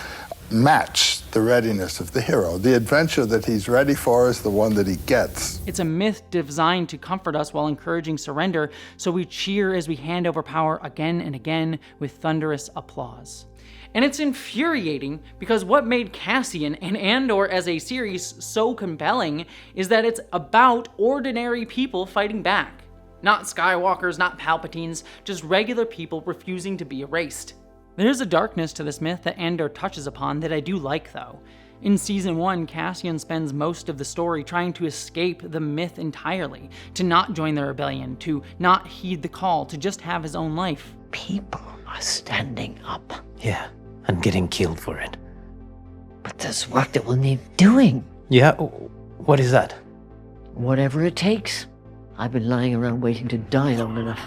match the readiness of the hero. The adventure that he's ready for is the one that he gets. It's a myth designed to comfort us while encouraging surrender, so we cheer as we hand over power again and again with thunderous applause. And it's infuriating because what made Cassian and Andor as a series so compelling is that it's about ordinary people fighting back. Not Skywalkers, not Palpatines, just regular people refusing to be erased. There's a darkness to this myth that Andor touches upon that I do like, though. In Season 1, Cassian spends most of the story trying to escape the myth entirely, to not join the rebellion, to not heed the call, to just have his own life. People are standing up. Yeah, and getting killed for it. But there's work that will need doing. Yeah, what is that? Whatever it takes. I've been lying around waiting to die long enough.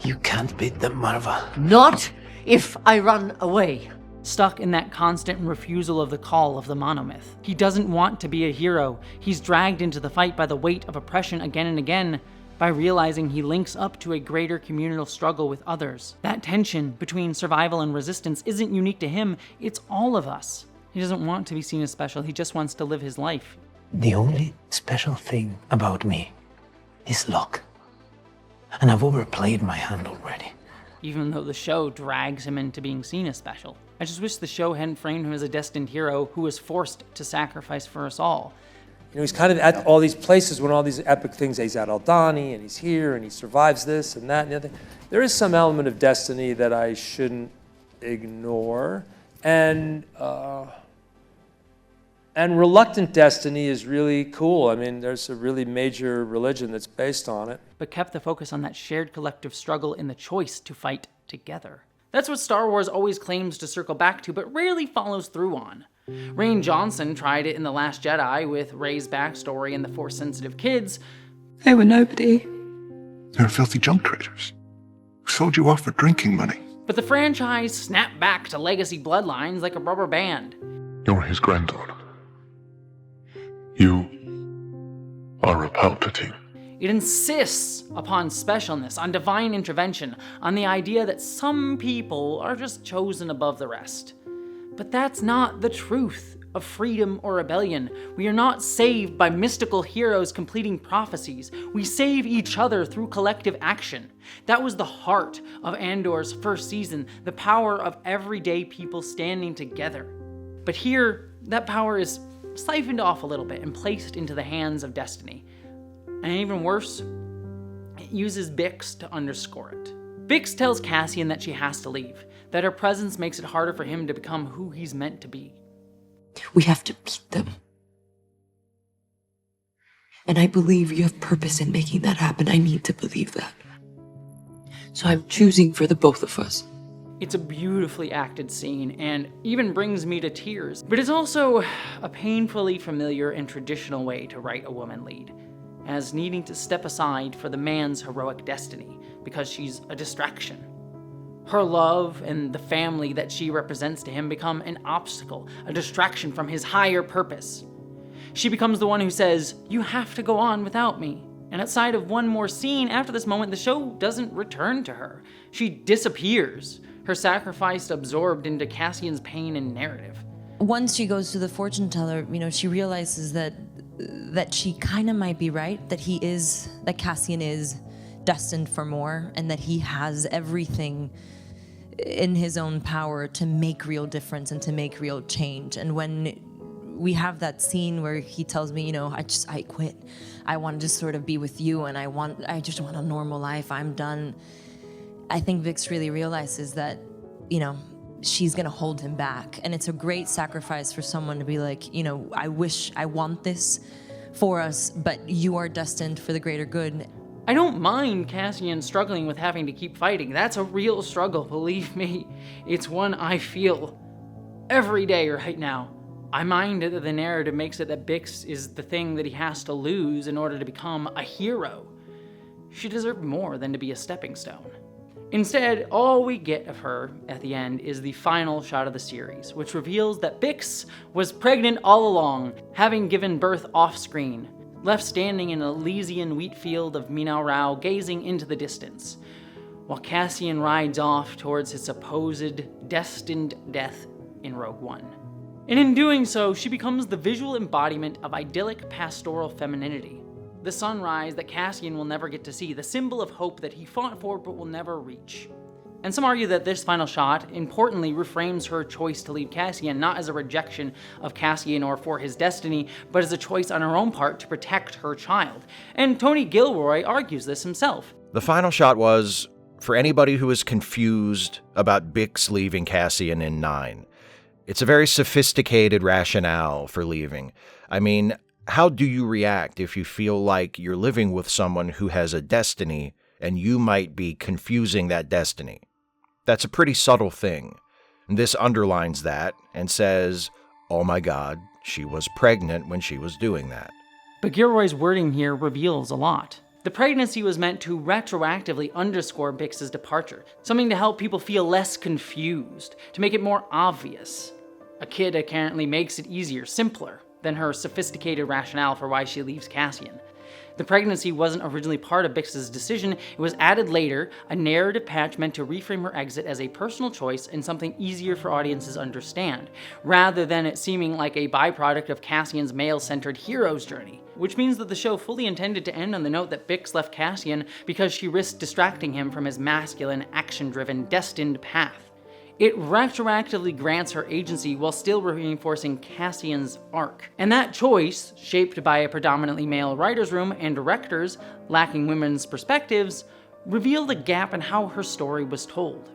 You can't beat them, Marva. Not if I run away. Stuck in that constant refusal of the call of the monomyth. He doesn't want to be a hero. He's dragged into the fight by the weight of oppression again and again, by realizing he links up to a greater communal struggle with others. That tension between survival and resistance isn't unique to him, it's all of us. He doesn't want to be seen as special, he just wants to live his life. The only special thing about me is luck. And I've overplayed my hand already. Even though the show drags him into being seen as special. I just wish the show hadn't framed him as a destined hero who was forced to sacrifice for us all. You know, he's kind of at all these places when all these epic things, he's at Aldhani, and he's here, and he survives this and that and the other. There is some element of destiny that I shouldn't ignore. And reluctant destiny is really cool. I mean, there's a really major religion that's based on it. But kept the focus on that shared collective struggle in the choice to fight together. That's what Star Wars always claims to circle back to, but rarely follows through on. Rian Johnson tried it in The Last Jedi with Rey's backstory and the Force-sensitive kids. They were nobody. They were filthy junk traders who sold you off for drinking money. But the franchise snapped back to legacy bloodlines like a rubber band. You're his granddaughter. You are a Palpatine. It insists upon specialness, on divine intervention, on the idea that some people are just chosen above the rest. But that's not the truth of freedom or rebellion. We are not saved by mystical heroes completing prophecies. We save each other through collective action. That was the heart of Andor's first season, the power of everyday people standing together. But here, that power is siphoned off a little bit and placed into the hands of destiny. And even worse, it uses Bix to underscore it. Bix tells Cassian that she has to leave, that her presence makes it harder for him to become who he's meant to be. We have to beat them. And I believe you have purpose in making that happen. I need to believe that. So I'm choosing for the both of us. It's a beautifully acted scene and even brings me to tears, but it's also a painfully familiar and traditional way to write a woman lead, as needing to step aside for the man's heroic destiny because she's a distraction. Her love and the family that she represents to him become an obstacle, a distraction from his higher purpose. She becomes the one who says, "You have to go on without me." And outside of one more scene after this moment, the show doesn't return to her. She disappears, her sacrifice absorbed into Cassian's pain and narrative. Once she goes to the fortune teller, she realizes that she kind of might be right, that Cassian is destined for more, and that he has everything in his own power to make real difference and to make real change. And when we have that scene where he tells me, I quit. I want to just sort of be with you, and I just want a normal life. I'm done. I think Vix really realizes that, she's going to hold him back. And it's a great sacrifice for someone to be like, I want this for us, but you are destined for the greater good. I don't mind Cassian struggling with having to keep fighting. That's a real struggle, believe me. It's one I feel every day right now. I mind that the narrative makes it that Bix is the thing that he has to lose in order to become a hero. She deserved more than to be a stepping stone. Instead, all we get of her at the end is the final shot of the series, which reveals that Bix was pregnant all along, having given birth off-screen, left standing in an Elysian wheat field of Minau Rao, gazing into the distance, while Cassian rides off towards his supposed destined death in Rogue One. And in doing so, she becomes the visual embodiment of idyllic pastoral femininity, the sunrise that Cassian will never get to see, the symbol of hope that he fought for but will never reach. And some argue that this final shot, importantly, reframes her choice to leave Cassian not as a rejection of Cassian or for his destiny, but as a choice on her own part to protect her child. And Tony Gilroy argues this himself. The final shot was, for anybody who is confused about Bix leaving Cassian in 9, it's a very sophisticated rationale for leaving. I mean, how do you react if you feel like you're living with someone who has a destiny and you might be confusing that destiny? That's a pretty subtle thing. This underlines that and says, oh my God, she was pregnant when she was doing that. But Gilroy's wording here reveals a lot. The pregnancy was meant to retroactively underscore Bix's departure, something to help people feel less confused, to make it more obvious. A kid apparently makes it easier, simpler, than her sophisticated rationale for why she leaves Cassian. The pregnancy wasn't originally part of Bix's decision, it was added later, a narrative patch meant to reframe her exit as a personal choice and something easier for audiences to understand, rather than it seeming like a byproduct of Cassian's male-centered hero's journey, which means that the show fully intended to end on the note that Bix left Cassian because she risked distracting him from his masculine, action-driven, destined path. It retroactively grants her agency while still reinforcing Cassian's arc. And that choice, shaped by a predominantly male writer's room and directors lacking women's perspectives, revealed a gap in how her story was told.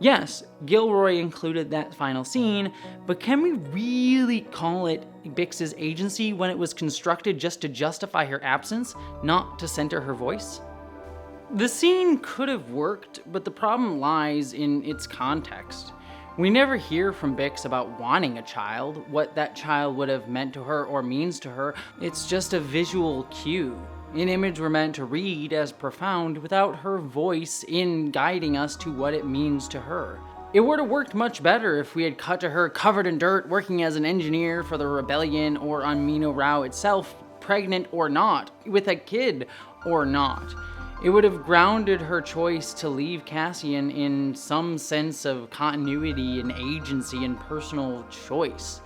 Yes, Gilroy included that final scene, but can we really call it Bix's agency when it was constructed just to justify her absence, not to center her voice? The scene could have worked, but the problem lies in its context. We never hear from Bix about wanting a child, what that child would have meant to her or means to her. It's just a visual cue, an image we're meant to read as profound without her voice in guiding us to what it means to her. It would have worked much better if we had cut to her covered in dirt, working as an engineer for the rebellion or on Minau Rao itself, pregnant or not, with a kid or not. It would have grounded her choice to leave Cassian in some sense of continuity and agency and personal choice.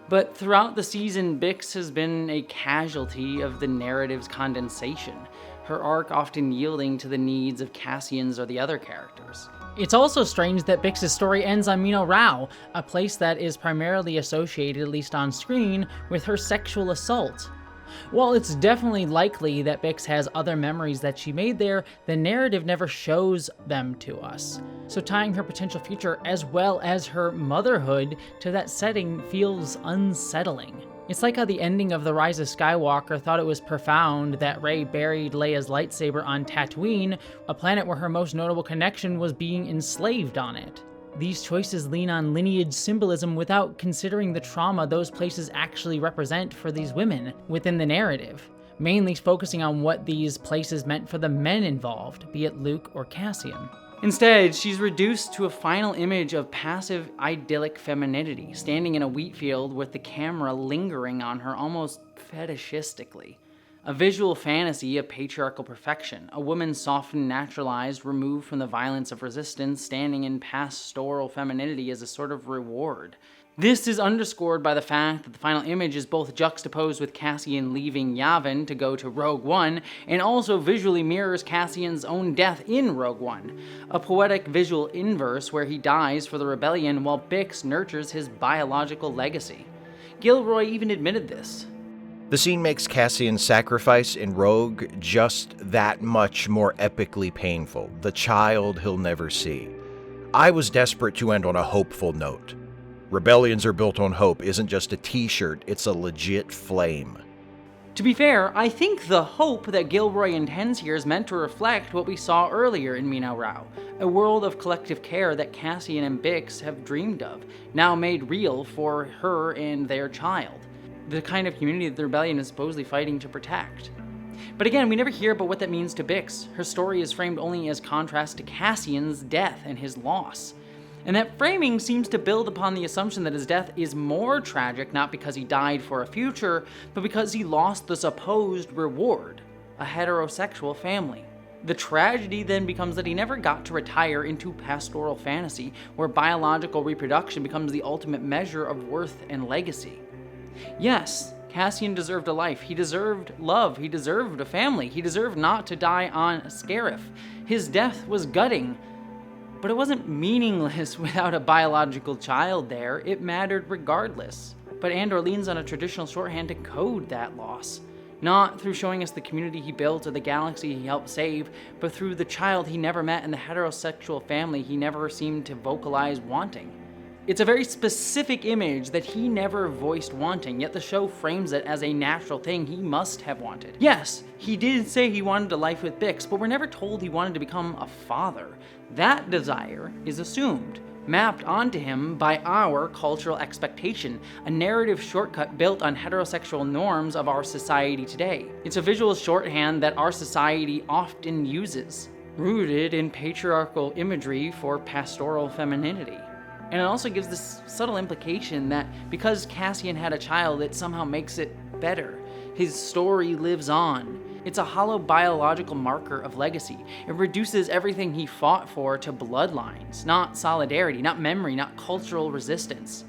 But throughout the season, Bix has been a casualty of the narrative's condensation, her arc often yielding to the needs of Cassian's or the other characters. It's also strange that Bix's story ends on Minau Rao, a place that is primarily associated, at least on screen, with her sexual assault. While it's definitely likely that Bix has other memories that she made there, the narrative never shows them to us. So tying her potential future as well as her motherhood to that setting feels unsettling. It's like how the ending of The Rise of Skywalker thought it was profound that Rey buried Leia's lightsaber on Tatooine, a planet where her most notable connection was being enslaved on it. These choices lean on lineage symbolism without considering the trauma those places actually represent for these women within the narrative, mainly focusing on what these places meant for the men involved, be it Luke or Cassian. Instead, she's reduced to a final image of passive, idyllic femininity, standing in a wheat field with the camera lingering on her almost fetishistically. A visual fantasy of patriarchal perfection, a woman softened, naturalized, removed from the violence of resistance, standing in pastoral femininity as a sort of reward. This is underscored by the fact that the final image is both juxtaposed with Cassian leaving Yavin to go to Rogue One, and also visually mirrors Cassian's own death in Rogue One, a poetic visual inverse where he dies for the rebellion while Bix nurtures his biological legacy. Gilroy even admitted this. The scene makes Cassian's sacrifice in Rogue just that much more epically painful, the child he'll never see. I was desperate to end on a hopeful note. Rebellions are built on hope isn't just a t-shirt, it's a legit flame. To be fair, I think the hope that Gilroy intends here is meant to reflect what we saw earlier in Mino Rau, a world of collective care that Cassian and Bix have dreamed of, now made real for her and their child. The kind of community that the rebellion is supposedly fighting to protect. But again, we never hear about what that means to Bix. Her story is framed only as contrast to Cassian's death and his loss. And that framing seems to build upon the assumption that his death is more tragic not because he died for a future, but because he lost the supposed reward, a heterosexual family. The tragedy then becomes that he never got to retire into pastoral fantasy, where biological reproduction becomes the ultimate measure of worth and legacy. Yes, Cassian deserved a life, he deserved love, he deserved a family, he deserved not to die on Scarif. His death was gutting, but it wasn't meaningless without a biological child there, it mattered regardless. But Andor leans on a traditional shorthand to code that loss, not through showing us the community he built or the galaxy he helped save, but through the child he never met and the heterosexual family he never seemed to vocalize wanting. It's a very specific image that he never voiced wanting, yet the show frames it as a natural thing he must have wanted. Yes, he did say he wanted a life with Bix, but we're never told he wanted to become a father. That desire is assumed, mapped onto him by our cultural expectation, a narrative shortcut built on heterosexual norms of our society today. It's a visual shorthand that our society often uses, rooted in patriarchal imagery for pastoral femininity. And it also gives this subtle implication that because Cassian had a child, it somehow makes it better. His story lives on. It's a hollow biological marker of legacy. It reduces everything he fought for to bloodlines, not solidarity, not memory, not cultural resistance.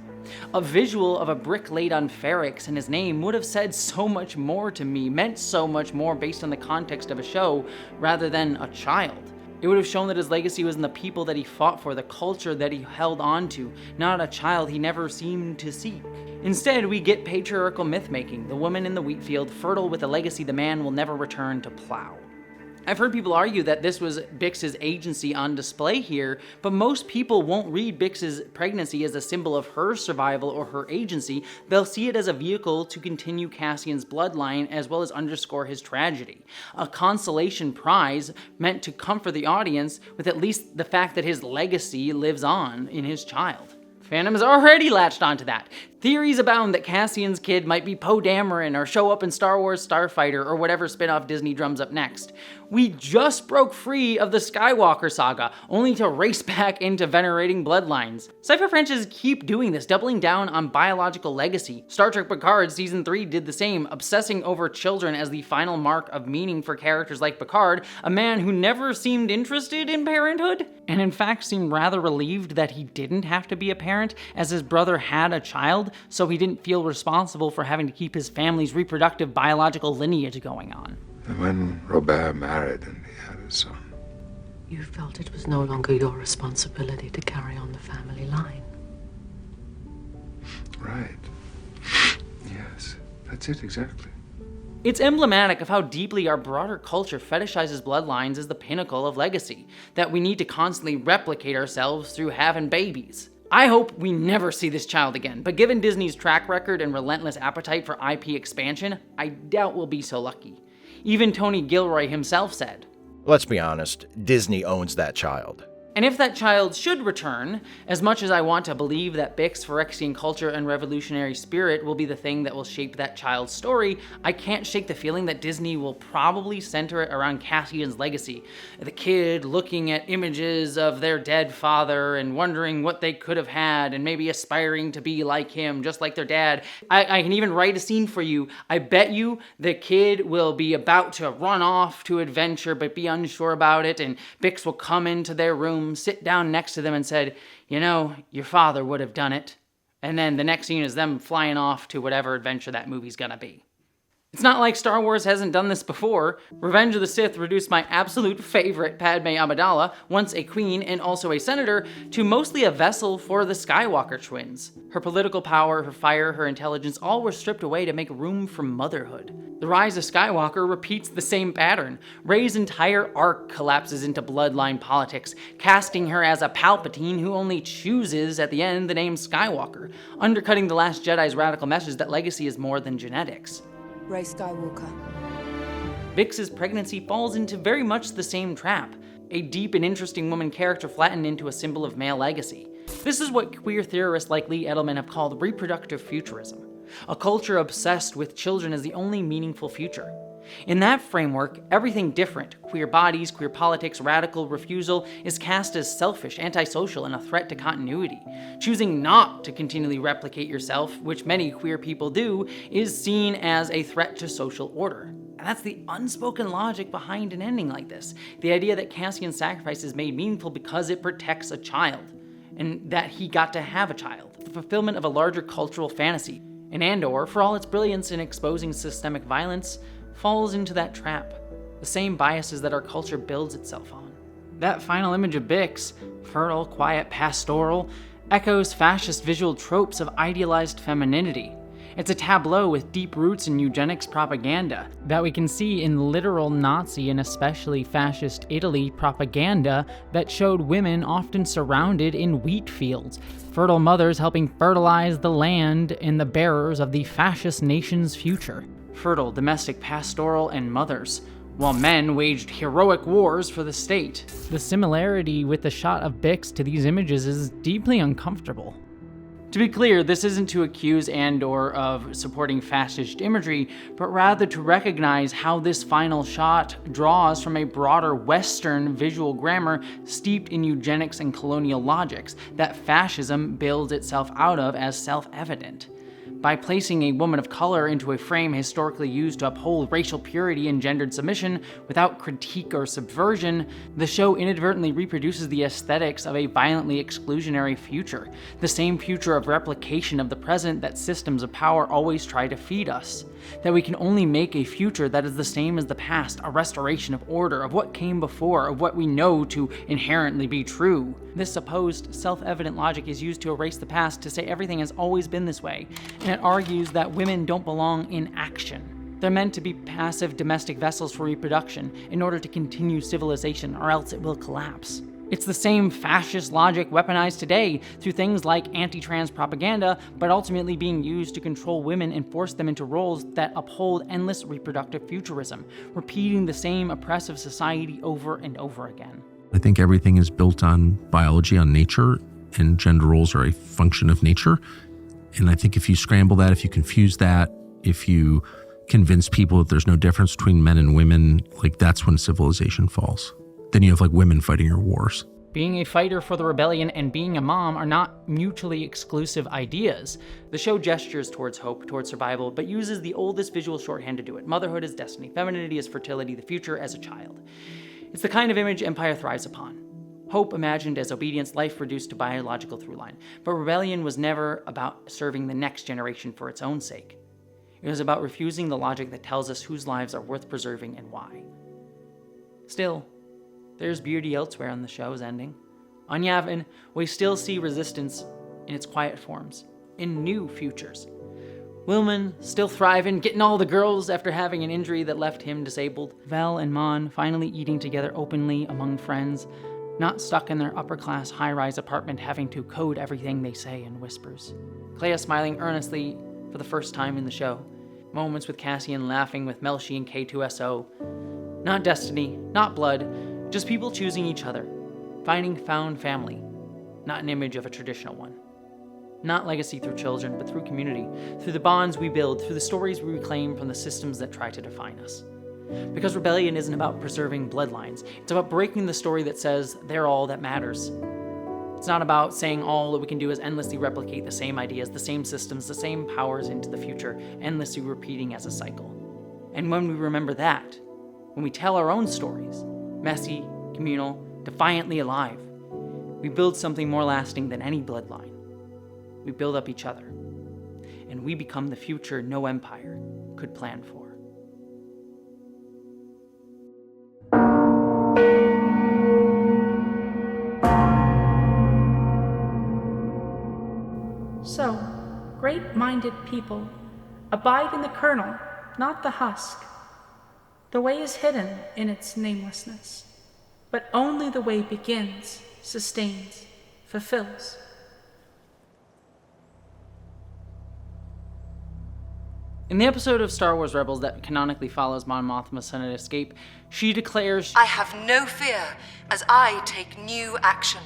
A visual of a brick laid on Ferrix and his name would have said so much more to me, meant so much more based on the context of a show rather than a child. It would have shown that his legacy was in the people that he fought for, the culture that he held on to, not a child he never seemed to seek. Instead, we get patriarchal myth-making, the woman in the wheat field, fertile with a legacy the man will never return to plow. I've heard people argue that this was Bix's agency on display here, but most people won't read Bix's pregnancy as a symbol of her survival or her agency. They'll see it as a vehicle to continue Cassian's bloodline as well as underscore his tragedy. A consolation prize meant to comfort the audience with at least the fact that his legacy lives on in his child. Fandom has already latched onto that. Theories abound that Cassian's kid might be Poe Dameron or show up in Star Wars Starfighter or whatever spin-off Disney drums up next. We just broke free of the Skywalker saga, only to race back into venerating bloodlines. Sci-fi franchises keep doing this, doubling down on biological legacy. Star Trek Picard Season 3 did the same, obsessing over children as the final mark of meaning for characters like Picard, a man who never seemed interested in parenthood, and in fact seemed rather relieved that he didn't have to be a parent, as his brother had a child, so he didn't feel responsible for having to keep his family's reproductive biological lineage going on. And when Robert married and he had a son, You felt it was no longer your responsibility to carry on the family line. right. Yes, that's it exactly. It's emblematic of how deeply our broader culture fetishizes bloodlines as the pinnacle of legacy, that we need to constantly replicate ourselves through having babies. I hope we never see this child again, but given Disney's track record and relentless appetite for IP expansion, I doubt we'll be so lucky. Even Tony Gilroy himself said, Let's be honest, Disney owns that child. And if that child should return, as much as I want to believe that Bix, Phyrexian culture, and revolutionary spirit will be the thing that will shape that child's story, I can't shake the feeling that Disney will probably center it around Cassian's legacy. The kid looking at images of their dead father and wondering what they could have had and maybe aspiring to be like him, just like their dad. I can even write a scene for you. I bet you the kid will be about to run off to adventure but be unsure about it, and Bix will come into their room, sit down next to them and said, you know, your father would have done it. And then the next scene is them flying off to whatever adventure that movie's gonna be. It's not like Star Wars hasn't done this before. Revenge of the Sith reduced my absolute favorite Padme Amidala, once a queen and also a senator, to mostly a vessel for the Skywalker twins. Her political power, her fire, her intelligence, all were stripped away to make room for motherhood. The Rise of Skywalker repeats the same pattern. Rey's entire arc collapses into bloodline politics, casting her as a Palpatine who only chooses at the end the name Skywalker, undercutting The Last Jedi's radical message that legacy is more than genetics. Rey Skywalker. Bix's pregnancy falls into very much the same trap. A deep and interesting woman character flattened into a symbol of male legacy. This is what queer theorists like Lee Edelman have called reproductive futurism. A culture obsessed with children as the only meaningful future. In that framework, everything different, queer bodies, queer politics, radical refusal, is cast as selfish, antisocial, and a threat to continuity. Choosing not to continually replicate yourself, which many queer people do, is seen as a threat to social order. And that's the unspoken logic behind an ending like this. The idea that Cassian's sacrifice is made meaningful because it protects a child, and that he got to have a child. The fulfillment of a larger cultural fantasy. And Andor, for all its brilliance in exposing systemic violence, falls into that trap, the same biases that our culture builds itself on. That final image of Bix, fertile, quiet, pastoral, echoes fascist visual tropes of idealized femininity. It's a tableau with deep roots in eugenics propaganda that we can see in literal Nazi and especially fascist Italy propaganda that showed women often surrounded in wheat fields, fertile mothers helping fertilize the land and the bearers of the fascist nation's future. Fertile, domestic, pastoral, and mothers, while men waged heroic wars for the state. The similarity with the shot of Bix to these images is deeply uncomfortable. To be clear, this isn't to accuse Andor of supporting fascist imagery, but rather to recognize how this final shot draws from a broader Western visual grammar steeped in eugenics and colonial logics that fascism builds itself out of as self-evident. By placing a woman of color into a frame historically used to uphold racial purity and gendered submission without critique or subversion, the show inadvertently reproduces the aesthetics of a violently exclusionary future, the same future of replication of the present that systems of power always try to feed us. That we can only make a future that is the same as the past, a restoration of order, of what came before, of what we know to inherently be true. This supposed self-evident logic is used to erase the past to say everything has always been this way, and it argues that women don't belong in action. They're meant to be passive domestic vessels for reproduction in order to continue civilization, or else it will collapse. It's the same fascist logic weaponized today through things like anti-trans propaganda, but ultimately being used to control women and force them into roles that uphold endless reproductive futurism, repeating the same oppressive society over and over again. I think everything is built on biology, on nature, and gender roles are a function of nature. And I think if you scramble that, if you confuse that, if you convince people that there's no difference between men and women, like that's when civilization falls. Then you have like women fighting your wars. Being a fighter for the rebellion and being a mom are not mutually exclusive ideas. The show gestures towards hope, towards survival, but uses the oldest visual shorthand to do it. Motherhood is destiny, femininity is fertility, the future as a child. It's the kind of image Empire thrives upon. Hope imagined as obedience, life reduced to biological throughline. But rebellion was never about serving the next generation for its own sake. It was about refusing the logic that tells us whose lives are worth preserving and why. Still, there's beauty elsewhere in the show's ending. On Yavin, we still see resistance in its quiet forms, in new futures. Wilman, still thriving, getting all the girls after having an injury that left him disabled. Val and Mon finally eating together openly among friends, not stuck in their upper-class high-rise apartment having to code everything they say in whispers. Clea smiling earnestly for the first time in the show. Moments with Cassian laughing with Melshi and K2SO. Not destiny, not blood, just people choosing each other. Finding found family, not an image of a traditional one. Not legacy through children, but through community, through the bonds we build, through the stories we reclaim from the systems that try to define us. Because rebellion isn't about preserving bloodlines, it's about breaking the story that says they're all that matters. It's not about saying all that we can do is endlessly replicate the same ideas, the same systems, the same powers into the future, endlessly repeating as a cycle. And when we remember that, when we tell our own stories, messy, communal, defiantly alive, we build something more lasting than any bloodline. We build up each other, and we become the future no empire could plan for. So, great-minded people, abide in the kernel, not the husk. The way is hidden in its namelessness, but only the way begins, sustains, fulfills. In the episode of Star Wars Rebels that canonically follows Mon Mothma's sudden escape, she declares, I have no fear as I take new action.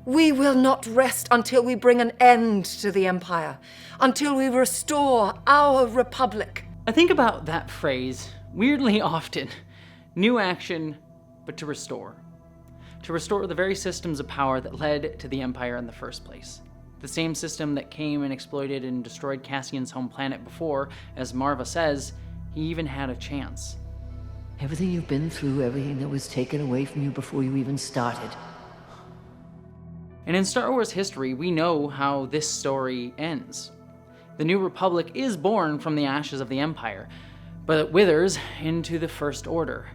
We will not rest until we bring an end to the Empire, until we restore our Republic. I think about that phrase weirdly often. New action, but to restore. To restore the very systems of power that led to the Empire in the first place. The same system that came and exploited and destroyed Cassian's home planet before, as Marva says, he even had a chance. Everything you've been through, everything that was taken away from you before you even started. And in Star Wars history, we know how this story ends. The New Republic is born from the ashes of the Empire, but it withers into the First Order.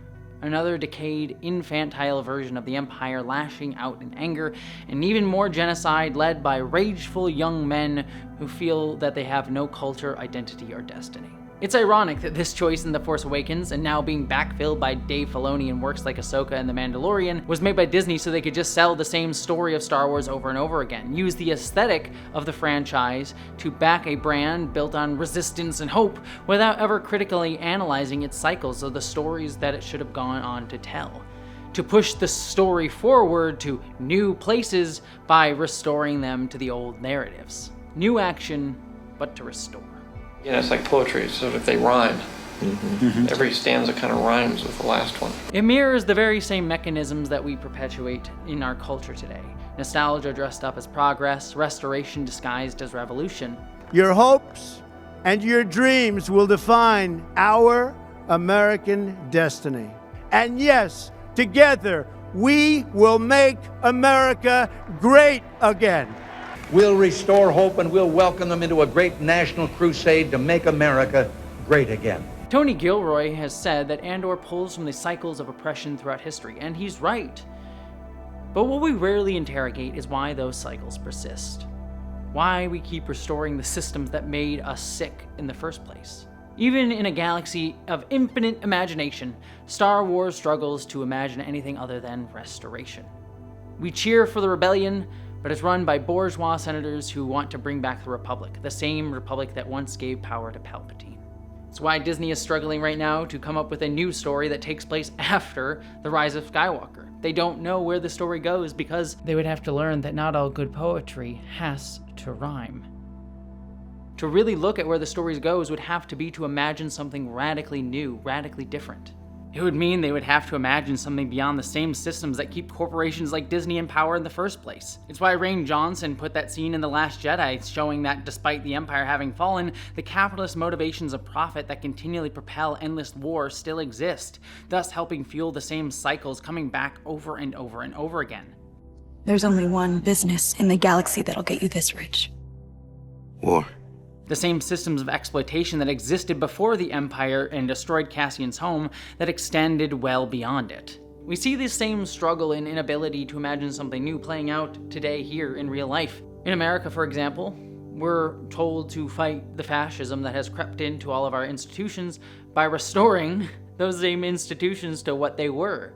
Another decayed, infantile version of the Empire lashing out in anger, and even more genocide led by rageful young men who feel that they have no culture, identity, or destiny. It's ironic that this choice in The Force Awakens, and now being backfilled by Dave Filoni in works like Ahsoka and The Mandalorian, was made by Disney so they could just sell the same story of Star Wars over and over again, use the aesthetic of the franchise to back a brand built on resistance and hope without ever critically analyzing its cycles of the stories that it should have gone on to tell. To push the story forward to new places by restoring them to the old narratives. New action, but to restore. You know, it's like poetry, so if they rhyme, every stanza kind of rhymes with the last one. It mirrors the very same mechanisms that we perpetuate in our culture today. Nostalgia dressed up as progress, restoration disguised as revolution. Your hopes and your dreams will define our American destiny. And yes, together, we will make America great again. We'll restore hope and we'll welcome them into a great national crusade to make America great again. Tony Gilroy has said that Andor pulls from the cycles of oppression throughout history, and he's right. But what we rarely interrogate is why those cycles persist. Why we keep restoring the systems that made us sick in the first place. Even in a galaxy of infinite imagination, Star Wars struggles to imagine anything other than restoration. We cheer for the rebellion, but it's run by bourgeois senators who want to bring back the Republic, the same Republic that once gave power to Palpatine. It's why Disney is struggling right now to come up with a new story that takes place after the rise of Skywalker. They don't know where the story goes because they would have to learn that not all good poetry has to rhyme. To really look at where the story goes would have to be to imagine something radically new, radically different. It would mean they would have to imagine something beyond the same systems that keep corporations like Disney in power in the first place. It's why Rian Johnson put that scene in The Last Jedi showing that despite the Empire having fallen, the capitalist motivations of profit that continually propel endless war still exist, thus helping fuel the same cycles coming back over and over and over again. There's only one business in the galaxy that'll get you this rich. War. The same systems of exploitation that existed before the Empire and destroyed Cassian's home that extended well beyond it. We see this same struggle and inability to imagine something new playing out today here in real life. In America, for example, We're told to fight the fascism that has crept into all of our institutions by restoring those same institutions to what they were.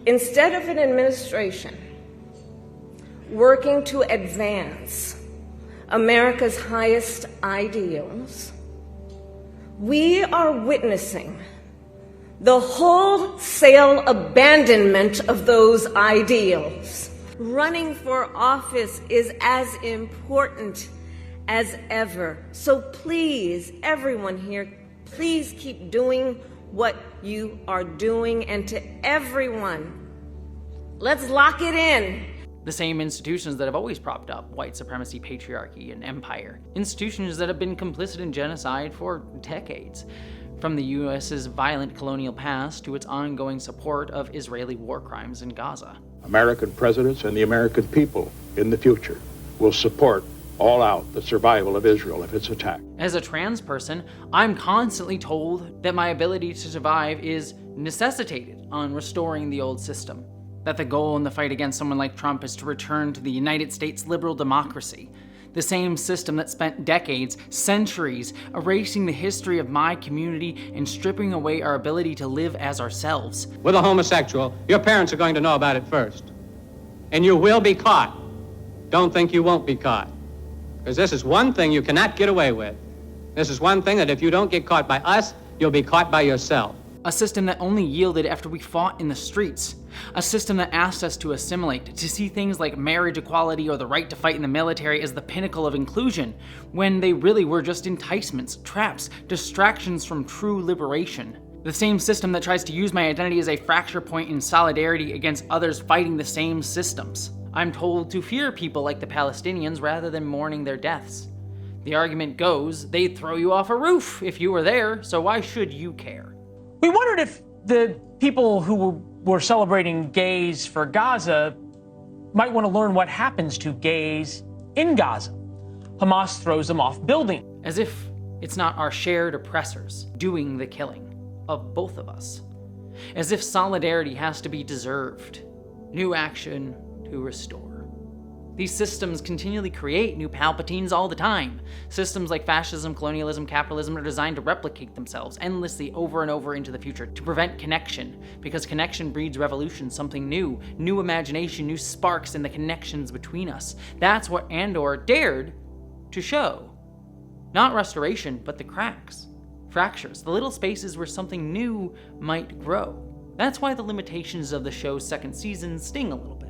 Instead of an administration working to advance America's highest ideals, we are witnessing the wholesale abandonment of those ideals. Running for office is as important as ever. So please, everyone here, please keep doing what you are doing. And to everyone, let's lock it in. The same institutions that have always propped up white supremacy, patriarchy, and empire. Institutions that have been complicit in genocide for decades. From the US's violent colonial past to its ongoing support of Israeli war crimes in Gaza. American presidents and the American people in the future will support all out the survival of Israel if it's attacked. As a trans person, I'm constantly told that my ability to survive is necessitated on restoring the old system. That the goal in the fight against someone like Trump is to return to the United States liberal democracy. The same system that spent decades, centuries, erasing the history of my community and stripping away our ability to live as ourselves. With a homosexual, your parents are going to know about it first. And you will be caught. Don't think you won't be caught. Because this is one thing you cannot get away with. This is one thing that if you don't get caught by us, you'll be caught by yourself. A system that only yielded after we fought in the streets. A system that asked us to assimilate, to see things like marriage equality or the right to fight in the military as the pinnacle of inclusion, when they really were just enticements, traps, distractions from true liberation. The same system that tries to use my identity as a fracture point in solidarity against others fighting the same systems. I'm told to fear people like the Palestinians rather than mourning their deaths. The argument goes, they'd throw you off a roof if you were there, so why should you care? We wondered if the people who were celebrating gays for Gaza might want to learn what happens to gays in Gaza. Hamas throws them off buildings. As if it's not our shared oppressors doing the killing of both of us. As if solidarity has to be deserved. New action to restore. These systems continually create new Palpatines all the time. Systems like fascism, colonialism, capitalism are designed to replicate themselves endlessly over and over into the future to prevent connection, because connection breeds revolution, something new, new imagination, new sparks in the connections between us. That's what Andor dared to show. Not restoration, but the cracks, fractures, the little spaces where something new might grow. That's why the limitations of the show's second season sting a little bit.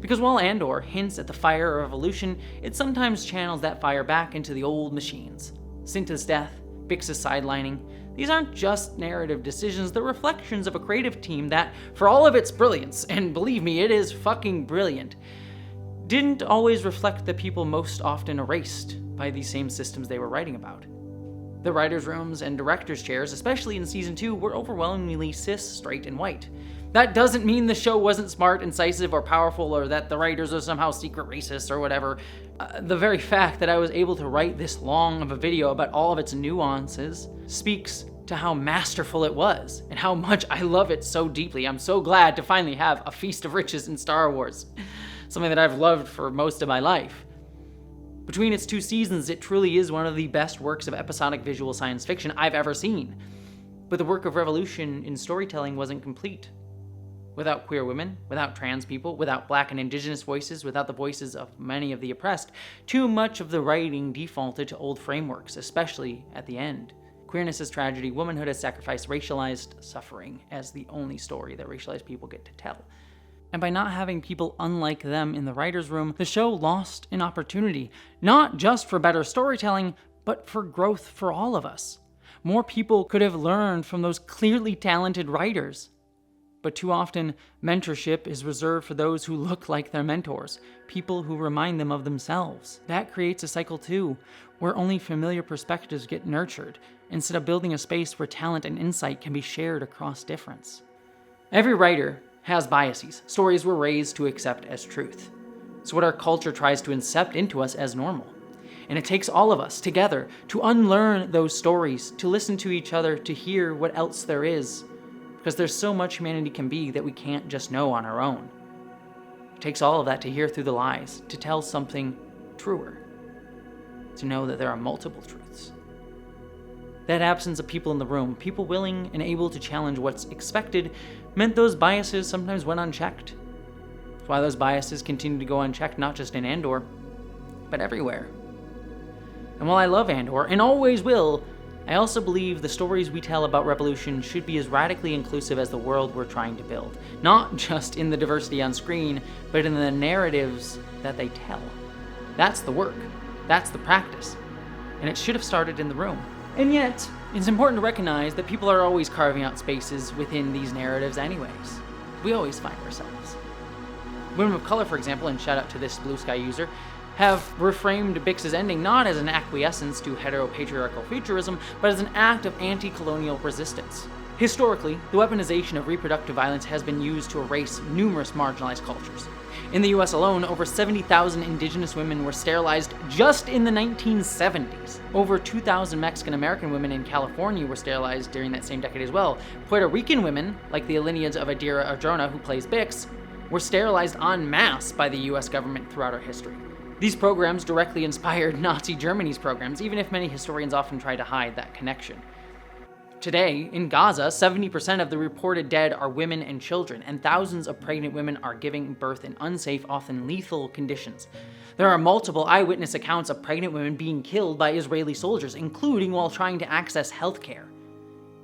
Because while Andor hints at the fire of evolution, it sometimes channels that fire back into the old machines. Cinta's death, Bix's sidelining, these aren't just narrative decisions, they're reflections of a creative team that, for all of its brilliance, and believe me, it is fucking brilliant, didn't always reflect the people most often erased by these same systems they were writing about. The writers' rooms and directors' chairs, especially in season 2, were overwhelmingly cis, straight, and white. That doesn't mean the show wasn't smart, incisive, or powerful, or that the writers are somehow secret racists or whatever. The very fact that I was able to write this long of a video about all of its nuances speaks to how masterful it was, and how much I love it so deeply. I'm so glad to finally have a feast of riches in Star Wars, something that I've loved for most of my life. Between its 2 seasons, it truly is one of the best works of episodic visual science fiction I've ever seen. But the work of revolution in storytelling wasn't complete. Without queer women, without trans people, without Black and Indigenous voices, without the voices of many of the oppressed, too much of the writing defaulted to old frameworks, especially at the end. Queerness as tragedy, womanhood as sacrifice, racialized suffering as the only story that racialized people get to tell. And by not having people unlike them in the writer's room, the show lost an opportunity, not just for better storytelling, but for growth for all of us. More people could have learned from those clearly talented writers. But too often, mentorship is reserved for those who look like their mentors, people who remind them of themselves. That creates a cycle too, where only familiar perspectives get nurtured, instead of building a space where talent and insight can be shared across difference. Every writer has biases, stories we're raised to accept as truth. It's what our culture tries to incept into us as normal. And it takes all of us together to unlearn those stories, to listen to each other, to hear what else there is. Because there's so much humanity can be that we can't just know on our own. It takes all of that to hear through the lies, to tell something truer. to know that there are multiple truths. That absence of people in the room, people willing and able to challenge what's expected, meant those biases sometimes went unchecked. That's why those biases continue to go unchecked, not just in Andor, but everywhere. And while I love Andor, and always will, I also believe the stories we tell about revolution should be as radically inclusive as the world we're trying to build. Not just in the diversity on screen, but in the narratives that they tell. That's the work. That's the practice. And it should have started in the room. And yet, it's important to recognize that people are always carving out spaces within these narratives anyways. We always find ourselves. Women of color, for example, and shout out to this Blue Sky user, have reframed Bix's ending not as an acquiescence to heteropatriarchal futurism, but as an act of anti-colonial resistance. Historically, the weaponization of reproductive violence has been used to erase numerous marginalized cultures. In the US alone, over 70,000 indigenous women were sterilized just in the 1970s. Over 2,000 Mexican American women in California were sterilized during that same decade as well. Puerto Rican women, like the lineage of Adira Adrona, who plays Bix, were sterilized en masse by the US government throughout our history. These programs directly inspired Nazi Germany's programs, even if many historians often try to hide that connection. Today, in Gaza, 70% of the reported dead are women and children, and thousands of pregnant women are giving birth in unsafe, often lethal conditions. There are multiple eyewitness accounts of pregnant women being killed by Israeli soldiers, including while trying to access healthcare.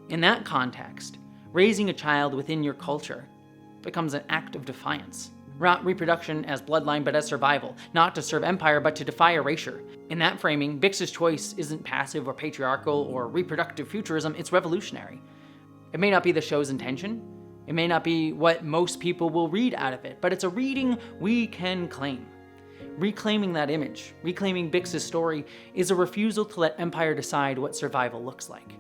In that context, raising a child within your culture becomes an act of defiance. Not reproduction as bloodline, but as survival, not to serve empire, but to defy erasure. In that framing, Bix's choice isn't passive or patriarchal or reproductive futurism, it's revolutionary. It may not be the show's intention, it may not be what most people will read out of it, but it's a reading we can claim. Reclaiming that image, reclaiming Bix's story, is a refusal to let empire decide what survival looks like.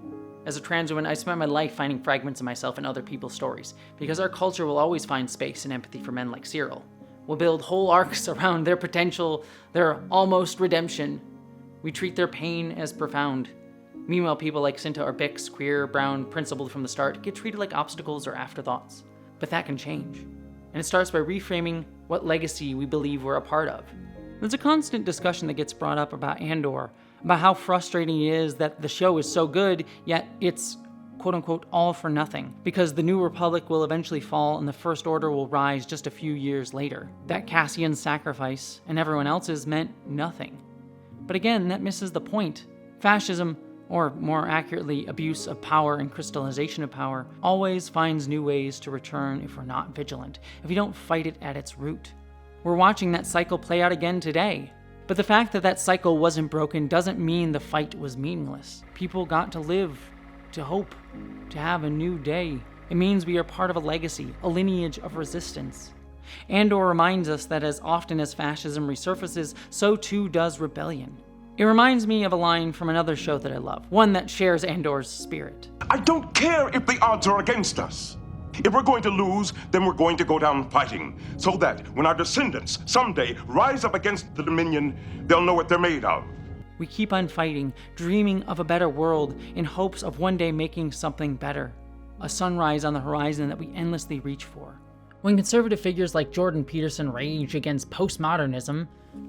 As a trans woman, I spent my life finding fragments of myself in other people's stories, because our culture will always find space and empathy for men like Cyril. We'll build whole arcs around their potential, their almost redemption. We treat their pain as profound. Meanwhile, people like Cinta or Bix, queer, brown, principled from the start, get treated like obstacles or afterthoughts. But that can change. And it starts by reframing what legacy we believe we're a part of. There's a constant discussion that gets brought up about Andor, about how frustrating it is that the show is so good, yet it's quote-unquote all for nothing, because the New Republic will eventually fall and the First Order will rise just a few years later. That Cassian's sacrifice and everyone else's meant nothing. But again, that misses the point. Fascism, or more accurately, abuse of power and crystallization of power, always finds new ways to return if we're not vigilant, if we don't fight it at its root. We're watching that cycle play out again today. But the fact that that cycle wasn't broken doesn't mean the fight was meaningless. People got to live, to hope, to have a new day. It means we are part of a legacy, a lineage of resistance. Andor reminds us that as often as fascism resurfaces, so too does rebellion. It reminds me of a line from another show that I love, one that shares Andor's spirit. I don't care if the odds are against us. If we're going to lose, then we're going to go down fighting, so that when our descendants someday rise up against the Dominion, they'll know what they're made of. We keep on fighting, dreaming of a better world, in hopes of one day making something better. A sunrise on the horizon that we endlessly reach for. When conservative figures like Jordan Peterson rage against postmodernism,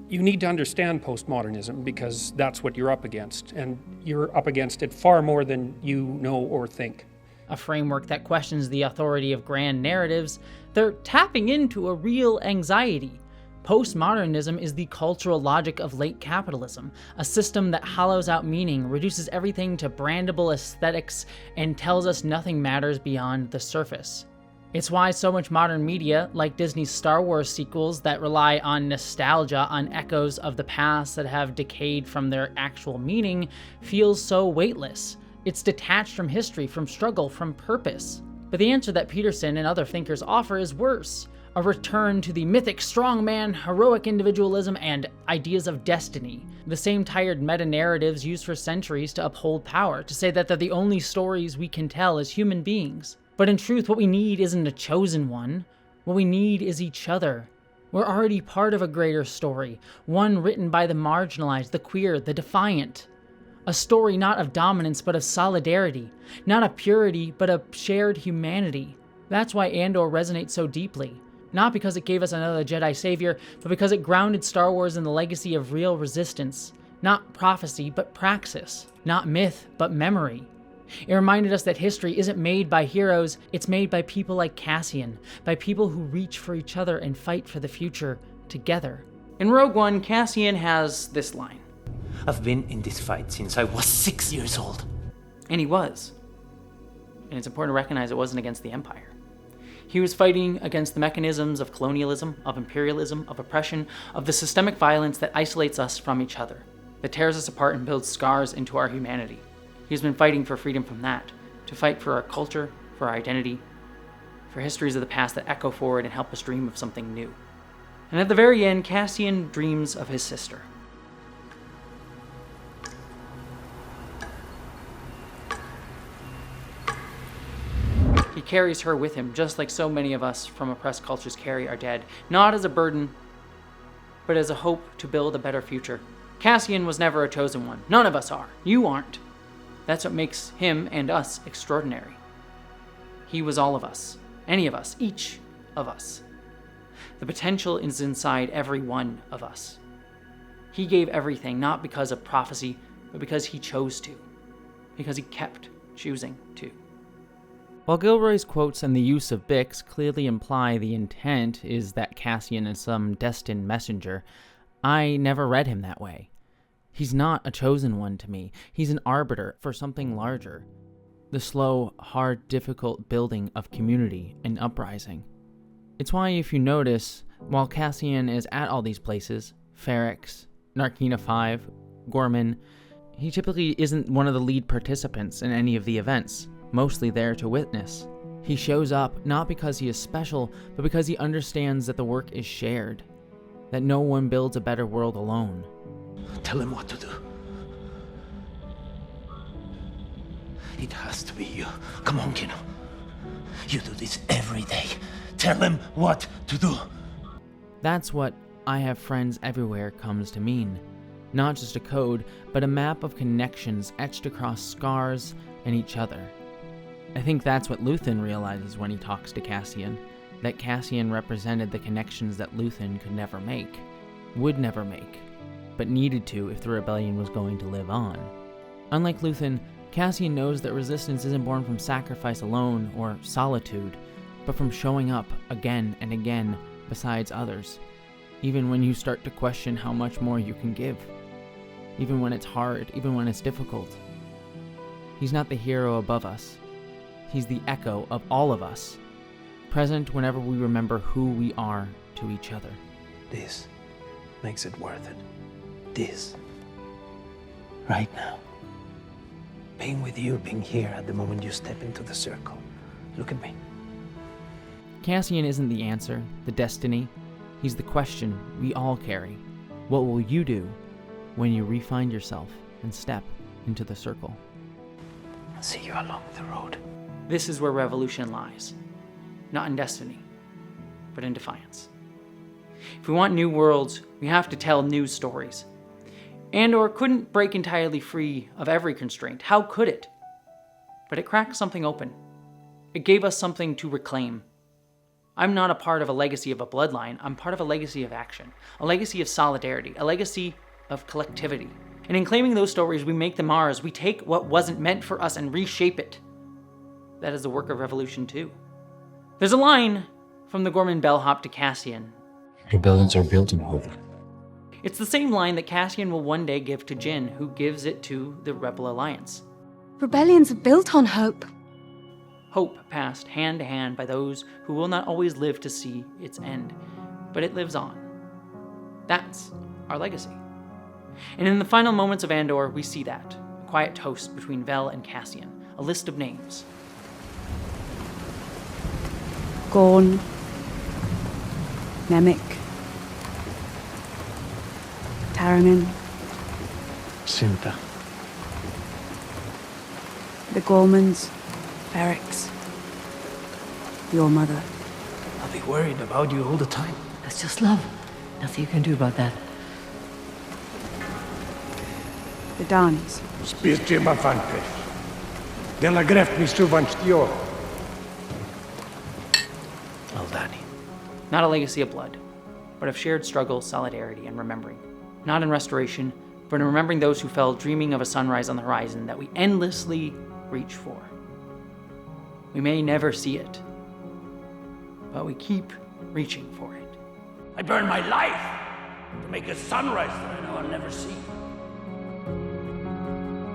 you need to understand postmodernism because that's what you're up against, and you're up against it far more than you know or think. A framework that questions the authority of grand narratives, they're tapping into a real anxiety. Postmodernism is the cultural logic of late capitalism, a system that hollows out meaning, reduces everything to brandable aesthetics, and tells us nothing matters beyond the surface. It's why so much modern media, like Disney's Star Wars sequels that rely on nostalgia, on echoes of the past that have decayed from their actual meaning, feels so weightless. It's detached from history, from struggle, from purpose. But the answer that Peterson and other thinkers offer is worse. A return to the mythic strongman, heroic individualism, and ideas of destiny. The same tired meta-narratives used for centuries to uphold power, to say that they're the only stories we can tell as human beings. But in truth, what we need isn't a chosen one. What we need is each other. We're already part of a greater story, one written by the marginalized, the queer, the defiant. A story not of dominance, but of solidarity. Not of purity, but of shared humanity. That's why Andor resonates so deeply. Not because it gave us another Jedi savior, but because it grounded Star Wars in the legacy of real resistance. Not prophecy, but praxis. Not myth, but memory. It reminded us that history isn't made by heroes, it's made by people like Cassian, by people who reach for each other and fight for the future together. In Rogue One, Cassian has this line. I've been in this fight since I was 6 years old. And he was. And it's important to recognize it wasn't against the Empire. He was fighting against the mechanisms of colonialism, of imperialism, of oppression, of the systemic violence that isolates us from each other, that tears us apart and builds scars into our humanity. He's been fighting for freedom from that, to fight for our culture, for our identity, for histories of the past that echo forward and help us dream of something new. And at the very end, Cassian dreams of his sister. He carries her with him, just like so many of us from oppressed cultures carry our dead, not as a burden, but as a hope to build a better future. Cassian was never a chosen one. None of us are. You aren't. That's what makes him and us extraordinary. He was all of us. Any of us. Each of us. The potential is inside every one of us. He gave everything, not because of prophecy, but because he chose to. Because he kept choosing to. While Gilroy's quotes and the use of Bix clearly imply the intent is that Cassian is some destined messenger, I never read him that way. He's not a chosen one to me. He's an arbiter for something larger. The slow, hard, difficult building of community and uprising. It's why, if you notice, while Cassian is at all these places, Ferrix, Narkina 5, Gorman, he typically isn't one of the lead participants in any of the events, mostly there to witness. He shows up not because he is special, but because he understands that the work is shared, that no one builds a better world alone. Tell him what to do. It has to be you. Come on, Kino. You do this every day. Tell him what to do. That's what I have friends everywhere comes to mean. Not just a code, but a map of connections etched across scars and each other. I think that's what Luthen realizes when he talks to Cassian, that Cassian represented the connections that Luthen could never make, would never make, but needed to if the rebellion was going to live on. Unlike Luthen, Cassian knows that resistance isn't born from sacrifice alone or solitude, but from showing up again and again besides others, even when you start to question how much more you can give, even when it's hard, even when it's difficult. He's not the hero above us. He's the echo of all of us, present whenever we remember who we are to each other. This makes it worth it. This. Right now. Being with you, being here at the moment you step into the circle. Look at me. Cassian isn't the answer, the destiny. He's the question we all carry. What will you do when you re-find yourself and step into the circle? I'll see you along the road. This is where revolution lies. Not in destiny, but in defiance. If we want new worlds, we have to tell new stories. Andor couldn't break entirely free of every constraint. How could it? But it cracked something open. It gave us something to reclaim. I'm not a part of a legacy of a bloodline. I'm part of a legacy of action, a legacy of solidarity, a legacy of collectivity. And in claiming those stories, we make them ours. We take what wasn't meant for us and reshape it. That is the work of revolution too. There's a line from the Gorman bellhop to Cassian. Rebellions are built in hope. It's the same line that Cassian will one day give to Jyn, who gives it to the Rebel Alliance. Rebellions are built on hope. Hope passed hand to hand by those who will not always live to see its end, but it lives on. That's our legacy. And in the final moments of Andor, we see that. A quiet toast between Vel and Cassian. A list of names. Gorn. Nemik. Taramin. Cinta. The Gormans. Ferrix. Your mother. I'll be worried about you all the time. That's just love. Nothing you can do about that. The Danis. Spirti Mafante. Della greft mi stuvanstio. Aldani. Not a legacy of blood, but of shared struggle, solidarity, and remembering. Not in restoration, but in remembering those who fell dreaming of a sunrise on the horizon that we endlessly reach for. We may never see it, but we keep reaching for it. I burn my life to make a sunrise that I know I'll never see.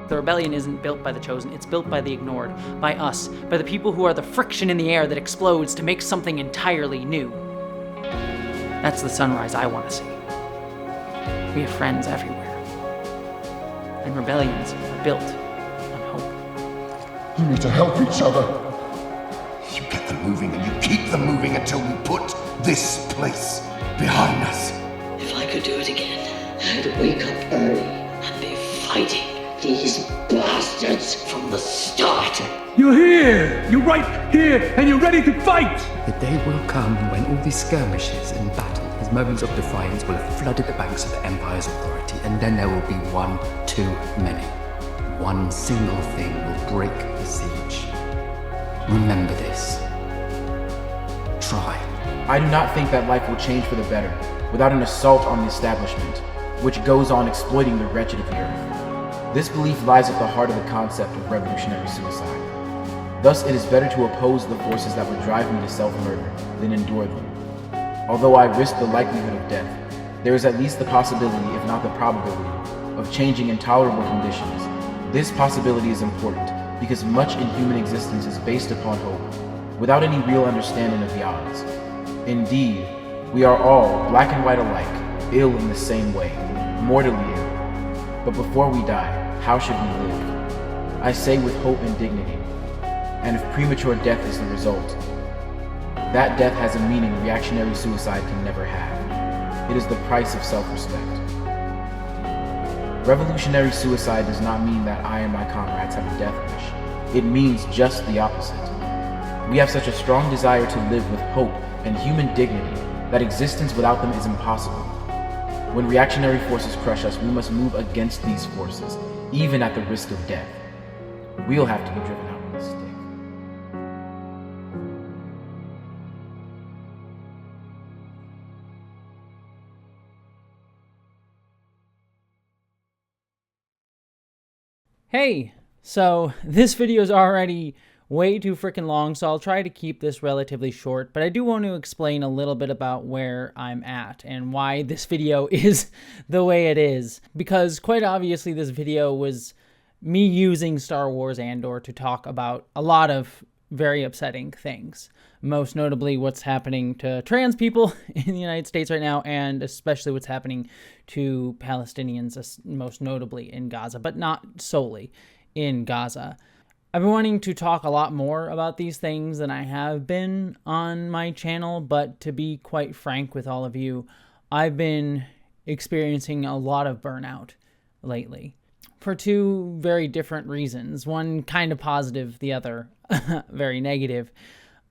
The rebellion isn't built by the chosen, it's built by the ignored, by us, by the people who are the friction in the air that explodes to make something entirely new. That's the sunrise I want to see. We have friends everywhere. And rebellions are built on hope. You need to help each other. You get them moving and you keep them moving until we put this place behind us. If I could do it again, I'd wake up early and be fighting these bastards from the start. You're here! You're right here, and you're ready to fight! The day will come when all these skirmishes and battle, these moments of defiance, will have flooded the banks of the Empire's authority, and then there will be one too many. One single thing will break the siege. Remember this. Try. I do not think that life will change for the better without an assault on the establishment, which goes on exploiting the wretched of the earth. This belief lies at the heart of the concept of revolutionary suicide. Thus, it is better to oppose the forces that would drive me to self-murder than endure them. Although I risk the likelihood of death, there is at least the possibility, if not the probability, of changing intolerable conditions. This possibility is important because much in human existence is based upon hope, without any real understanding of the odds. Indeed, we are all, black and white alike, ill in the same way, mortally ill. But before we die, how should we live? I say with hope and dignity. And if premature death is the result, that death has a meaning reactionary suicide can never have. It is the price of self-respect. Revolutionary suicide does not mean that I and my comrades have a death wish. It means just the opposite. We have such a strong desire to live with hope and human dignity that existence without them is impossible. When reactionary forces crush us, we must move against these forces, even at the risk of death. We'll have to be driven out with a stick. Hey, so this video is already way too freaking long, so I'll try to keep this relatively short, but I do want to explain a little bit about where I'm at and why this video is the way it is. Because quite obviously this video was me using Star Wars Andor to talk about a lot of very upsetting things. Most notably what's happening to trans people in the United States right now, and especially what's happening to Palestinians, most notably in Gaza, but not solely in Gaza. I've been wanting to talk a lot more about these things than I have been on my channel, but to be quite frank with all of you, I've been experiencing a lot of burnout lately for two very different reasons. One kind of positive, the other very negative.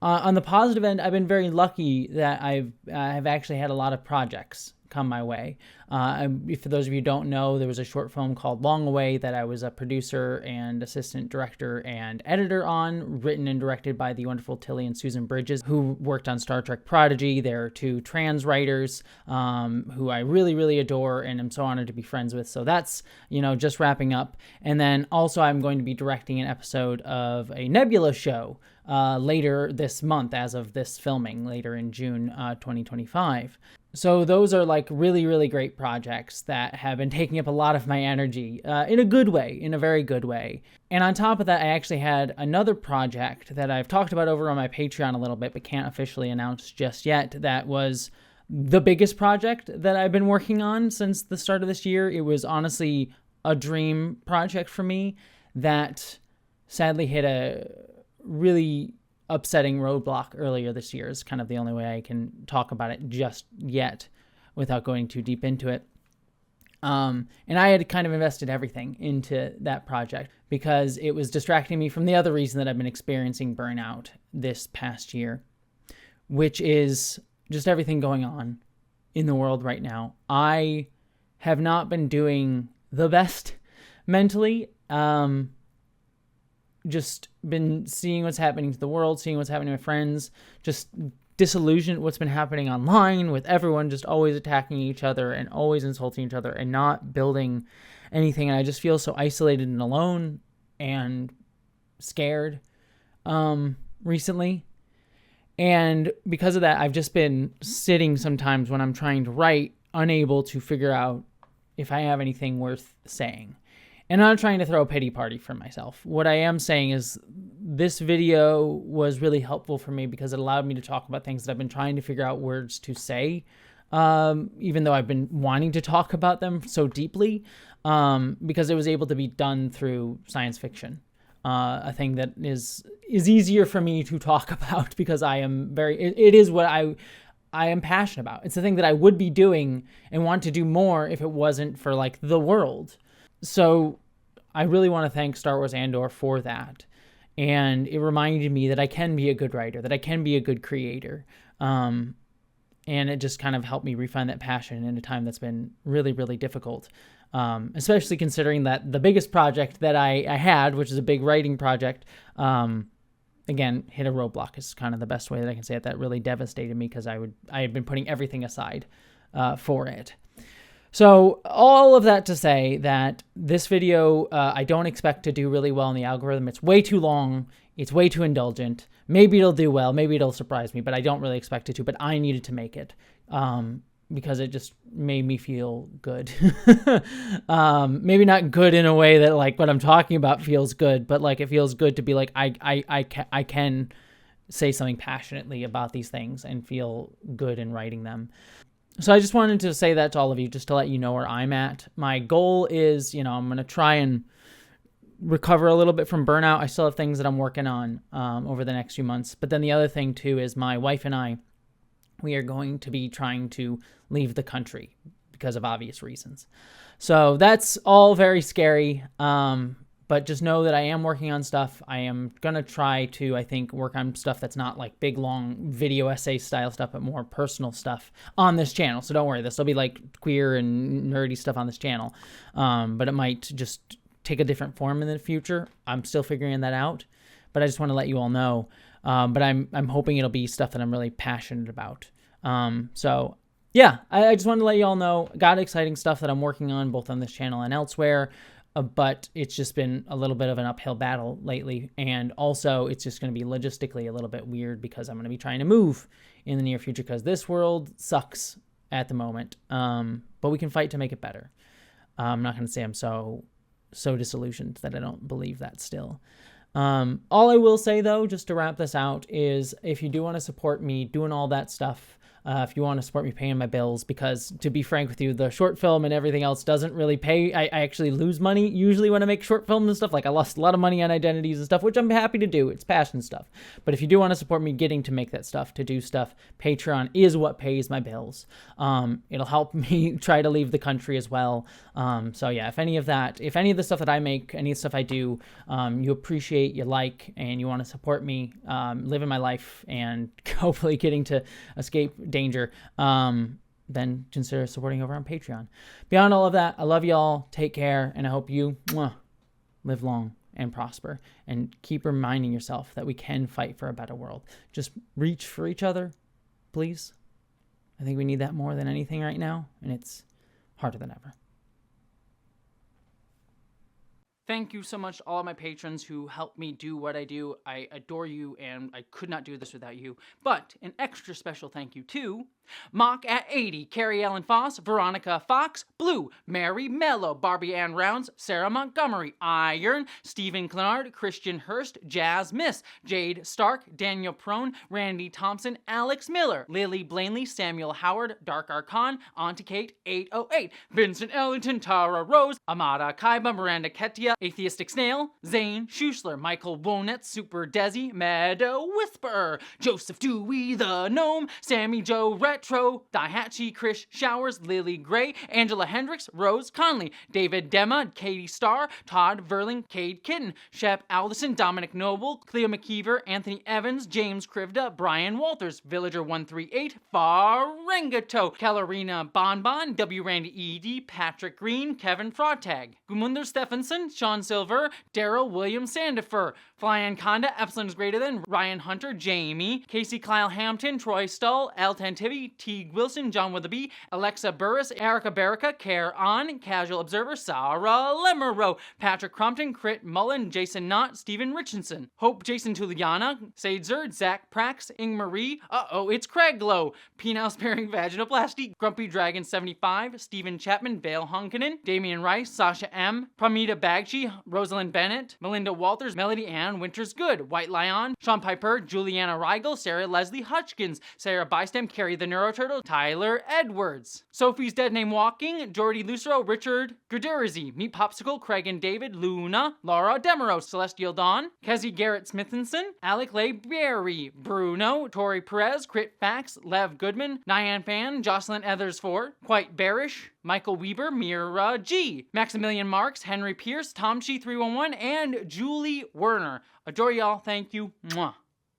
On the positive end, I've been very lucky that I've actually had a lot of projects come my way. For those of you who don't know, there was a short film called Long Away that I was a producer and assistant director and editor on, written and directed by the wonderful Tilly and Susan Bridges, who worked on Star Trek Prodigy. They're two trans writers who I really, really adore and am so honored to be friends with. So that's, just wrapping up. And then also I'm going to be directing an episode of a Nebula show later this month, as of this filming, later in June 2025. So those are like really, really great projects that have been taking up a lot of my energy in a good way, in a very good way. And on top of that, I actually had another project that I've talked about over on my Patreon a little bit, but can't officially announce just yet. That was the biggest project that I've been working on since the start of this year. It was honestly a dream project for me that sadly hit a really upsetting roadblock earlier this year. Is kind of the only way I can talk about it just yet without going too deep into it. And I had kind of invested everything into that project because it was distracting me from the other reason that I've been experiencing burnout this past year, which is just everything going on in the world right now. I have not been doing the best mentally. Just been seeing what's happening to the world, seeing what's happening to my friends, just disillusioned what's been happening online with everyone just always attacking each other and always insulting each other and not building anything. And I just feel so isolated and alone and scared recently. And because of that, I've just been sitting sometimes when I'm trying to write, unable to figure out if I have anything worth saying. And I'm not trying to throw a pity party for myself. What I am saying is this video was really helpful for me because it allowed me to talk about things that I've been trying to figure out words to say, even though I've been wanting to talk about them so deeply, because it was able to be done through science fiction. A thing that is easier for me to talk about because I am it is what I am passionate about. It's the thing that I would be doing and want to do more if it wasn't for like the world. So I really want to thank Star Wars Andor for that. And it reminded me that I can be a good writer, that I can be a good creator. And it just kind of helped me refine that passion in a time that's been really, really difficult. Especially considering that the biggest project that I had, which is a big writing project, again, hit a roadblock is kind of the best way that I can say it. That really devastated me because I had been putting everything aside for it. So all of that to say that this video, I don't expect to do really well in the algorithm. It's way too long. It's way too indulgent. Maybe it'll do well. Maybe it'll surprise me, but I don't really expect it to. But I needed to make it because it just made me feel good. Maybe not good in a way that like what I'm talking about feels good, but like it feels good to be like I can say something passionately about these things and feel good in writing them. So I just wanted to say that to all of you, just to let you know where I'm at. My goal is, I'm going to try and recover a little bit from burnout. I still have things that I'm working on over the next few months. But then the other thing, too, is my wife and I, we are going to be trying to leave the country because of obvious reasons. So that's all very scary. But just know that I am working on stuff. I am going to try to, I think, work on stuff that's not like big, long video essay style stuff, but more personal stuff on this channel. So don't worry, this will be like queer and nerdy stuff on this channel. But it might just take a different form in the future. I'm still figuring that out, but I just want to let you all know. But I'm hoping it'll be stuff that I'm really passionate about. So yeah, I just wanted to let you all know. Got exciting stuff that I'm working on both on this channel and elsewhere. But it's just been a little bit of an uphill battle lately. And also, it's just going to be logistically a little bit weird because I'm going to be trying to move in the near future because this world sucks at the moment. But we can fight to make it better. I'm not going to say I'm so disillusioned that I don't believe that still. All I will say, though, just to wrap this out, is if you do want to support me doing all that stuff, if you want to support me paying my bills, because to be frank with you, the short film and everything else doesn't really pay. I actually lose money usually when I make short films and stuff. Like I lost a lot of money on identities and stuff, which I'm happy to do. It's passion stuff. But if you do want to support me getting to make that stuff, to do stuff, Patreon is what pays my bills. It'll help me try to leave the country as well. So yeah, if any of the stuff that I make, any of the stuff I do, you appreciate, you like, and you want to support me living my life and hopefully getting to escape danger, then consider supporting over on Patreon. Beyond all of that, I love y'all. Take care, and I hope you live long and prosper, and keep reminding yourself that we can fight for a better world. Just reach for each other, please. I think we need that more than anything right now, and it's harder than ever. Thank you so much to all of my patrons who help me do what I do. I adore you, and I could not do this without you. But an extra special thank you to Mock at 80, Carrie Ellen Foss, Veronica Fox, Blue, Mary Mello, Barbie Ann Rounds, Sarah Montgomery, Iron, Stephen Clenard, Christian Hurst, Jazz Miss, Jade Stark, Daniel Prone, Randy Thompson, Alex Miller, Lily Blanley, Samuel Howard, Dark Archon, Auntie Kate 808, Vincent Ellington, Tara Rose, Amada Kaiba, Miranda Ketia, Atheistic Snail, Zane Schussler, Michael Wonet, Super Desi, Meadow Whisperer, Joseph Dewey the Gnome, Sammy Joe Retro, Daihachi, Chris Showers, Lily Gray, Angela Hendricks, Rose Conley, David Demma, Katie Starr, Todd Verling, Cade Kitten, Shep Alderson, Dominic Noble, Cleo McKeever, Anthony Evans, James Krivda, Brian Walters, Villager 138, Farengato, Kalarina Bonbon, W. Randy E.D., Patrick Green, Kevin Frotag, Gumunder Stephenson, Sean Sean Silver, Daryl William Sandifer, Flyan Conda, Epsilon's Greater Than, Ryan Hunter, Jamie, Casey Kyle Hampton, Troy Stull, L. Tantivy, Teague Wilson, John Witherby, Alexa Burris, Erica Barrica, Care On, Casual Observer, Sarah Lemero, Patrick Crumpton, Crit Mullen, Jason Knott, Stephen Richardson, Hope Jason Tuliana, Sade Zerd, Zach Prax, Ing Marie, it's Craig Lowe, Penile Sparing Vaginoplasty, Grumpy Dragon 75, Stephen Chapman, Vale Hunkinen, Damian Rice, Sasha M, Pramita Bagchi, Rosalind Bennett, Melinda Walters, Melody Ann Winters Good, White Lion, Sean Piper, Juliana Rigel, Sarah Leslie Hutchkins, Sarah Bystem, Carrie the Neuroturtle, Tyler Edwards, Sophie's Dead Name Walking, Jordy Lucero, Richard Guderizy, Meat Popsicle, Craig and David, Luna, Laura Demeros, Celestial Dawn, Kezzy Garrett Smithinson, Alec Leigh Berry, Bruno, Tori Perez, Crit Fax, Lev Goodman, Nyan Fan, Jocelyn Ethersford, Quite Bearish, Michael Weber, Mira G, Maximilian Marks, Henry Pierce, Tom Chi 311, and Julie Werner. Adore y'all. Thank you. Mwah.